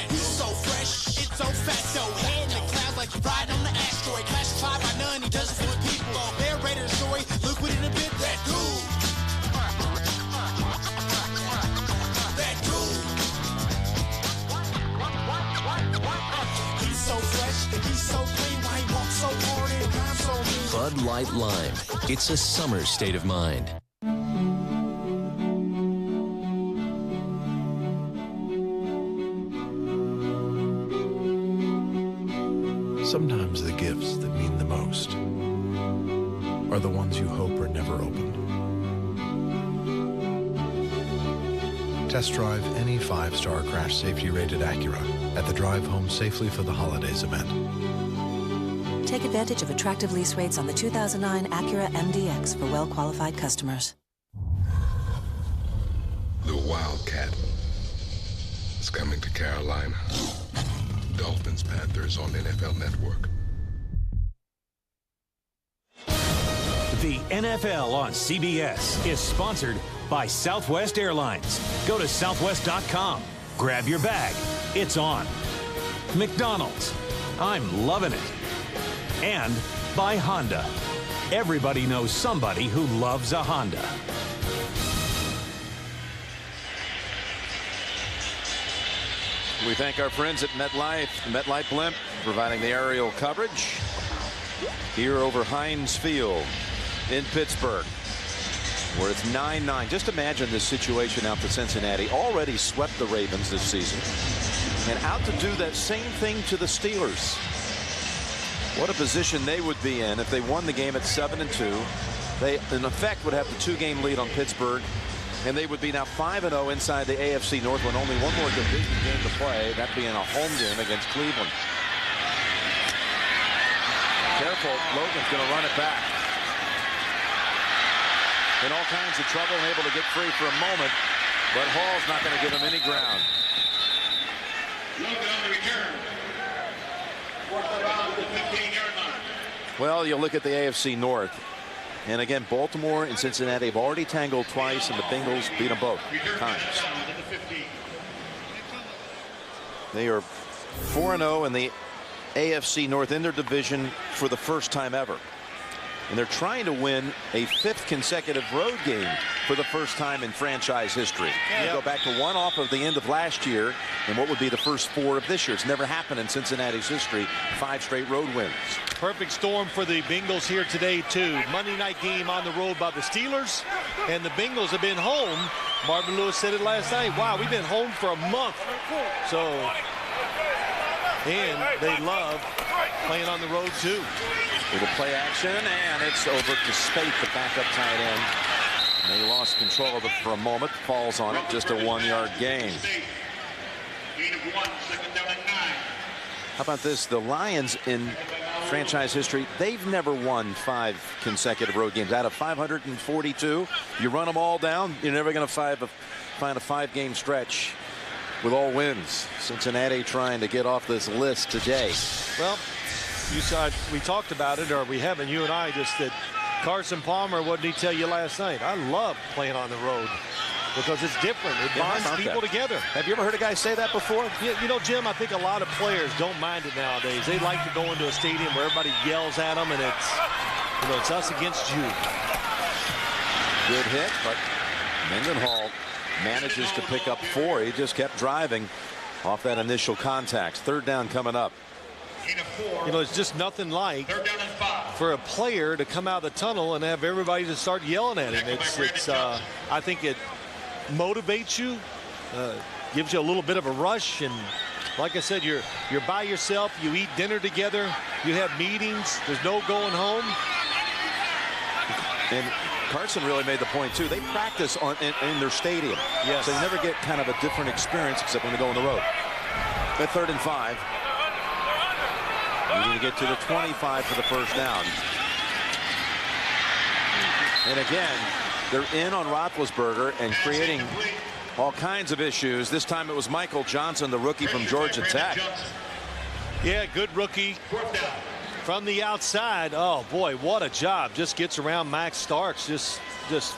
He's so fresh, it's so fat, so head in the clouds like you ride on the asteroid. Classified by none, he does it for the people. Narrator story, liquid in a bit, that dude. That dude. He's so fresh, he's so clean, why he walks so hard and rhymes so mean. Bud Light Lime. It's a summer state of mind. Sometimes the gifts that mean the most are the ones you hope are never opened. Test drive any 5-star crash safety rated Acura at the Drive Home Safely for the Holidays event. Take advantage of attractive lease rates on the 2009 Acura MDX for well-qualified customers. The Wildcat is coming to Carolina. Dolphins, Panthers on NFL Network. The NFL on CBS is sponsored by Southwest Airlines. Go to southwest.com. Grab your bag. It's on. McDonald's. I'm loving it. And by Honda. Everybody knows somebody who loves a Honda. We thank our friends at MetLife Blimp, providing the aerial coverage here over Heinz Field in Pittsburgh, where it's 9-9. Just imagine this situation out to Cincinnati. Already swept the Ravens this season, and out to do that same thing to the Steelers. What a position they would be in if they won the game at 7-2. They, in effect, would have the 2-game lead on Pittsburgh, and they would be now 5-0 inside the AFC North with only one more division game to play, that being a home game against Cleveland. Careful, Logan's going to run it back. In all kinds of trouble and able to get free for a moment, but Hall's not going to give him any ground. Logan on the return. Fourth around the 15-yard line. Well, you look at the AFC North, and again, Baltimore and Cincinnati have already tangled twice, and the Bengals beat them both times. They are 4-0 in the AFC North in their division for the first time ever. And they're trying to win a 5th consecutive road game for the first time in franchise history. You go back to one off of the end of last year and what would be the first 4 of this year. It's never happened in Cincinnati's history. 5 straight road wins. Perfect storm for the Bengals here today, too. Monday night game on the road by the Steelers, and the Bengals have been home. Marvin Lewis said it last night. Wow, we've been home for a month. So, and they love playing on the road, too. Little play action, and it's over to Spate, the backup tight end. And they lost control of it for a moment. Falls on it. Just a 1-yard gain. How about this? The Lions in franchise history, they've never won 5 consecutive road games. Out of 542, you run them all down, you're never going to find a 5-game stretch with all wins. Cincinnati trying to get off this list today. Well, you saw, we talked about it, or we haven't, you and I, just that Carson Palmer, what did he tell you last night? I love playing on the road because it's different. It bonds people together. Have you ever heard a guy say that before? You know, Jim, I think a lot of players don't mind it nowadays. They like to go into a stadium where everybody yells at them, and it's, you know, it's us against you. Good hit, but Mendenhall manages to pick up 4. He just kept driving off that initial contact. 3rd down coming up. You know, it's just nothing like for a player to come out of the tunnel and have everybody to start yelling at him. It's I think it motivates you, gives you a little bit of a rush, and like I said, you're by yourself. You eat dinner together. You have meetings. There's no going home. And Carson really made the point too. They practice in their stadium. Yes. So they never get kind of a different experience except when they go on the road. At 3rd and 5. Needing to get to the 25 for the first down. And again, they're in on Roethlisberger and creating all kinds of issues. This time it was Michael Johnson, the rookie from Georgia Tech. Yeah, good rookie from the outside. Oh boy, what a job. Just gets around Max Starks, just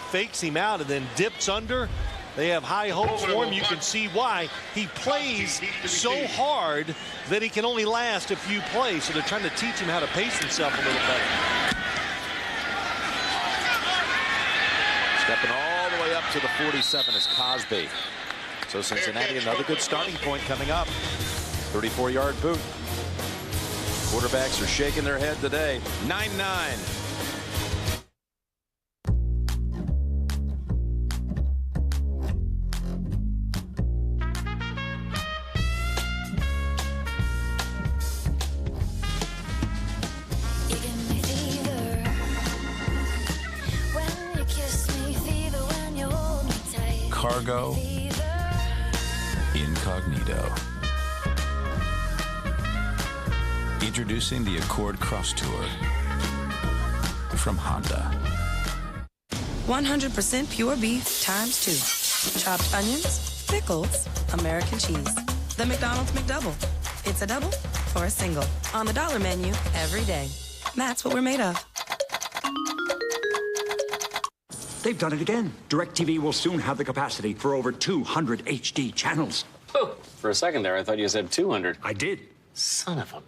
fakes him out and then dips under. They have high hopes for him. You can see why. He plays so hard that he can only last a few plays. So they're trying to teach him how to pace himself a little better. Stepping all the way up to the 47 is Cosby. So Cincinnati, another good starting point coming up. 34-yard boot. Quarterbacks are shaking their head today. 9-9. Cargo Incognito. Introducing the Accord Cross Tour from Honda. 100% pure beef ×2. Chopped onions, pickles, American cheese. The McDonald's McDouble. It's a double or a single. On the dollar menu every day. That's what we're made of. They've done it again. DirecTV will soon have the capacity for over 200 HD channels. Oh, for a second there, I thought you said 200. I did. Son of a...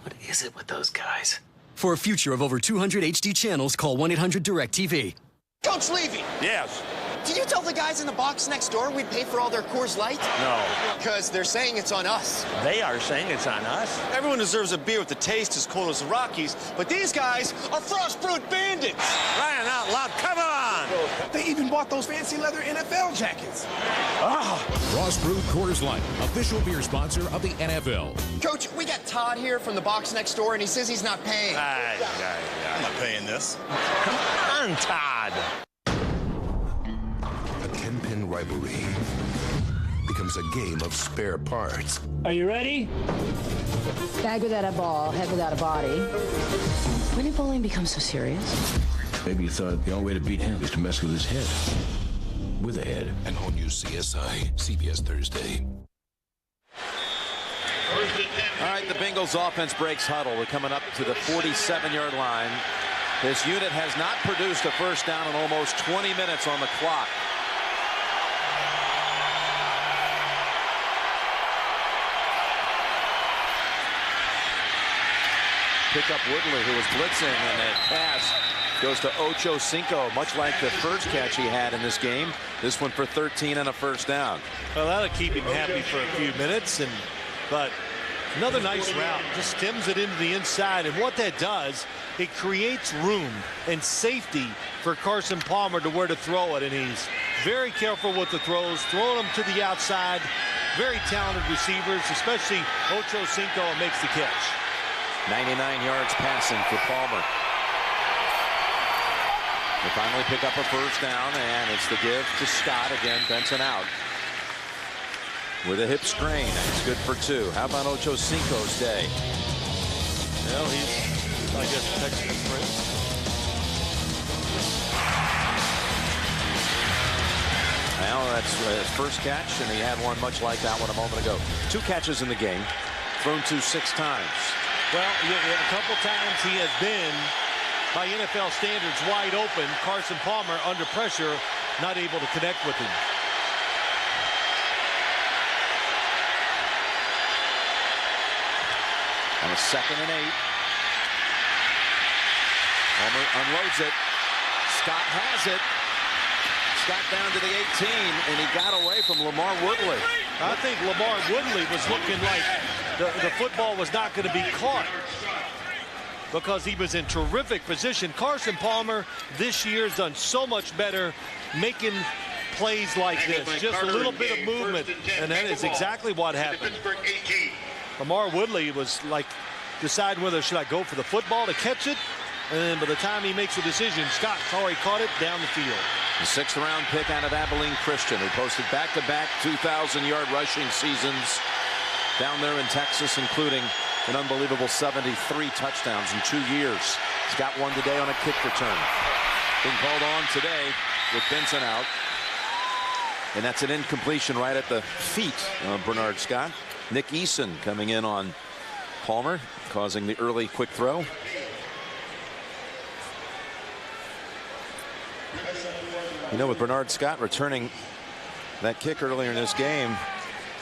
What is it with those guys? For a future of over 200 HD channels, call 1-800-DIRECTV. Coach Levy! Yes. Did you tell the guys in the box next door we'd pay for all their Coors Light? No. Because they're saying it's on us. They are saying it's on us. Everyone deserves a beer with the taste as cold as the Rockies, but these guys are frost-brewed bandits! Crying out loud, come on! They even bought those fancy leather NFL jackets. Frost Brewed Coors Light, official beer sponsor of the NFL. Coach, we got Todd here from the box next door, and he says he's not paying. I'm not paying this. Come on, Todd! A 10-pin rivalry becomes a game of spare parts. Are you ready? Bag without a ball, head without a body. When did bowling become so serious? Maybe you thought the only way to beat him is to mess with his head. With a head. An all-new CSI, CBS Thursday. All right, the Bengals offense breaks huddle. They're coming up to the 47-yard line. This unit has not produced a first down in almost 20 minutes on the clock. Pick up Woodley, who was blitzing, and that pass goes to Ocho Cinco, much like the first catch he had in this game. This one for 13 and a first down. Well, that'll keep him happy for a few minutes, but another nice route. Just stems it into the inside, and what that does, it creates room and safety for Carson Palmer to where to throw it, and he's very careful with the throws, throwing them to the outside. Very talented receivers, especially Ocho Cinco, makes the catch. 99 yards passing for Palmer. They finally pick up a first down, and it's the give to Scott. Again, Benson out with a hip strain. It's good for 2. How about Ocho Cinco's day? Well, he's, I guess, Texas Prince. Well, that's his first catch, and he had one much like that one a moment ago. 2 catches in the game, thrown to 6 times. Well, a couple times he has been, by NFL standards, wide open. Carson Palmer under pressure, not able to connect with him. On a 2nd and 8. Palmer unloads it. Scott has it. Scott down to the 18, and he got away from Lamar Woodley. I think Lamar Woodley was looking like the football was not going to be caught because he was in terrific position. Carson Palmer this year has done so much better making plays like this. Just a little bit of movement, and that is exactly what happened. Lamar Woodley was like deciding whether should I go for the football to catch it, and then by the time he makes a decision, Scott's already caught it down the field. The 6th-round pick out of Abilene Christian, who posted back-to-back 2,000-yard rushing seasons down there in Texas, including an unbelievable 73 touchdowns in 2 years. He's got one today on a kick return. Being called on today with Benson out. And that's an incompletion right at the feet of Bernard Scott. Nick Eason coming in on Palmer, causing the early quick throw. You know, with Bernard Scott returning that kick earlier in this game,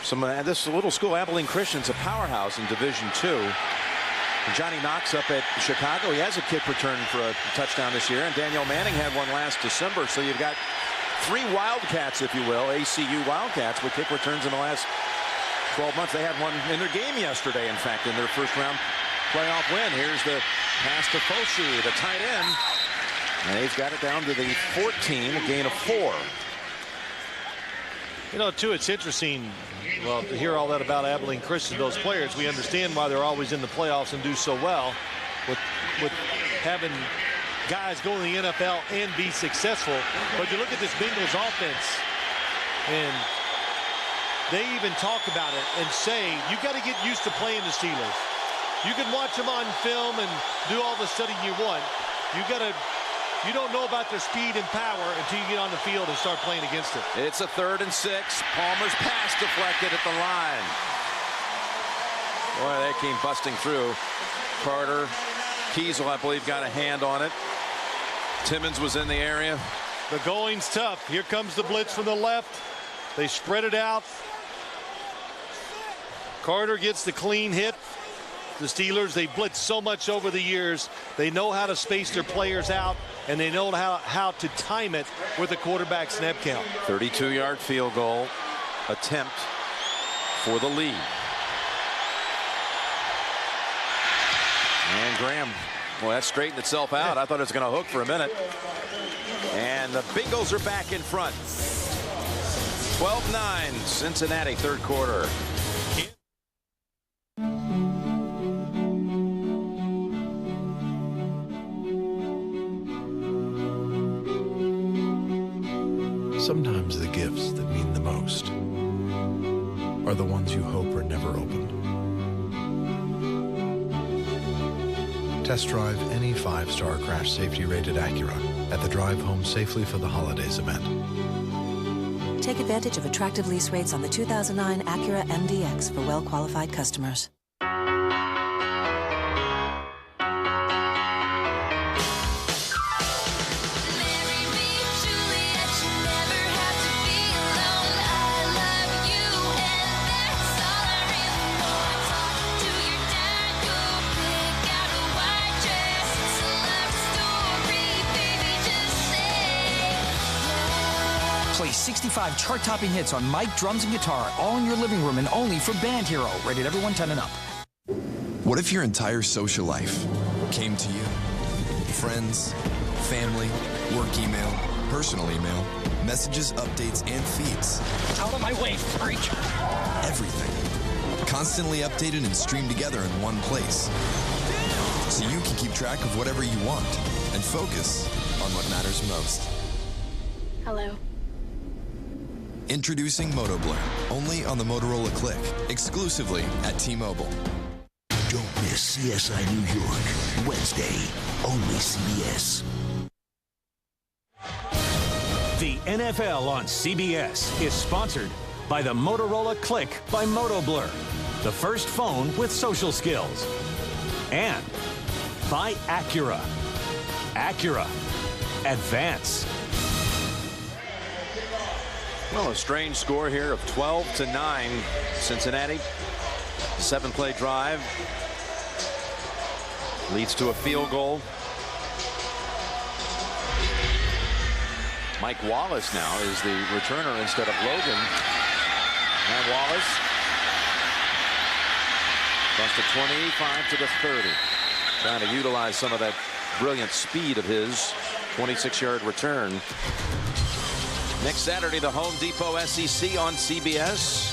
this little school, Abilene Christian's a powerhouse in Division II. And Johnny Knox up at Chicago, he has a kick return for a touchdown this year, and Daniel Manning had one last December. So you've got 3 Wildcats, if you will, ACU Wildcats with kick returns in the last 12 months. They had one in their game yesterday, in fact, in their first-round playoff win. Here's the pass to Foshi, the tight end. And he's got it down to the 14, a gain of 4. You know, too, it's interesting, well, to hear all that about Abilene Christian, those players. We understand why they're always in the playoffs and do so well with having guys go in the NFL and be successful. But you look at this Bengals offense, and they even talk about it and say, you got to get used to playing the Steelers. You can watch them on film and do all the study you want. You don't know about their speed and power until you get on the field and start playing against it. It's a 3rd and 6. Palmer's pass deflected at the line. Boy, they came busting through. Carter, Kiesel, I believe, got a hand on it. Timmons was in the area. The going's tough. Here comes the blitz from the left. They spread it out. Carter gets the clean hit. The Steelers, they blitzed so much over the years. They know how to space their players out, and they know how to time it with the quarterback snap count. 32-yard field goal attempt for the lead. And Graham, well, that straightened itself out. I thought it was going to hook for a minute. And the Bengals are back in front. 12-9, Cincinnati, 3rd quarter. Sometimes the gifts that mean the most are the ones you hope are never opened. Test drive any 5-star crash safety rated Acura at the Drive Home Safely for the Holidays event. Take advantage of attractive lease rates on the 2009 Acura MDX for well-qualified customers. Play 65 chart-topping hits on mic, drums, and guitar, all in your living room and only for Band Hero. Rated everyone 10 and up. What if your entire social life came to you? Friends, family, work email, personal email, messages, updates, and feeds. Out of my way, freak! Everything. Constantly updated and streamed together in one place. So you can keep track of whatever you want and focus on what matters most. Hello. Introducing MotoBlur, only on the Motorola Click, exclusively at T-Mobile. Don't miss CSI New York, Wednesday, only CBS. The NFL on CBS is sponsored by the Motorola Click by MotoBlur, the first phone with social skills. And by Acura. Acura. Advance. Well, a strange score here of 12-9. Cincinnati, 7-play drive. Leads to a field goal. Mike Wallace now is the returner instead of Logan. And Wallace across the 25 to the 30. Trying to utilize some of that brilliant speed of his 26-yard return. Next Saturday, the Home Depot SEC on CBS.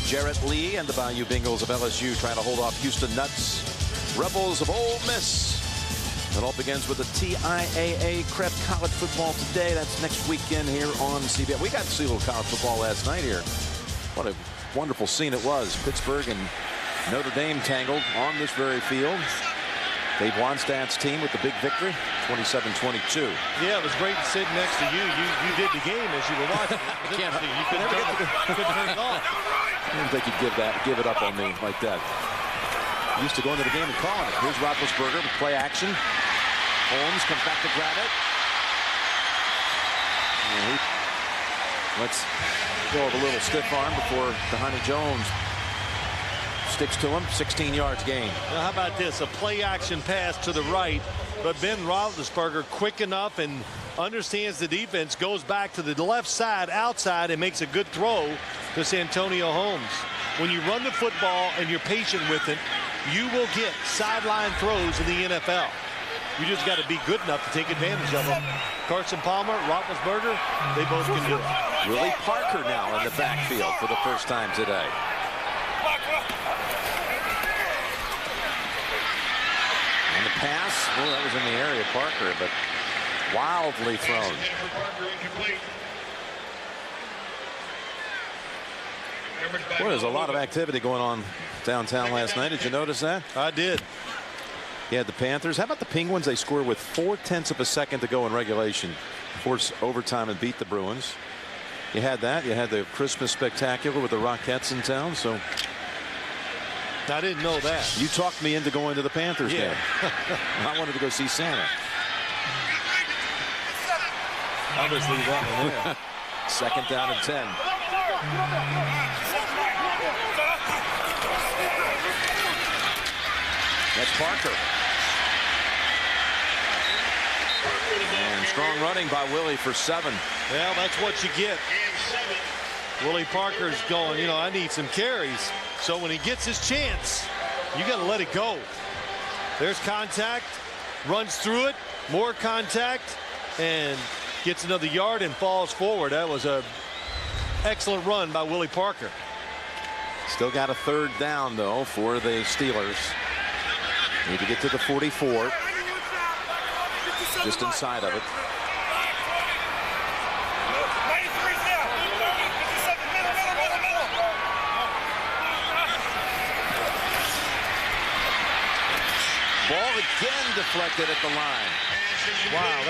Jarrett Lee and the Bayou Bengals of LSU trying to hold off Houston Nuts. Rebels of Ole Miss. It all begins with the TIAA Crep College Football today. That's next weekend here on CBS. We got to see a little college football last night here. What a wonderful scene it was. Pittsburgh and Notre Dame tangled on this very field. Dave Wannstedt's team with the big victory, 27-22. Yeah, it was great sitting next to you. You did the game as you were watching. You couldn't turn it off. I didn't think you'd give it up on me like that. Used to go into the game and calling it. Here's Roethlisberger with play action. Holmes comes back to grab it. And let's go with a little stiff arm before Dhani Jones sticks to him. 16 yards gain. Now, how about this? A play action pass to the right, but Ben Roethlisberger quick enough and understands the defense, goes back to the left side outside and makes a good throw to Santonio Holmes. When you run the football and you're patient with it, you will get sideline throws in the NFL. You just got to be good enough to take advantage of them. Carson Palmer, Roethlisberger, they both can do it. Willie Parker now in the backfield for the first time today. And the pass, oh, that was in the area of Parker, but wildly thrown. Boy, there's a lot of activity going on downtown last night. Did you notice that? I did. You had the Panthers. How about the Penguins? They scored with 0.4 of a second to go in regulation, force overtime and beat the Bruins. You had that. You had the Christmas spectacular with the Rockettes in town. So I didn't know that. You talked me into going to the Panthers game. I wanted to go see Santa. I'll just leave that one there. 2nd down and 10. That's Parker. And strong running by Willie for 7. Well, that's what you get. Willie Parker's going, you know, I need some carries. So when he gets his chance, you got to let it go. There's contact, runs through it, more contact, and gets another yard and falls forward. That was an excellent run by Willie Parker. Still got a 3rd down, though, for the Steelers. Need to get to the 44. Just inside of it. Ball again deflected at the line. Wow,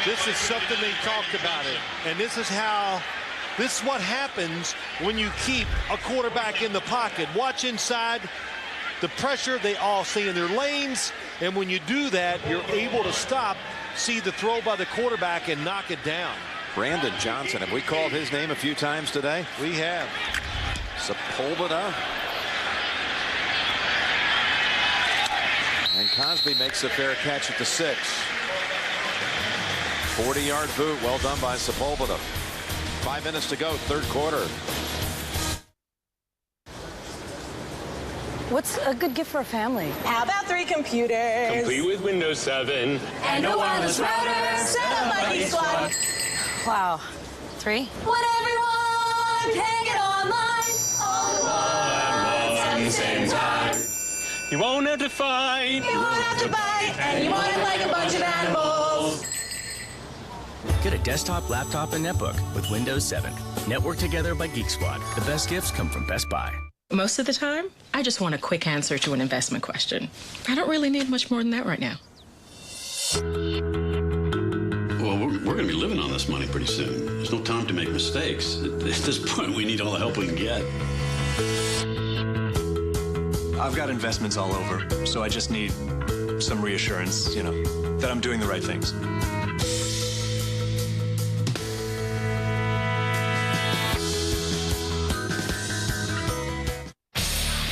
this is something they talked about it. And this is what happens when you keep a quarterback in the pocket. Watch inside. The pressure, they all stay in their lanes, and when you do that, you're able to stop, see the throw by the quarterback, and knock it down. Brandon Johnson, have we called his name a few times today? We have. Sepulveda. And Cosby makes a fair catch at the 6. 40-yard boot, well done by Sepulveda. 5 minutes to go, 3rd quarter. What's a good gift for a family? How about 3 computers? Complete with Windows 7. And a wireless router. Set up by Geek Squad. Wow. 3? When everyone can get online all at once, same time. You won't have to fight. You won't have to bite. And you want it like a bunch of animals. Get a desktop, laptop, and netbook with Windows 7. Network together by Geek Squad. The best gifts come from Best Buy. Most of the time, I just want a quick answer to an investment question. I don't really need much more than that right now. Well, we're going to be living on this money pretty soon. There's no time to make mistakes. At this point, we need all the help we can get. I've got investments all over, so I just need some reassurance, you know, that I'm doing the right things.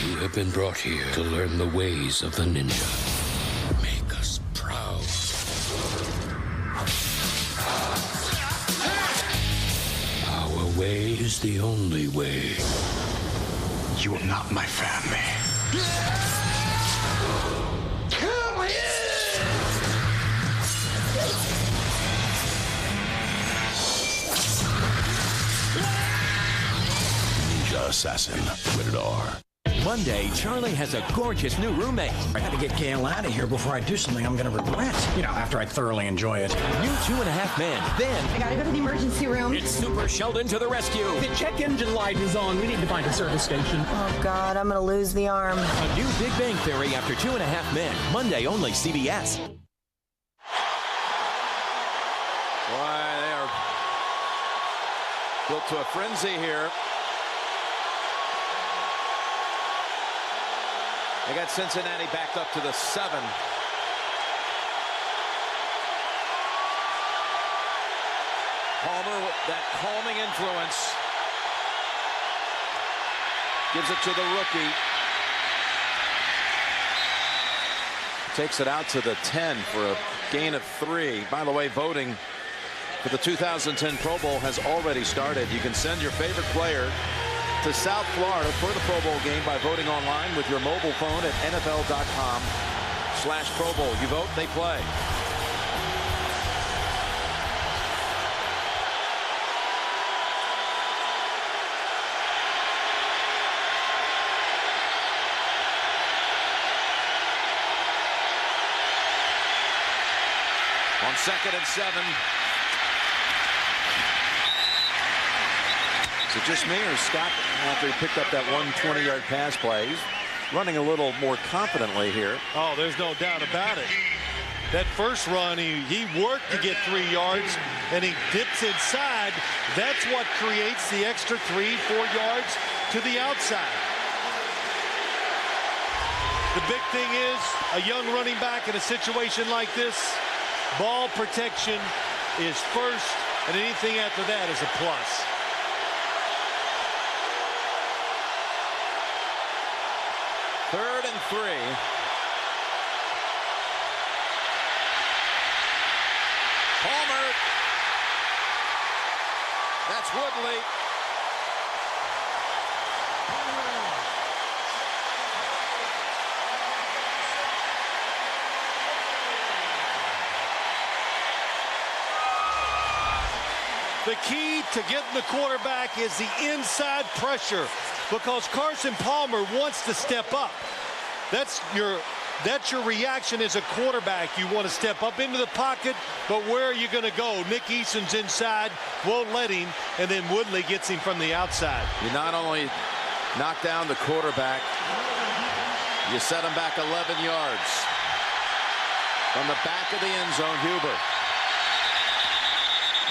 You have been brought here to learn the ways of the ninja. Make us proud. Our way is the only way. You are not my family. Come here! Ninja Assassin. Rated R. Monday, Charlie has a gorgeous new roommate. I gotta get Gail out of here before I do something I'm gonna regret. You know, after I thoroughly enjoy it. New 2.5 Men. Then, I gotta go to the emergency room. it's Super Sheldon to the rescue. The check engine light is on. We need to find a service station. Oh, God, I'm gonna lose the arm. A new Big Bang Theory after 2.5 Men. Monday only, CBS. Why, they are built to a frenzy here. They got Cincinnati backed up to the 7. Palmer with that calming influence. Gives it to the rookie. Takes it out to the 10 for a gain of 3. By the way, voting for the 2010 Pro Bowl has already started. You can send your favorite player to South Florida for the Pro Bowl game by voting online with your mobile phone at NFL.com/Pro Bowl. You vote, they play. On 2nd and 7. Is it just me or Scott, after he picked up that 120-yard pass play, he's running a little more confidently here? Oh, there's no doubt about it. That first run, he worked to get 3 yards, and he dips inside. That's what creates the extra 3-4 yards to the outside. The big thing is a young running back in a situation like this, ball protection is first, and anything after that is a plus. Third and 3. Palmer. That's Woodley. The key to getting the quarterback is the inside pressure, because Carson Palmer wants to step up. That's your reaction as a quarterback. You want to step up into the pocket, but where are you going to go? Nick Eason's inside, won't let him, and then Woodley gets him from the outside. You not only knock down the quarterback, you set him back 11 yards. From the back of the end zone, Huber.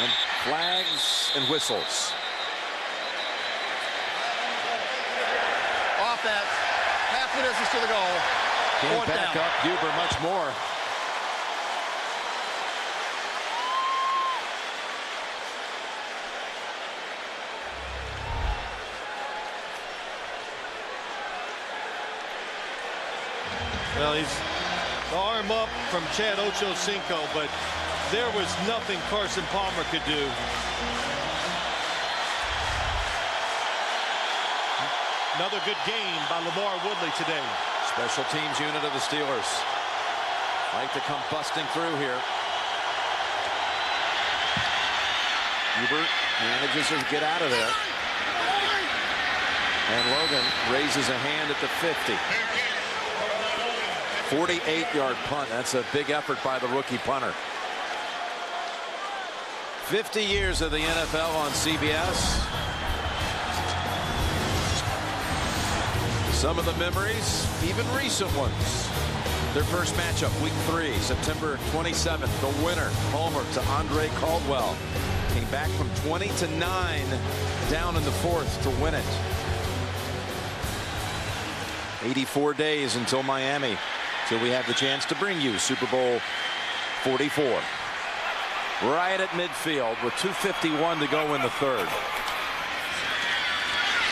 And flags and whistles. Off that. Half the distance to the goal. Can't back up Huber much more. Well, he's the arm up from Chad Ochocinco, but there was nothing Carson Palmer could do. Another good game by Lamar Woodley today. Special teams unit of the Steelers like to come busting through here. Huber manages to get out of there. And Logan raises a hand at the 50. 48-yard punt. That's a big effort by the rookie punter. 50 years of the NFL on CBS. Some of the memories, even recent ones. Their first matchup, week 3, September 27th. The winner, Palmer to Andre Caldwell. Came back from 20-9 down in the 4th to win it. 84 days until Miami, till we have the chance to bring you Super Bowl 44. Right at midfield with 2:51 to go in the 3rd.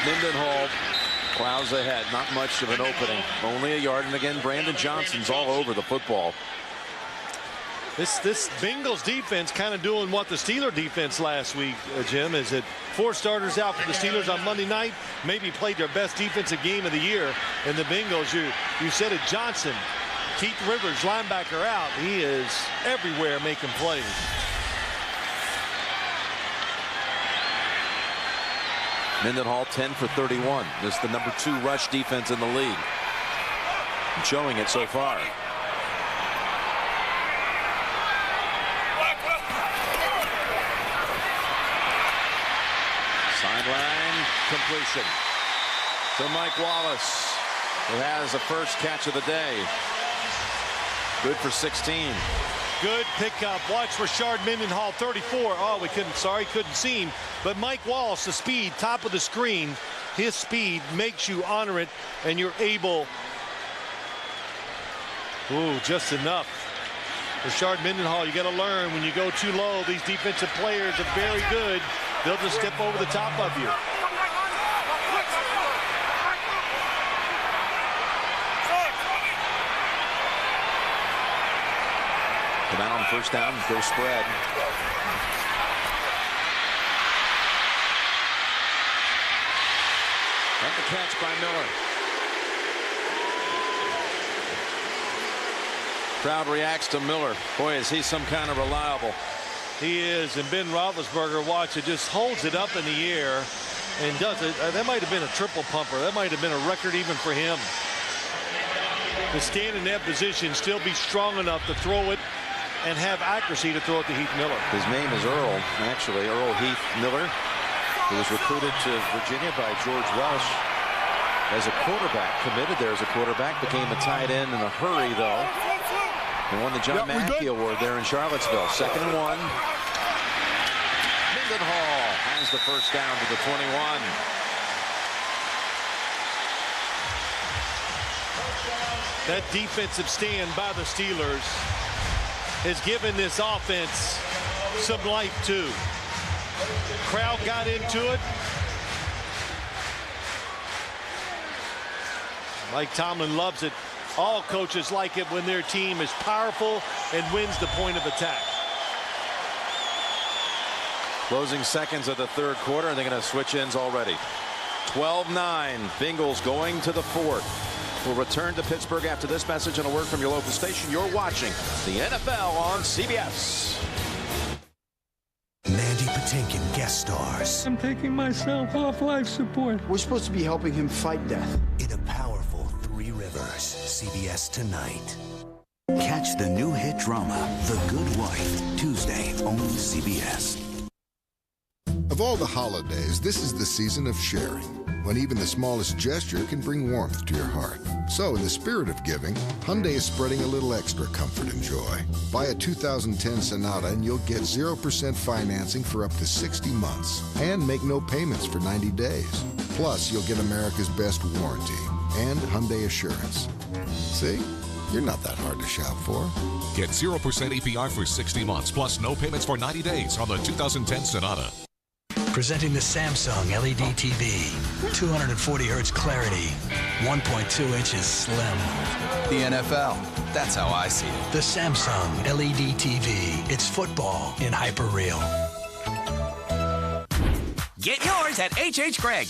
Mendenhall plows ahead. Not much of an opening. Only a yard. And again, Brandon Johnson's all over the football. This Bengals defense kind of doing what the Steeler defense last week, Jim, is that 4 starters out for the Steelers on Monday night, maybe played their best defensive game of the year. And the Bengals, you said it, Johnson, Keith Rivers, linebacker out. He is everywhere making plays. Mendenhall 10 for 31. This is the number 2 rush defense in the league. And showing it so far. Sideline completion to Mike Wallace, who has the first catch of the day. Good for 16. Good pickup. Watch Rashard Mendenhall, 34. Oh, couldn't see him. But Mike Wallace, the speed, top of the screen, his speed makes you honor it, and you're able. Ooh, just enough. Rashard Mendenhall, you got to learn when you go too low. These defensive players are very good. They'll just step over the top of you. Come out on first down, go spread. And the catch by Miller. Crowd reacts to Miller. Boy, is he some kind of reliable. He is, and Ben Roethlisberger, watch it, just holds it up in the air and does it. That might have been a triple pumper. That might have been a record even for him. To stand in that position, still be strong enough to throw it and have accuracy to throw it to Heath Miller. His name is Earl, actually, Earl Heath Miller. He was recruited to Virginia by George Welsh as a quarterback, committed there as a quarterback, became a tight end in a hurry, though, and won the John Mackey Award there in Charlottesville. 2nd and 1. Mendenhall has the first down to the 21. That defensive stand by the Steelers has given this offense some life, too. Crowd got into it. Mike Tomlin loves it. All coaches like it when their team is powerful and wins the point of attack. Closing seconds of the 3rd quarter, and they're going to switch ends already. 12-9. Bengals going to the 4th. We'll return to Pittsburgh after this message and a word from your local station. You're watching the NFL on CBS. Mandy Patinkin guest stars. I'm taking myself off life support. We're supposed to be helping him fight death. In a powerful 3 Rivers. CBS tonight. Catch the new hit drama, The Good Wife, Tuesday, only CBS. Of all the holidays, this is the season of sharing, when even the smallest gesture can bring warmth to your heart. So, in the spirit of giving, Hyundai is spreading a little extra comfort and joy. Buy a 2010 Sonata and you'll get 0% financing for up to 60 months and make no payments for 90 days. Plus, you'll get America's best warranty and Hyundai Assurance. See? You're not that hard to shop for. Get 0% APR for 60 months, plus no payments for 90 days on the 2010 Sonata. Presenting the Samsung LED TV. 240 hertz clarity. 1.2 inches slim. The NFL. That's how I see it. The Samsung LED TV. It's football in hyper-real. Get yours at H.H. Gregg.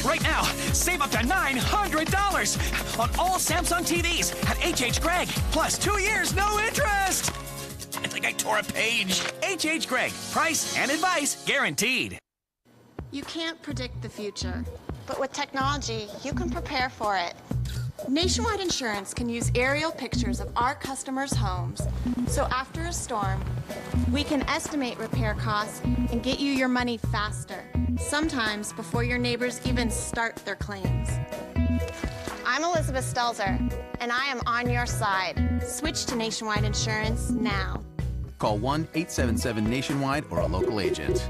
Right now, save up to $900 on all Samsung TVs at H.H. Gregg. Plus 2 years, no interest. I think I tore a page. H.H. Gregg. Price and advice guaranteed. You can't predict the future, but with technology, you can prepare for it. Nationwide Insurance can use aerial pictures of our customers' homes, so after a storm, we can estimate repair costs and get you your money faster, sometimes before your neighbors even start their claims. I'm Elizabeth Stelzer, and I am on your side. Switch to Nationwide Insurance now. Call 1-877-NATIONWIDE or a local agent.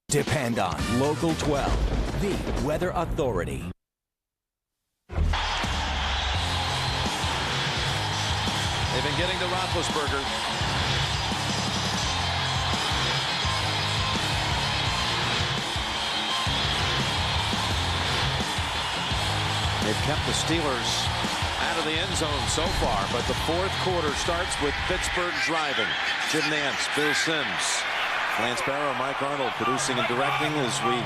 Depend on Local 12, the weather authority. They've been getting to Roethlisberger. They've kept the Steelers out of the end zone so far, but the 4th quarter starts with Pittsburgh driving. Jim Nance, Bill Sims, Lance Barrow, Mike Arnold producing and directing as we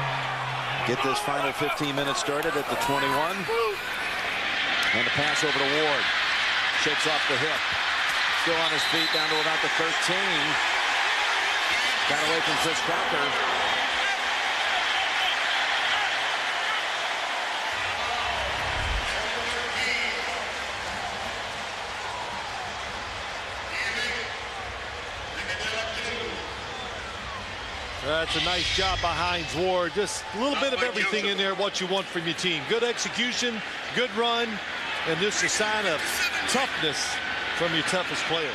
get this final 15 minutes started at the 21. And a pass over to Ward. Shakes off the hip. Still on his feet down to about the 13. Got away from Chris Crocker. That's a nice job behind Ward. Just a little bit of everything in there, what you want from your team. Good execution, good run, and this is a sign of toughness from your toughest player.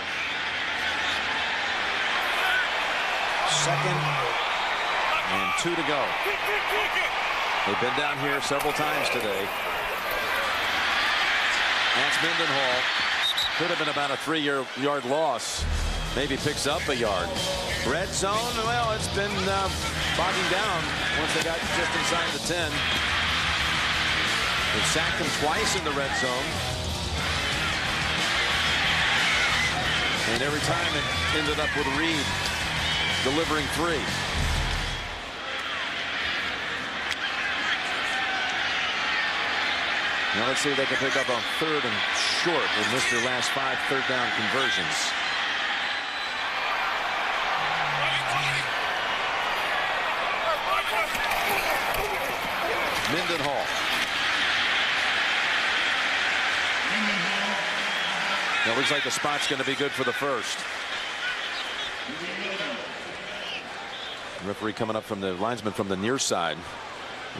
2nd and 2 to go. They've been down here several times today. That's Mendenhall. Could have been about a 3-yard loss. Maybe picks up a yard. Red zone, well, it's been bogging down once they got just inside the 10. They've sacked him twice in the red zone. And every time it ended up with Reed delivering 3. Now let's see if they can pick up on 3rd and short. They missed their last 5 third down conversions. Mendenhall. It looks like the spot's going to be good for the first. Referee coming up from the linesman from the near side.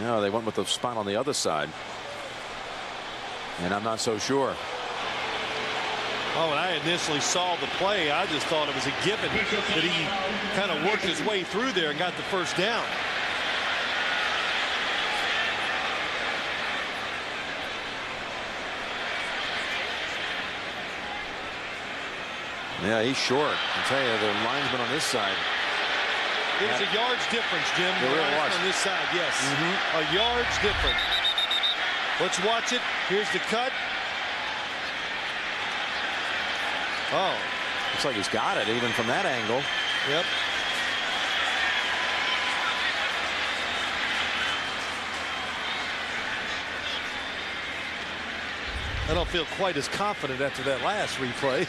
No, they went with the spot on the other side. And I'm not so sure. Oh, when I initially saw the play, I just thought it was a given that he kind of worked his way through there and got the first down. Yeah, he's short. I'll tell you, the linesman on this side. It was a yard's difference, Jim. It really was. On this side, yes. A yard's difference. Let's watch it. Here's the cut. Oh. Looks like he's got it even from that angle. Yep. I don't feel quite as confident after that last replay.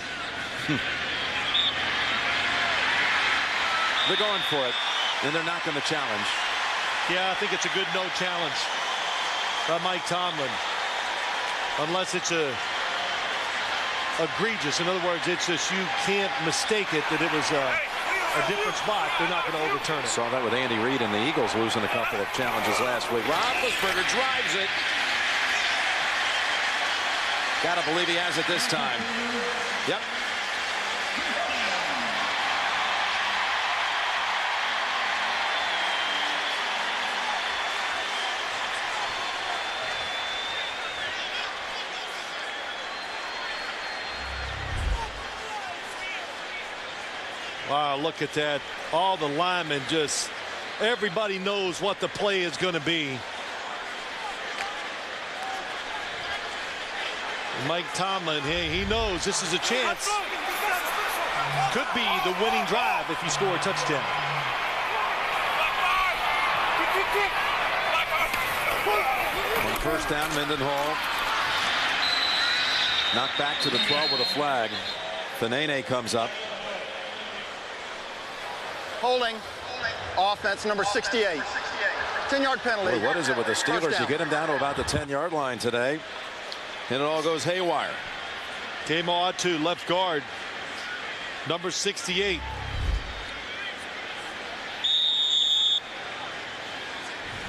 They're going for it, and they're not going to challenge. Yeah, I think it's a good no challenge by Mike Tomlin. Unless it's egregious. In other words, it's just you can't mistake it that it was a different spot. They're not going to overturn it. Saw that with Andy Reid and the Eagles losing a couple of challenges last week. Roethlisberger drives it. Gotta believe he has it this time. Yep. Wow, look at that. All the linemen just, everybody knows what the play is going to be. Mike Tomlin, hey, he knows this is a chance. Could be the winning drive if you score a touchdown. On first down, Mendenhall knocked back to the 12 with a flag. Fanene comes up. Holding. Offense number 68. 10-yard penalty. Boy, what is it with the Steelers? You get them down to about the 10-yard line today, and it all goes haywire. Game on to left guard, number 68.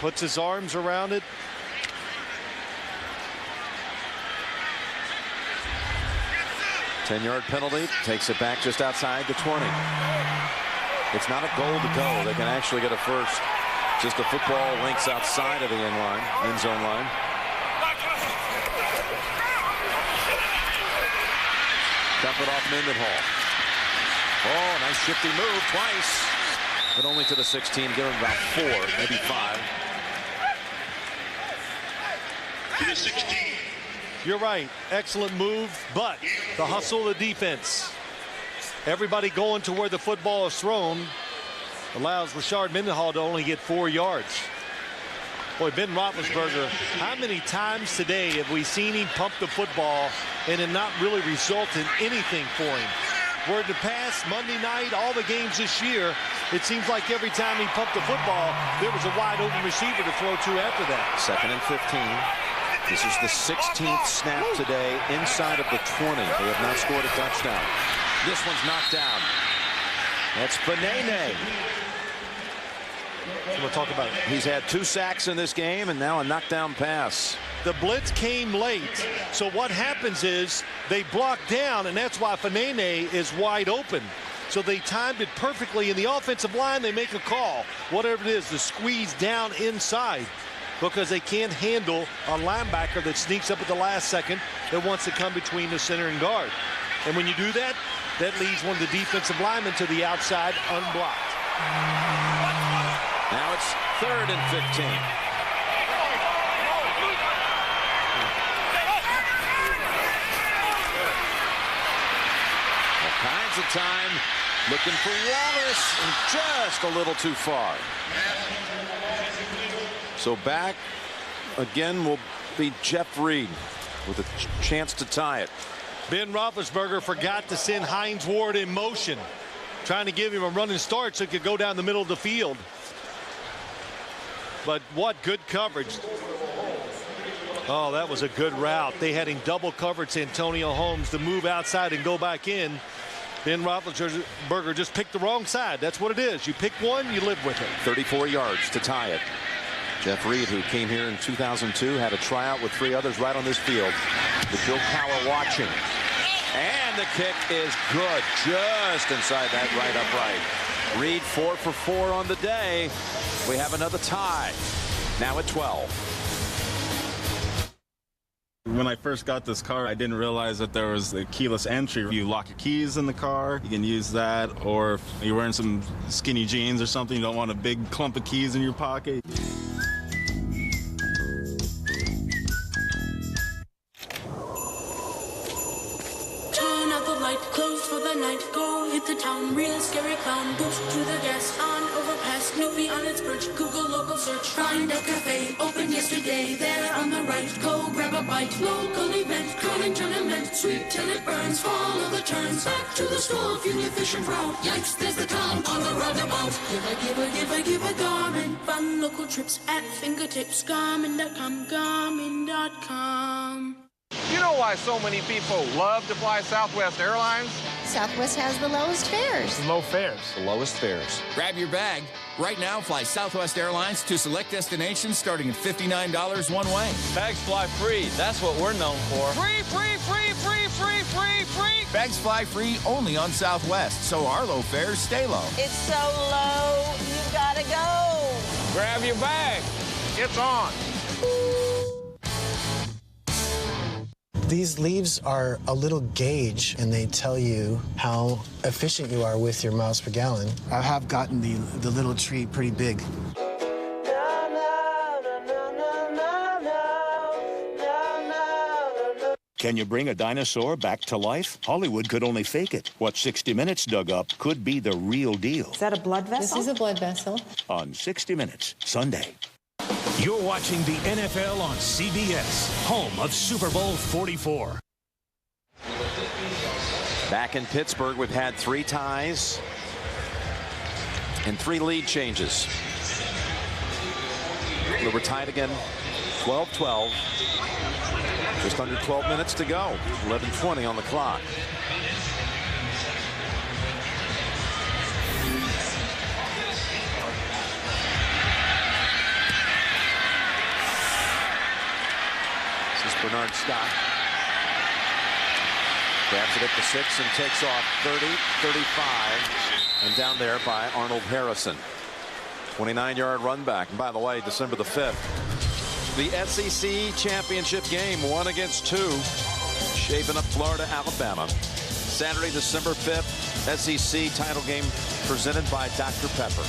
Puts his arms around it. Ten-yard penalty, takes it back just outside the 20. It's not a goal to go. They can actually get a first. Just the football links outside of the end zone line. Dump it off Mendenhall. Oh, nice shifty move twice. But only to the 16. Give him about 4, maybe 5. To the 16. You're right. Excellent move, but the hustle of the defense. Everybody going to where the football is thrown allows Rashard Mendenhall to only get 4 yards. Boy, Ben Roethlisberger, how many times today have we seen him pump the football and it not really result in anything for him? Where in the past, Monday night, all the games this year, it seems like every time he pumped the football, there was a wide open receiver to throw to after that. 2nd and 15. This is the 16th snap today inside of the 20. They have not scored a touchdown. This one's knocked down. That's Fanene. We'll talk about it. He's had 2 sacks in this game and now a knockdown pass. The blitz came late, so what happens is they block down, and that's why Fanene is wide open. So they timed it perfectly. In the offensive line, they make a call, whatever it is, to squeeze down inside, because they can't handle a linebacker that sneaks up at the last second that wants to come between the center and guard. And when you do that, that leaves one of the defensive linemen to the outside unblocked. Now it's 3rd and 15. All kinds of time looking for Wallace, and just a little too far. So back again will be Jeff Reed with a chance to tie it. Ben Roethlisberger forgot to send Hines Ward in motion, trying to give him a running start so he could go down the middle of the field. But what good coverage. Oh, that was a good route. They had him double covered, Santonio Holmes, to move outside and go back in. Ben Roethlisberger just picked the wrong side. That's what it is. You pick one, you live with it. 34 yards to tie it. Jeff Reed, who came here in 2002, had a tryout with 3 others right on this field. With Bill Cowher watching. And the kick is good, just inside that right upright. Reed 4 for 4 on the day. We have another tie. Now at 12. When I first got this car, I didn't realize that there was a keyless entry. You lock your keys in the car, you can use that, or if you're wearing some skinny jeans or something, you don't want a big clump of keys in your pocket. Turn out the light, close for the night, go hit the town, real scary clown, boost to the gas, on overpass, Snoopy on its perch, Google local search, find a cafe, opened yesterday, there on the right, go grab a bite, local event, curling tournament, sweet till it burns, follow the turns, back to the store, fuel efficient route, yikes, there's the town on the roundabout, give a Garmin, fun local trips at fingertips, Garmin.com, Garmin.com. You know why so many people love to fly Southwest Airlines? Southwest has the lowest fares. Low fares. The lowest fares. Grab your bag. Right now, fly Southwest Airlines to select destinations starting at $59 one way. Bags fly free. That's what we're known for. Free, free, free, free, free, free, free. Bags fly free only on Southwest, so our low fares stay low. It's so low, you gotta go. Grab your bag. It's on. These leaves are a little gauge, and they tell you how efficient you are with your miles per gallon. I have gotten the little tree pretty big. Can you bring a dinosaur back to life? Hollywood could only fake it. What 60 Minutes dug up could be the real deal. Is that a blood vessel? This is a blood vessel. On 60 Minutes, Sunday. You're watching the NFL on CBS, home of Super Bowl 44. Back in Pittsburgh, we've had 3 ties and 3 lead changes. We're tied again, 12-12. Just under 12 minutes to go, 11:20 on the clock. Bernard Scott grabs it at the 6 and takes off 30, 35, and down there by Arnold Harrison. 29-yard run back. And by the way, December the 5th, the SEC championship game, 1 against 2, shaping up Florida, Alabama. Saturday, December 5th, SEC title game presented by Dr. Pepper.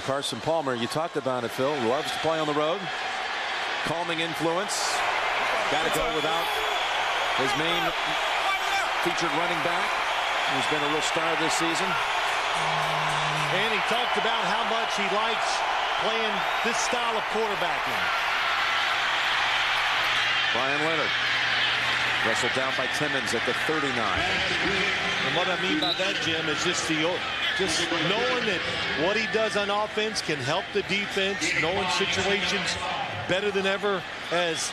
Carson Palmer, you talked about it, Phil, loves to play on the road. Calming influence. Got to go without his main featured running back, who's been a real star this season. And he talked about how much he likes playing this style of quarterbacking. Brian Leonard wrestled down by Timmons at the 39. And what I mean by that, Jim, is just knowing that what he does on offense can help the defense, knowing situations better than ever as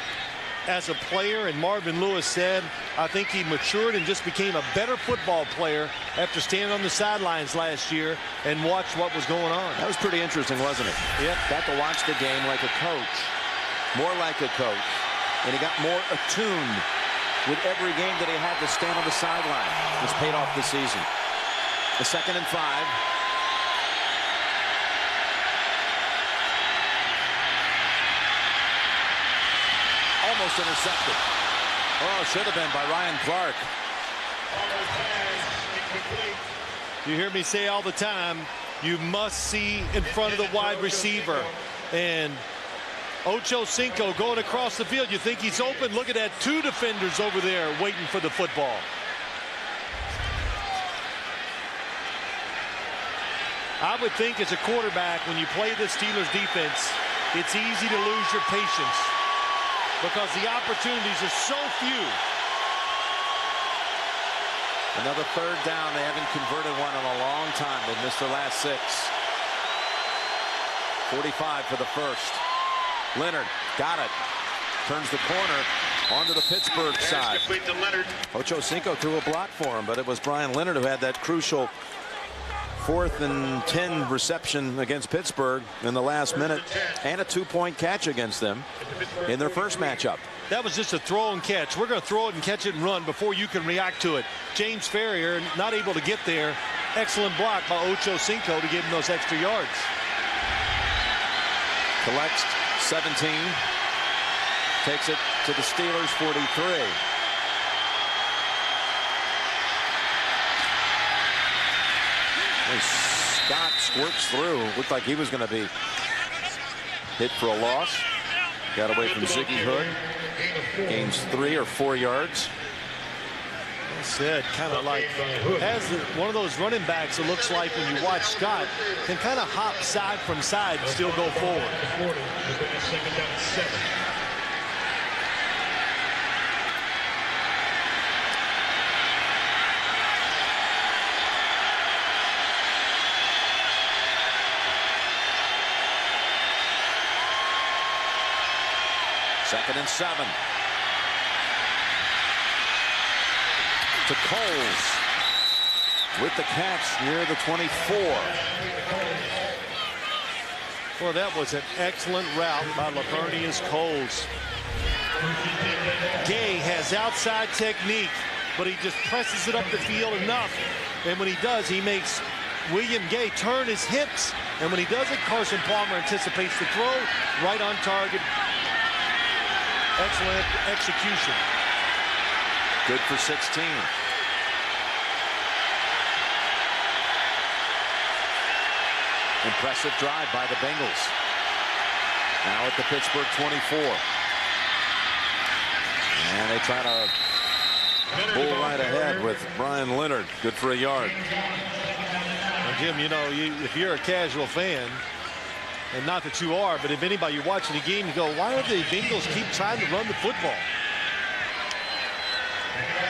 a player. And Marvin Lewis said, I think he matured and just became a better football player after standing on the sidelines last year and watched what was going on. That was pretty interesting, wasn't it? Yep. Got to watch the game like a coach, more like a coach, and he got more attuned with every game that he had to stand on the sideline. It's paid off this season. The 2nd and 5. Almost intercepted. Oh, should have been by Ryan Clark. You hear me say all the time, you must see in front of the wide receiver. And Ocho Cinco going across the field. You think he's open? Look at that. 2 defenders over there waiting for the football. I would think as a quarterback, when you play the Steelers defense, it's easy to lose your patience because the opportunities are so few. Another 3rd down. They haven't converted one in a long time. They've missed their last 6. 45 for the 1st. Leonard got it. Turns the corner. onto the Pittsburgh side. Ocho Cinco threw a block for him, but it was Brian Leonard who had that crucial 4th and 10 reception against Pittsburgh in the last minute, and a 2-point catch against them in their first matchup. That was just a throw and catch. We're going to throw it and catch it and run before you can react to it. James Ferrier not able to get there. Excellent block by Ocho Cinco to give him those extra yards. Collects 17. Takes it to the Steelers 43. Scott squirts through. Looked like he was going to be hit for a loss. Got away from Ziggy Hood. Gains 3 or 4 yards. Well said, kind of like has one of those running backs. It looks like when you watch Scott can kind of hop side from side and still go forward. Second down 7. Second and 7. To Coles with the catch near the 24. Well, that was an excellent route by Lavernius Coles. Gay has outside technique, but he just presses it up the field enough. And when he does, he makes William Gay turn his hips. And when he does it, Carson Palmer anticipates the throw, right on target. Excellent execution. Good for 16. Impressive drive by the Bengals. Now at the Pittsburgh 24. And they try to pull right ahead with Brian Leonard. Good for a yard. Well, Jim, you know, if you're a casual fan, and not that you are, but if anybody, you're watching the game, you go, why do the Bengals keep trying to run the football?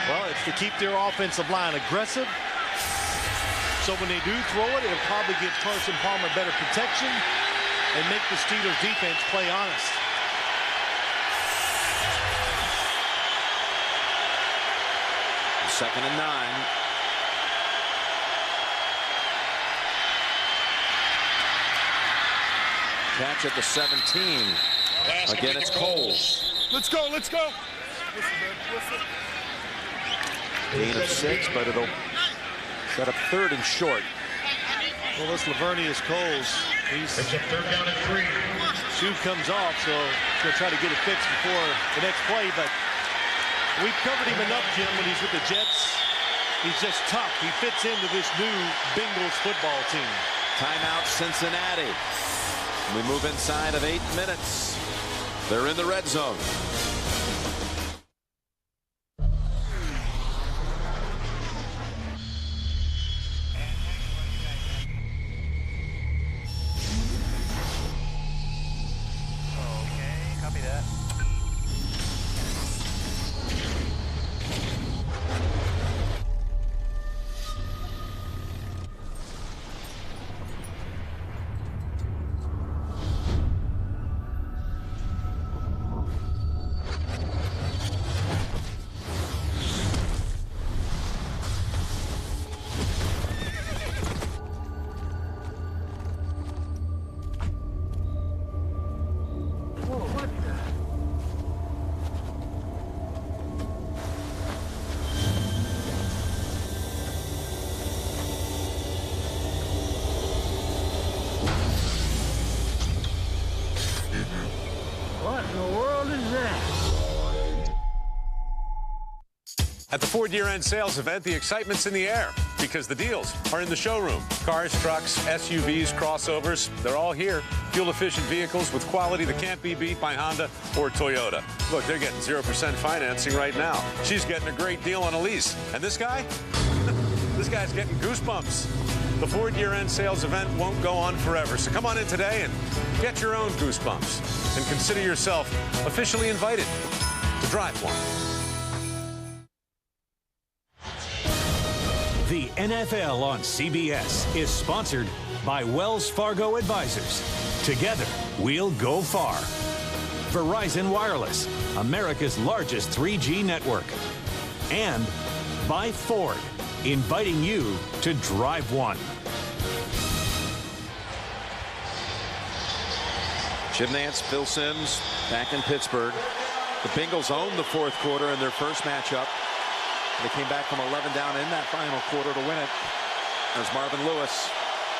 Well, it's to keep their offensive line aggressive. So when they do throw it, it'll probably give Carson Palmer better protection and make the Steelers defense play honest. Second and 9. Catch at the 17. Again, it's Coles. Let's go, let's go. Gain of 6, but it'll set up 3rd and short. Well, this Lavernius Coles, he's third down and 3. Shoe comes off, so he's going to try to get it fixed before the next play. But we've covered him enough, Jim, when he's with the Jets. He's just tough. He fits into this new Bengals football team. Timeout, Cincinnati. We move inside of 8 minutes. They're in the red zone. Okay, copy that. What in the world is that? At the Ford year-end sales event, the excitement's in the air because the deals are in the showroom. Cars, trucks, SUVs, crossovers, they're all here. Fuel-efficient vehicles with quality that can't be beat by Honda or Toyota. Look, they're getting 0% financing right now. She's getting a great deal on a lease. And this guy? This guy's getting goosebumps. The Ford year-end sales event won't go on forever, so come on in today and get your own goosebumps and consider yourself officially invited to drive one. The NFL on CBS is sponsored by Wells Fargo Advisors. Together, we'll go far. Verizon Wireless, America's largest 3G network. And by Ford, inviting you to drive one. Jim Nance, Phil Simms back in Pittsburgh. The Bengals owned the fourth quarter in their first matchup. They came back from 11 down in that final quarter to win it. As Marvin Lewis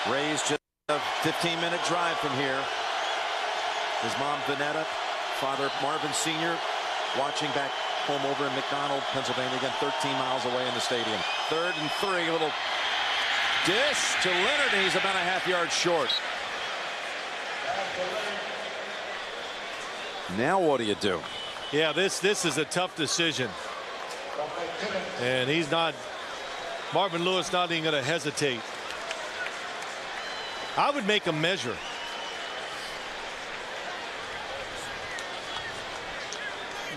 raised just a 15-minute drive from here. His mom, Vanetta, father, Marvin Sr., watching back home over in McDonald, Pennsylvania, again 13 miles away in the stadium. 3rd and 3, a little dish to Leonard, and he's about a half-yard short. Now what do you do? Yeah, this is a tough decision. And he's not, Marvin Lewis not even going to hesitate. I would make a measure.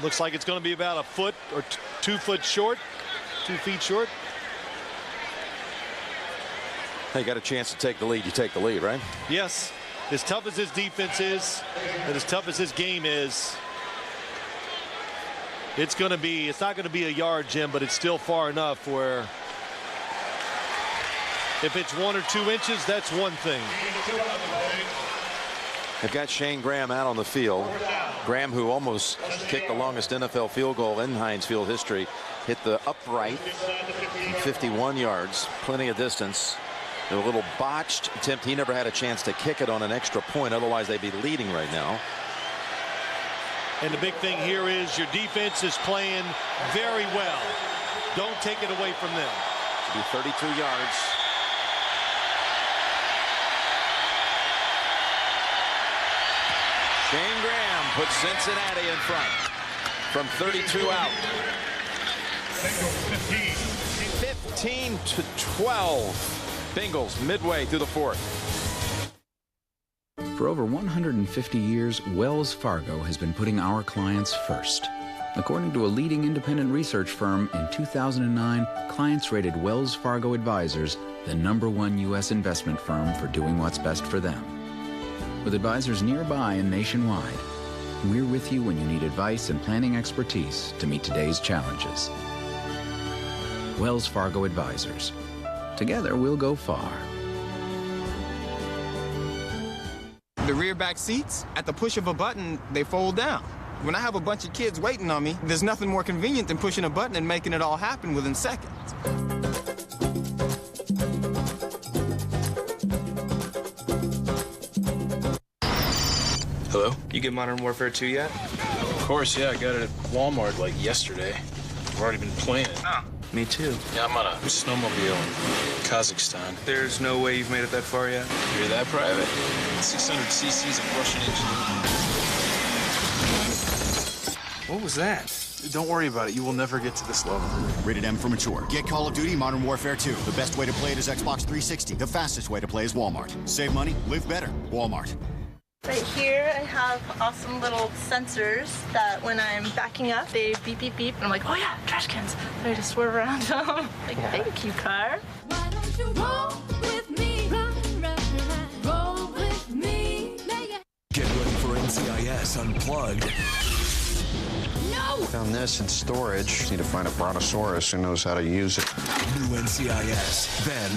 Looks like it's going to be about a foot or 2 feet short. They got a chance to take the lead. You take the lead, right? Yes. As tough as his defense is, and as tough as his game is, it's not going to be a yard, Jim, but it's still far enough where if it's 1 or 2 inches, that's one thing. They've got Shane Graham out on the field. Graham, who almost kicked the longest NFL field goal in Heinz Field history, hit the upright, 51 yards, plenty of distance. A little botched attempt. He never had a chance to kick it on an extra point. Otherwise, they'd be leading right now. And the big thing here is your defense is playing very well. Don't take it away from them. To be 32 yards. Shane Graham puts Cincinnati in front from 32 out. 15 to 12. Bengals midway through the fourth. For over 150 years, Wells Fargo has been putting our clients first. According to a leading independent research firm, in 2009, clients rated Wells Fargo Advisors the #1 U.S. investment firm for doing what's best for them. With advisors nearby and nationwide, we're with you when you need advice and planning expertise to meet today's challenges. Wells Fargo Advisors. Together, we'll go far. The rear back seats, at the push of a button, they fold down. When I have a bunch of kids waiting on me, there's nothing more convenient than pushing a button and making it all happen within seconds. Hello? You get Modern Warfare 2 yet? Of course, yeah. I got it at Walmart like yesterday. I've already been playing it. Oh, me too. Yeah, I'm on a snowmobile in Kazakhstan. There's no way you've made it that far yet? You're that private? 600 cc's of Russian engine. What was that? Don't worry about it. You will never get to this level. Rated M for mature. Get Call of Duty Modern Warfare 2. The best way to play it is Xbox 360. The fastest way to play is Walmart. Save money, live better. Walmart. Right here, I have awesome little sensors that when I'm backing up, they beep, beep, beep. And I'm like, oh yeah, trash cans. I just swerve around them. Like, thank you, car. Why don't you roll with me? Roll with me. Get ready for NCIS Unplugged. No! Found this in storage. Need to find a brontosaurus who knows how to use it. New NCIS. Then,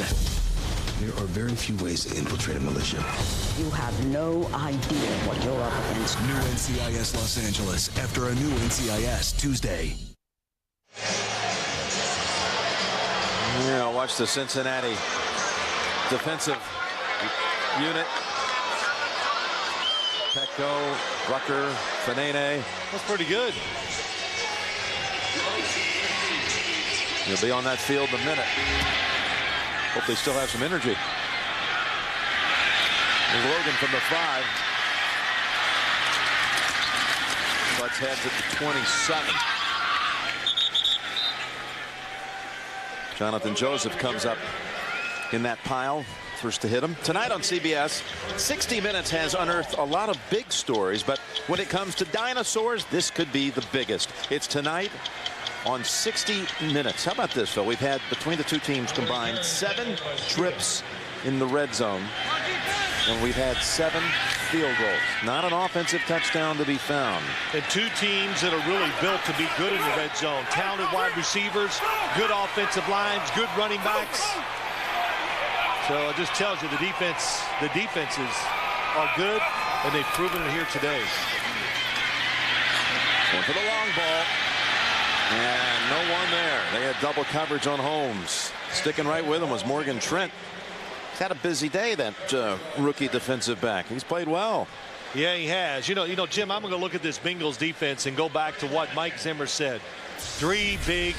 there are very few ways to infiltrate a militia. You have no idea what you're up against. New NCIS Los Angeles after a new NCIS Tuesday. Yeah, watch the Cincinnati defensive unit. Petco, Rucker, Fanene. That's pretty good. He'll be on that field in a minute. Hope they still have some energy. There's Logan from the 5. Butts heads at the 27. Jonathan Joseph comes up in that pile. First to hit him. Tonight on CBS, 60 Minutes has unearthed a lot of big stories, but when it comes to dinosaurs, this could be the biggest. It's tonight on 60 Minutes. How about this, Phil? We've had, between the two teams combined, 7 trips in the red zone. and we've had 7 field goals. Not an offensive touchdown to be found. And 2 teams that are really built to be good in the red zone. Talented wide receivers, good offensive lines, good running backs. So it just tells you the defenses are good, and they've proven it here today. Going for the long ball. And no one there. They had double coverage on Holmes. Sticking right with him was Morgan Trent. He's had a busy day, that rookie defensive back. He's played well. Yeah, he has. You know, Jim, I'm going to look at this Bengals defense and go back to what Mike Zimmer said. 3 big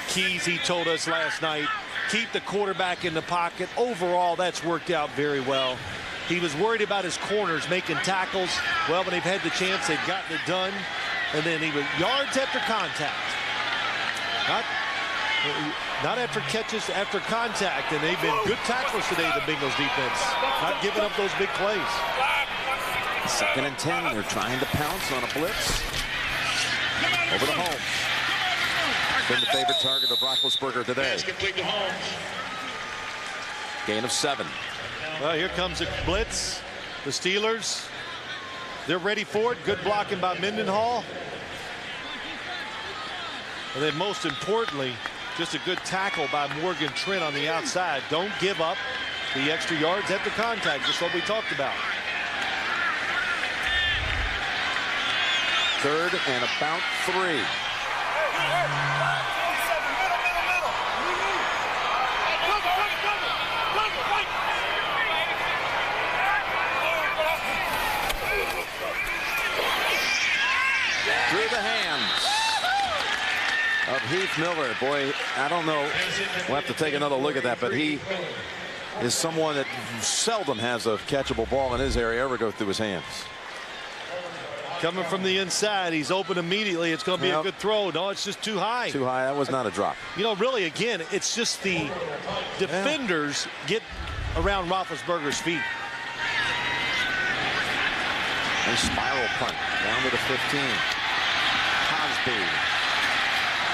keys he told us last night. Keep the quarterback in the pocket. Overall, that's worked out very well. He was worried about his corners making tackles. Well, when they've had the chance, they've gotten it done. And then he was yards after contact. Not after catches, after contact. And they've been good tacklers today, the Bengals defense. Not giving up those big plays. 2nd and 10. They're trying to pounce on a blitz. Over to Holmes. Been the favorite target of Roethlisberger today. Gain of 7. Well, here comes a blitz. The Steelers, they're ready for it. Good blocking by Mendenhall. And then most importantly, just a good tackle by Morgan Trent on the outside. Don't give up the extra yards after contact, just what we talked about. 3rd and about 3. Through the hands of Heath Miller. Boy, I don't know. We'll have to take another look at that, but he is someone that seldom has a catchable ball in his area ever go through his hands. Coming from the inside, he's open immediately. It's going to be a good throw. No, it's just too high. Too high. That was not a drop. You know, really, again, it's just the defenders get around Roethlisberger's feet. A spiral punt down to the 15. Cosby.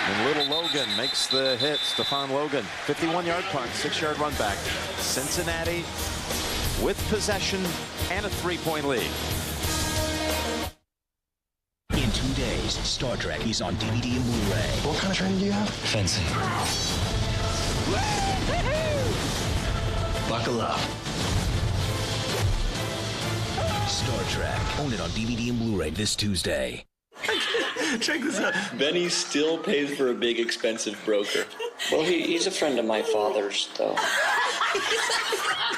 And little Logan makes the hit. Stephon Logan, 51-yard punt, 6-yard run back. Cincinnati with possession and a 3-point lead. In 2 days, Star Trek is on DVD and Blu-ray. What kind of training do you have? Fencing. Buckle up. Star Trek. Own it on DVD and Blu-ray this Tuesday. Check this out. Benny still pays for a big, expensive broker. Well, he's a friend of my father's, though.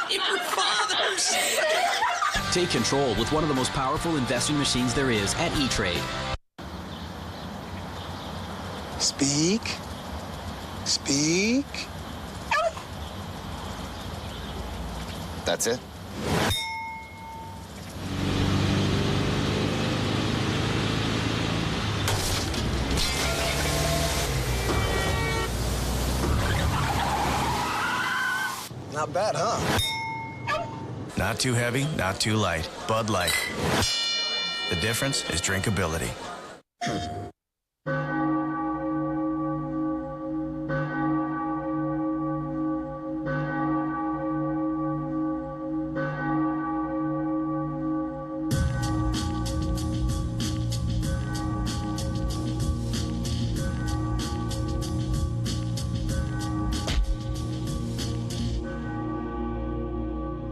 Your father's? Take control with one of the most powerful investing machines there is at E-Trade. Speak. Speak. That's it? Not bad, huh? Not too heavy, not too light. Bud Light. The difference is drinkability.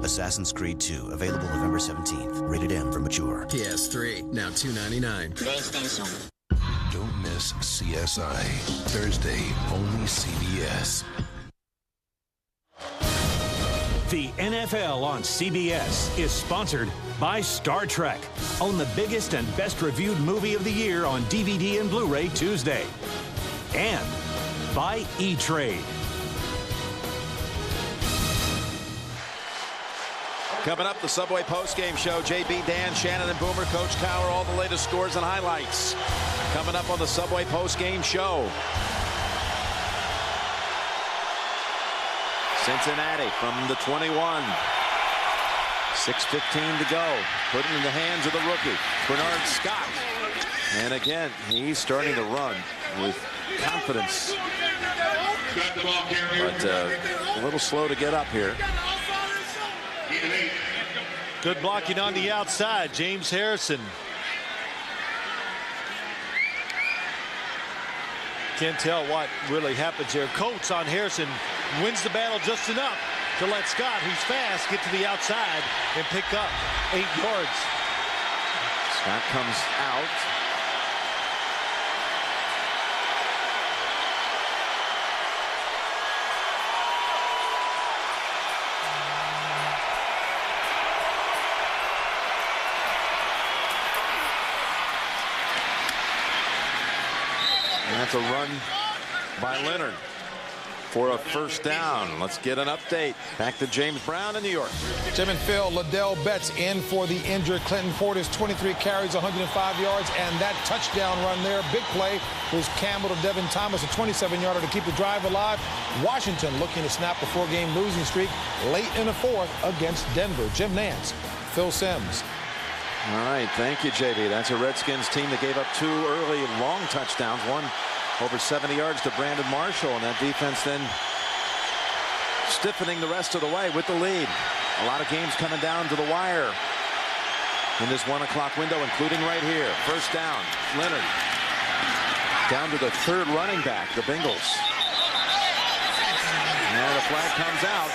Assassin's Creed 2, available November 17th. Rated M for mature. PS3, now $2.99. PlayStation. Don't miss CSI. Thursday, only CBS. The NFL on CBS is sponsored by Star Trek. Own the biggest and best reviewed movie of the year on DVD and Blu-ray Tuesday. And by E-Trade. Coming up, the Subway postgame show. JB, Dan, Shannon, and Boomer, Coach Cowher, all the latest scores and highlights. Coming up on the Subway postgame show. Cincinnati from the 21. 6:15 to go. Put it in the hands of the rookie, Bernard Scott. And again, he's starting to run with confidence. But a little slow to get up here. Good blocking on the outside. James Harrison. Can't tell what really happens there. Coates on Harrison wins the battle just enough to let Scott, who's fast, get to the outside and pick up 8 yards. Scott comes out. And that's a run by Leonard for a first down. Let's get an update. Back to James Brown in New York. Jim and Phil, Liddell Betts in for the injured Clinton Portis. 23 carries, 105 yards, and that touchdown run there. Big play was Campbell to Devin Thomas, a 27-yarder to keep the drive alive. Washington looking to snap the 4-game losing streak late in the 4th against Denver. Jim Nance, Phil Simms. All right, thank you, JB. That's a Redskins team that gave up 2 early long touchdowns. One over 70 yards to Brandon Marshall, and that defense then stiffening the rest of the way with the lead. A lot of games coming down to the wire in this 1 o'clock window, including right here. First down, Leonard down to the 3rd running back, the Bengals. And the flag comes out.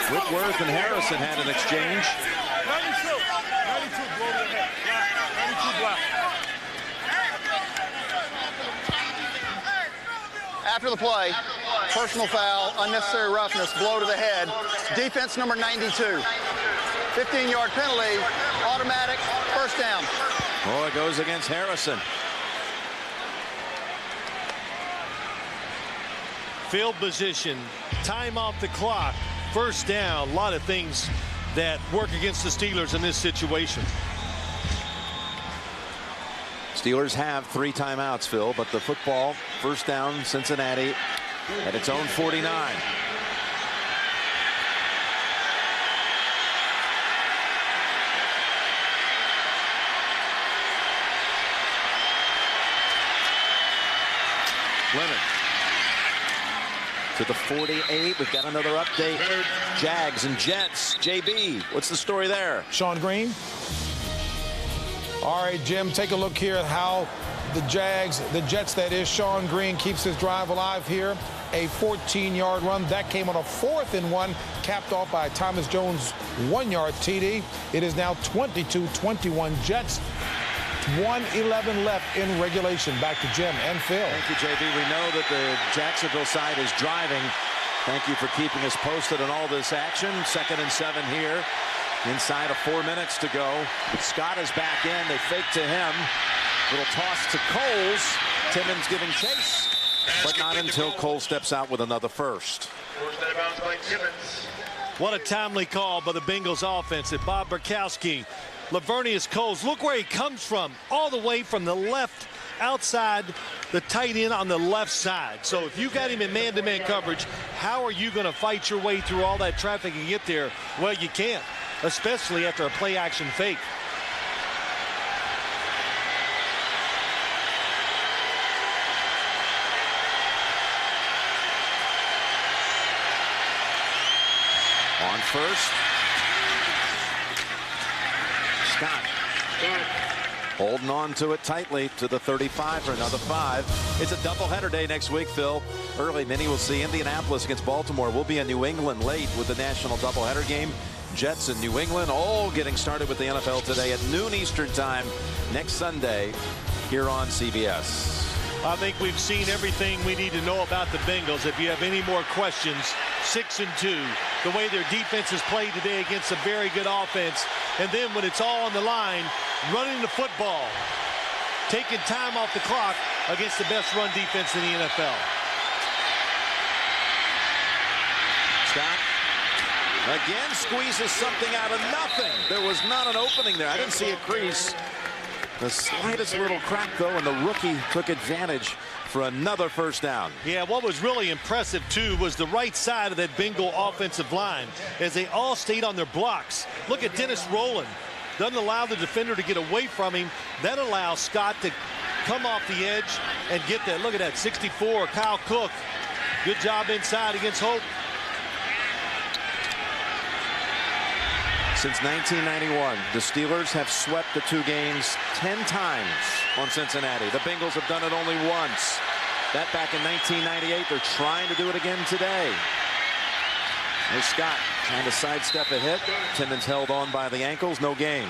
Whitworth and Harrison had an exchange. 92, blow to the head. 92 block. After the play, personal foul, unnecessary roughness, blow to the head. Defense number 92. 15-yard penalty, automatic, first down. Oh, it goes against Harrison. Field position, time off the clock, first down. A lot of things that work against the Steelers in this situation. Steelers have 3 timeouts, Phil, but the football, first down, Cincinnati at its own 49. Leonard to the 48. We've got another update. Jags and Jets. JB, what's the story there? Sean Green. All right, Jim, take a look here at how the Jets, that is, Sean Green keeps his drive alive here. A 14-yard run. That came on a 4th and 1, capped off by Thomas Jones' 1-yard TD. It is now 22-21 Jets. 1:11 left in regulation. Back to Jim and Phil. Thank you, JB. We know that the Jacksonville side is driving. Thank you for keeping us posted on all this action. 2nd and 7 here. Inside of 4 minutes to go. Scott is back in. They fake to him. Little toss to Coles. Timmons giving chase, but not until Cole steps out with another first. What a timely call by the Bengals offense at Bob Burkowski. Lavernius Coles, look where he comes from, all the way from the left outside the tight end on the left side. So if you got him in man-to-man coverage, how are you going to fight your way through all that traffic and get there? Well, you can't, especially after a play-action fake. On first. Scott holding on to it tightly to the 35 for another 5. It's a doubleheader day next week, Phil. Early, many will see Indianapolis against Baltimore. We'll be in New England late with the national doubleheader game. Jets in New England, all getting started with the NFL today at noon Eastern time next Sunday here on CBS. I think we've seen everything we need to know about the Bengals. If you have any more questions, 6-2, the way their defense has played today against a very good offense, and then when it's all on the line, running the football, taking time off the clock against the best run defense in the NFL. Scott again squeezes something out of nothing. There was not an opening there. I didn't see a crease. The slightest little crack, though, and the rookie took advantage for another first down. Yeah, what was really impressive, too, was the right side of that Bengal offensive line as they all stayed on their blocks. Look at Dennis Rowland. Doesn't allow the defender to get away from him. That allows Scott to come off the edge and get that. Look at that, 64, Kyle Cook. Good job inside against Hope. Since 1991, the Steelers have swept the 2 games 10 times on Cincinnati. The Bengals have done it only once. That back in 1998. They're trying to do it again today. Here's Scott trying to sidestep a hit. Timmons held on by the ankles. No gain.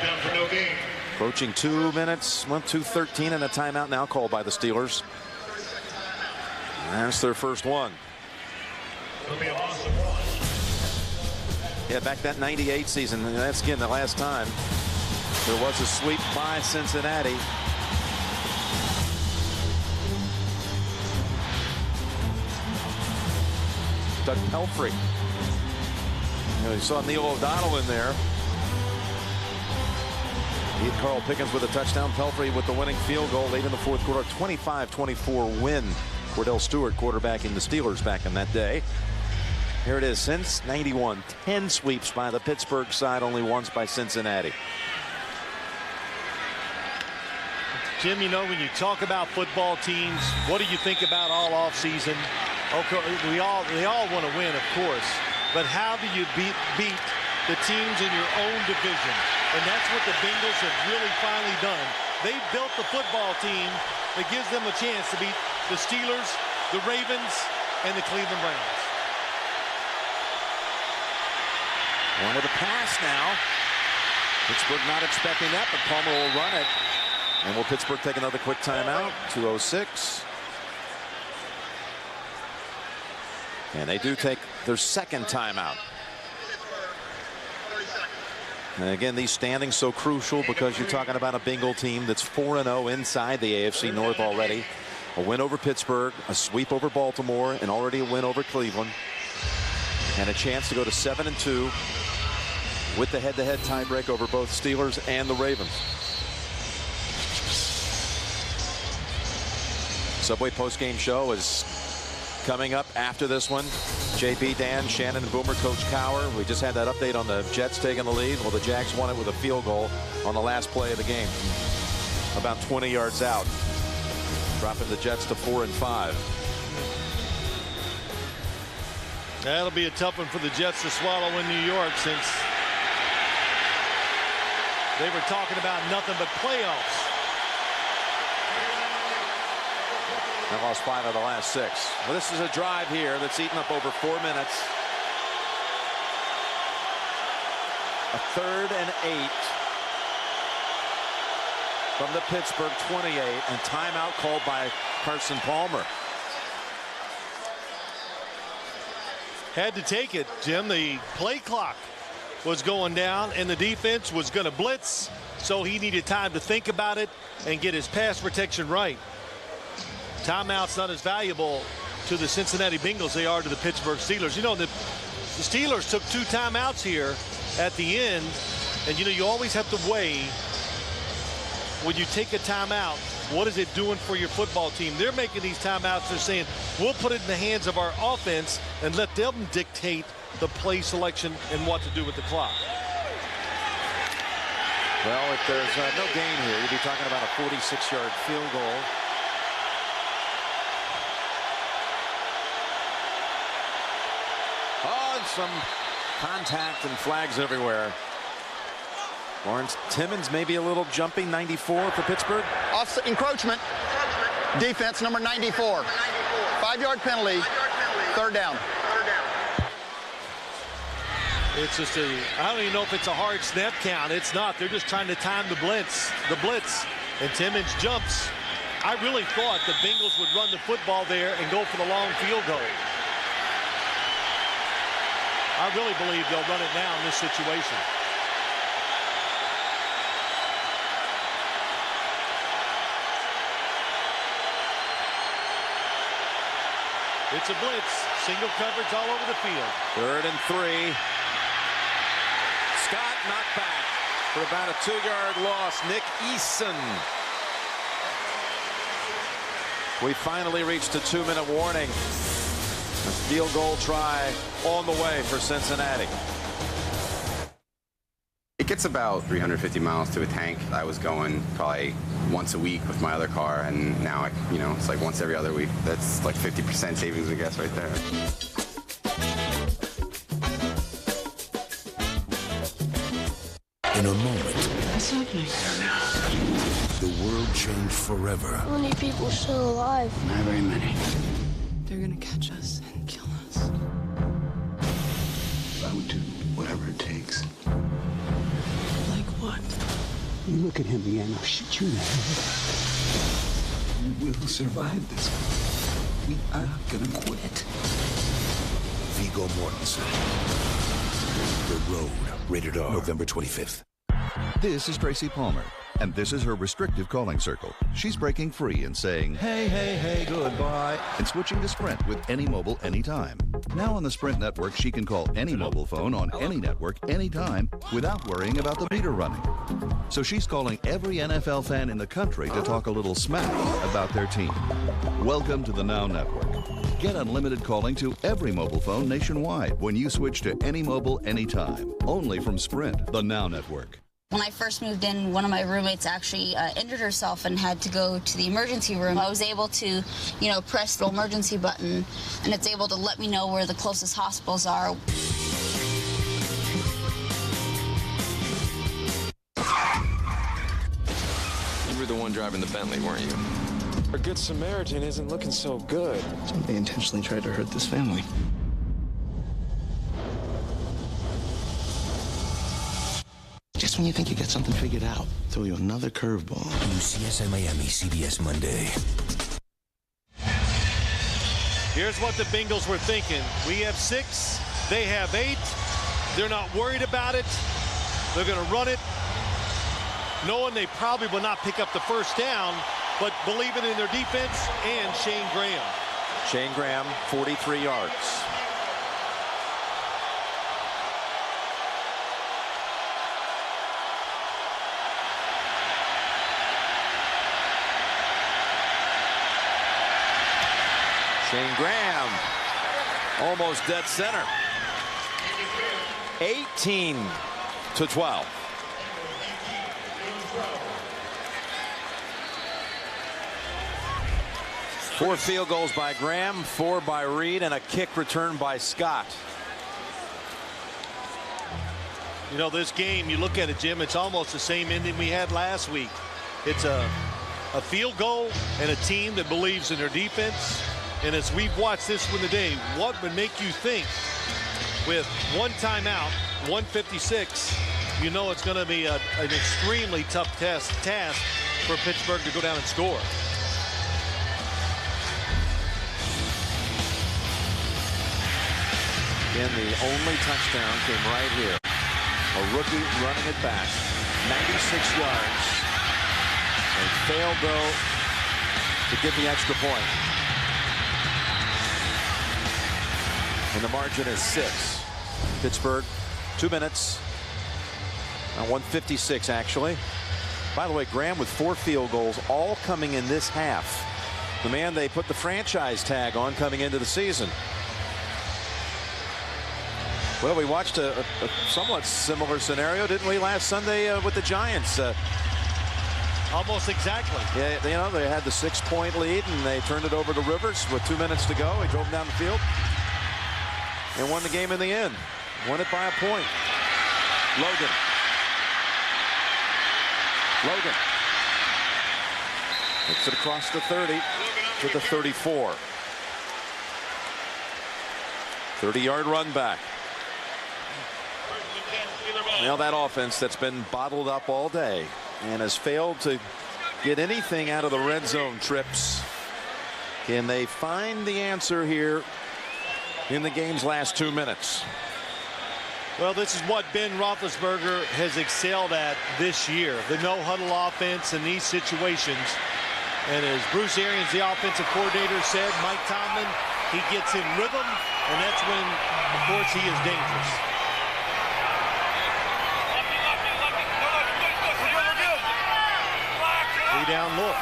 Down for no gain. Approaching 2 minutes. 2:13 and a timeout now called by the Steelers. That's their first one. It'll be a loss of 1. Yeah, back that 98 season. That's again the last time there was a sweep by Cincinnati. Doug Pelfrey. You saw Neil O'Donnell in there. He had Carl Pickens with a touchdown. Pelfrey with the winning field goal late in the 4th quarter. 25-24 win. Cordell Stewart quarterbacking the Steelers back in that day. Here it is since 91. 10 sweeps by the Pittsburgh side, only once by Cincinnati. Jim, you know, when you talk about football teams, what do you think about all offseason? Okay, we all want to win, of course, but how do you beat the teams in your own division? And that's what the Bengals have really finally done. They've built the football team that gives them a chance to beat the Steelers, the Ravens, and the Cleveland Browns. One with a pass now. Pittsburgh not expecting that, but Palmer will run it. And will Pittsburgh take another quick timeout? 2:06. And they do take their second timeout. And again, these standings so crucial because you're talking about a Bengal team that's 4-0 inside the AFC North already. A win over Pittsburgh, a sweep over Baltimore, and already a win over Cleveland. And a chance to go to 7-2 with the head-to-head tiebreak over both Steelers and the Ravens. Subway post-game show is coming up after this one. JP, Dan, Shannon, and Boomer, Coach Cower. We just had that update on the Jets taking the lead. Well, the Jags won it with a field goal on the last play of the game. About 20 yards out. Dropping the Jets to 4-5. That'll be a tough one for the Jets to swallow in New York, since they were talking about nothing but playoffs. They lost 5 of the last 6. Well, this is a drive here that's eaten up over 4 minutes. A 3rd and 8 from the Pittsburgh 28, and timeout called by Carson Palmer. Had to take it, Jim. The play clock was going down, and the defense was going to blitz, so he needed time to think about it and get his pass protection right. Timeout's not as valuable to the Cincinnati Bengals they are to the Pittsburgh Steelers. You know, the Steelers took 2 timeouts here at the end, and you know, you always have to weigh when you take a timeout, what is it doing for your football team? They're making these timeouts. They're saying, we'll put it in the hands of our offense and let them dictate the play selection and what to do with the clock. Well, if there's no gain here, you'd be talking about a 46-yard field goal. Oh, and some contact and flags everywhere. Lawrence Timmons maybe a little jumping. 94 for Pittsburgh. Offset encroachment. Defense number 94. 5-yard penalty. 3rd down. It's just a, I don't even know if it's a hard snap count. It's not. They're just trying to time the blitz. And Timmons jumps. I really thought the Bengals would run the football there and go for the long field goal. I really believe they'll run it now in this situation. It's a blitz. Single coverage all over the field. 3rd and 3. Scott knocked back for about a 2-yard loss. Nick Eason. We finally reached a 2-minute warning. A field goal try on the way for Cincinnati. It gets about 350 miles to a tank. I was going probably once a week with my other car, and now it's like once every other week. That's like 50% savings, I guess, right there. forever. How many people still alive? Not very many. They're gonna catch us and kill us. I would do whatever it takes. Like what? You look at him again, I'll shoot you in the head. We will survive this. We are not gonna quit. Viggo Mortensen. The Road. Rated R. November 25th. This is Tracy Palmer, and this is her restrictive calling circle. She's breaking free and saying, hey, hey, hey, goodbye, and switching to Sprint with any mobile, anytime. Now on the Sprint network, she can call any mobile phone on any network, anytime, without worrying about the meter running. So she's calling every NFL fan in the country to talk a little smack about their team. Welcome to the Now Network. Get unlimited calling to every mobile phone nationwide when you switch to any mobile, anytime. Only from Sprint, the Now Network. When I first moved in, one of my roommates actually injured herself and had to go to the emergency room. I was able to, press the emergency button, and it's able to let me know where the closest hospitals are. You were the one driving the Bentley, weren't you? Our Good Samaritan isn't looking so good. Somebody intentionally tried to hurt this family. Just when you think you get something figured out, throw you another curveball. New CSI Miami, CBS Monday. Here's what the Bengals were thinking. We have 6, they have 8. They're not worried about it. They're going to run it, knowing they probably will not pick up the first down, but believing in their defense and Shane Graham. Shane Graham, 43 yards. Shane Graham, almost dead center. 18-12. Four field goals by Graham, 4 by Reed, and a kick return by Scott. This game, you look at it, Jim, it's almost the same ending we had last week. It's a field goal and a team that believes in their defense. And as we've watched this one today, what would make you think with one timeout, 1:56, it's going to be an extremely tough task for Pittsburgh to go down and score. And the only touchdown came right here. A rookie running it back. 96 yards. They failed, though, to get the extra point. And the margin is 6. Pittsburgh, 2 minutes. 1:56, actually. By the way, Graham with 4 field goals, all coming in this half. The man they put the franchise tag on coming into the season. Well, we watched a somewhat similar scenario, didn't we, last Sunday with the Giants? Almost exactly. Yeah, they had the 6-point lead, and they turned it over to Rivers with 2 minutes to go. He drove them down the field and won the game in the end. Won it by a point. Logan takes it across the 30 to the 34. 30-yard run back. Now that offense that's been bottled up all day and has failed to get anything out of the red zone trips. Can they find the answer here in the game's last 2 minutes? Well, this is what Ben Roethlisberger has excelled at this year, the no-huddle offense in these situations. And as Bruce Arians, the offensive coordinator, said, Mike Tomlin, he gets in rhythm, and that's when, of course, he is dangerous. Down look.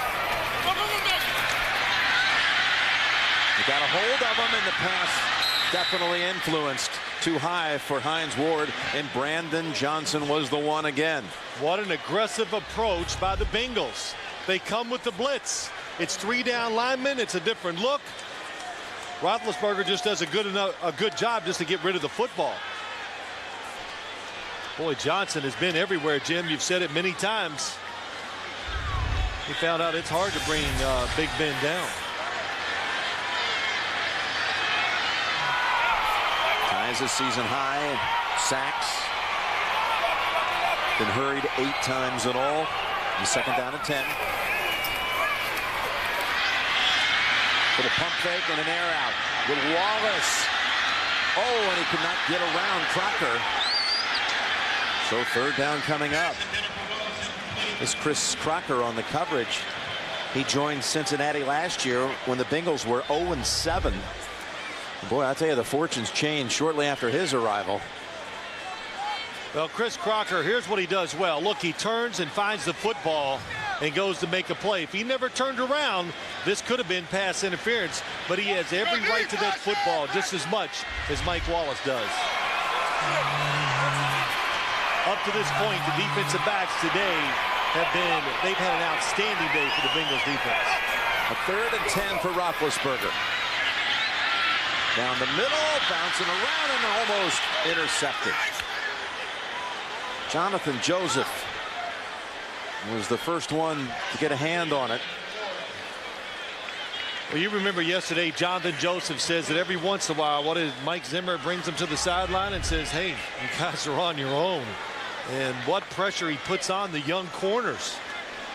You got a hold of him, and the pass definitely influenced. Too high for Hines Ward, and Brandon Johnson was the one again. What an aggressive approach by the Bengals. They come with the blitz. It's 3 down linemen. It's a different look. Roethlisberger just does a good job just to get rid of the football. Boy, Johnson has been everywhere, Jim. You've said it many times. He found out it's hard to bring Big Ben down. Ties a season high in sacks. Been hurried 8 times in all. The second down and 10. Little pump fake and an air out with Wallace. Oh, and he could not get around Crocker. So third down coming up. It's Chris Crocker on the coverage. He joined Cincinnati last year when the Bengals were 0-7. Boy, I tell you, the fortunes changed shortly after his arrival. Well, Chris Crocker, here's what he does well. Look, he turns and finds the football and goes to make a play. If he never turned around, this could have been pass interference, but he has every right to that football just as much as Mike Wallace does. Up to this point, the defensive backs today they've had an outstanding day for the Bengals defense. A 3rd and 10 for Roethlisberger. Down the middle, bouncing around and almost intercepted. Jonathan Joseph was the first one to get a hand on it. Well, you remember yesterday, Jonathan Joseph says that every once in a while, Mike Zimmer brings him to the sideline and says, hey, you guys are on your own. And what pressure he puts on the young corners.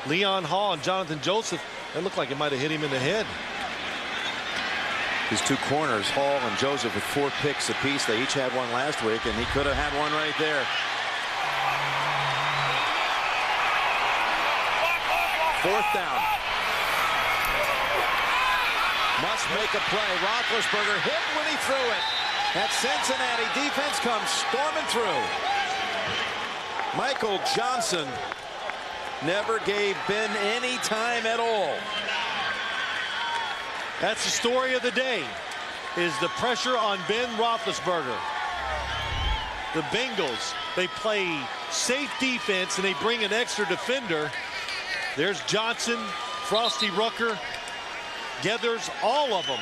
Leon Hall and Jonathan Joseph, it looked like it might have hit him in the head. His 2 corners, Hall and Joseph, with 4 picks apiece. They each had one last week, and he could have had one right there. 4th down. Must make a play. Roethlisberger hit when he threw it. That Cincinnati defense comes storming through. Michael Johnson never gave Ben any time at all. That's the story of the day, is the pressure on Ben Roethlisberger. The Bengals, they play safe defense and they bring an extra defender. There's Johnson, Frosty Rucker, Geathers, all of them.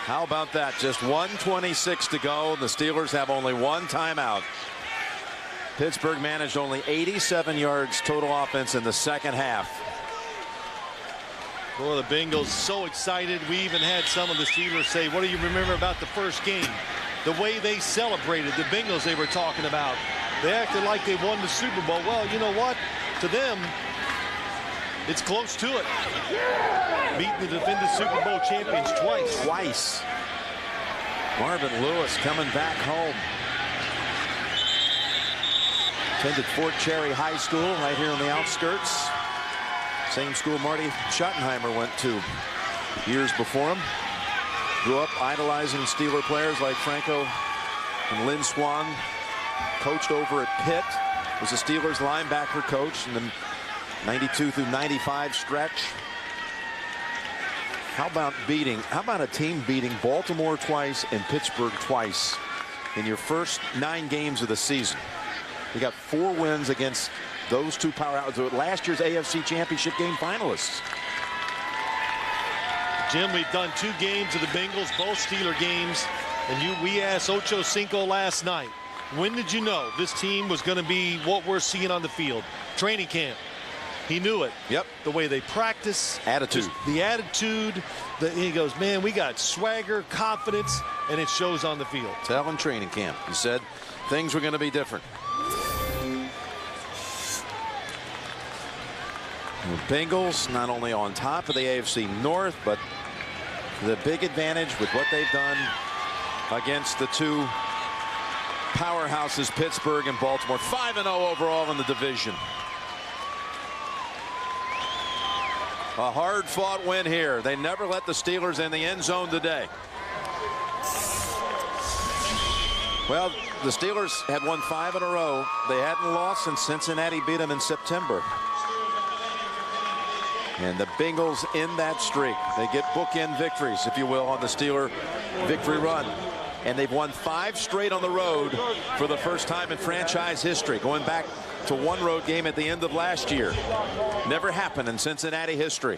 How about that? Just 1:26 to go. The Steelers have only 1 timeout. Pittsburgh managed only 87 yards total offense in the second half. Boy, the Bengals so excited. We even had some of the Steelers say, what do you remember about the first game? The way they celebrated, the Bengals they were talking about. They acted like they won the Super Bowl. Well, you know what? To them, it's close to it. Beating the defending Super Bowl champions twice. Marvin Lewis coming back home. Attended Fort Cherry High School right here on the outskirts. Same school Marty Schottenheimer went to years before him. Grew up idolizing Steeler players like Franco and Lynn Swann. Coached over at Pitt. Was a Steelers linebacker coach in the 92 through 95 stretch. How about a team beating Baltimore twice and Pittsburgh twice in your first 9 games of the season? You got 4 wins against those 2 powerhouses, last year's AFC Championship game finalists. Jim, we've done 2 games of the Bengals, both Steeler games, and we asked Ocho Cinco last night, when did you know this team was going to be what we're seeing on the field? Training camp. He knew it. Yep. The way they practice. Attitude. The attitude. He goes, man, we got swagger, confidence, and it shows on the field. Tell him training camp. He said things were going to be different. The Bengals not only on top of the AFC North, but the big advantage with what they've done against the 2 powerhouses, Pittsburgh and Baltimore. 5-0 overall in the division. A hard-fought win here. They never let the Steelers in the end zone today. Well, the Steelers had won 5 in a row. They hadn't lost since Cincinnati beat them in September. And the Bengals in that streak. They get bookend victories, if you will, on the Steeler victory run. And they've won 5 straight on the road for the first time in franchise history, going back to 1 road game at the end of last year. Never happened in Cincinnati history.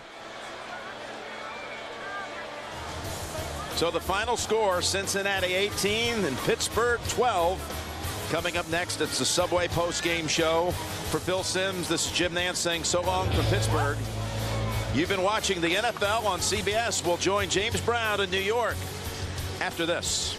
So the final score, Cincinnati 18 and Pittsburgh 12. Coming up next, it's the Subway post-game show. For Phil Simms, this is Jim Nance saying so long from Pittsburgh. You've been watching the NFL on CBS. We'll join James Brown in New York after this.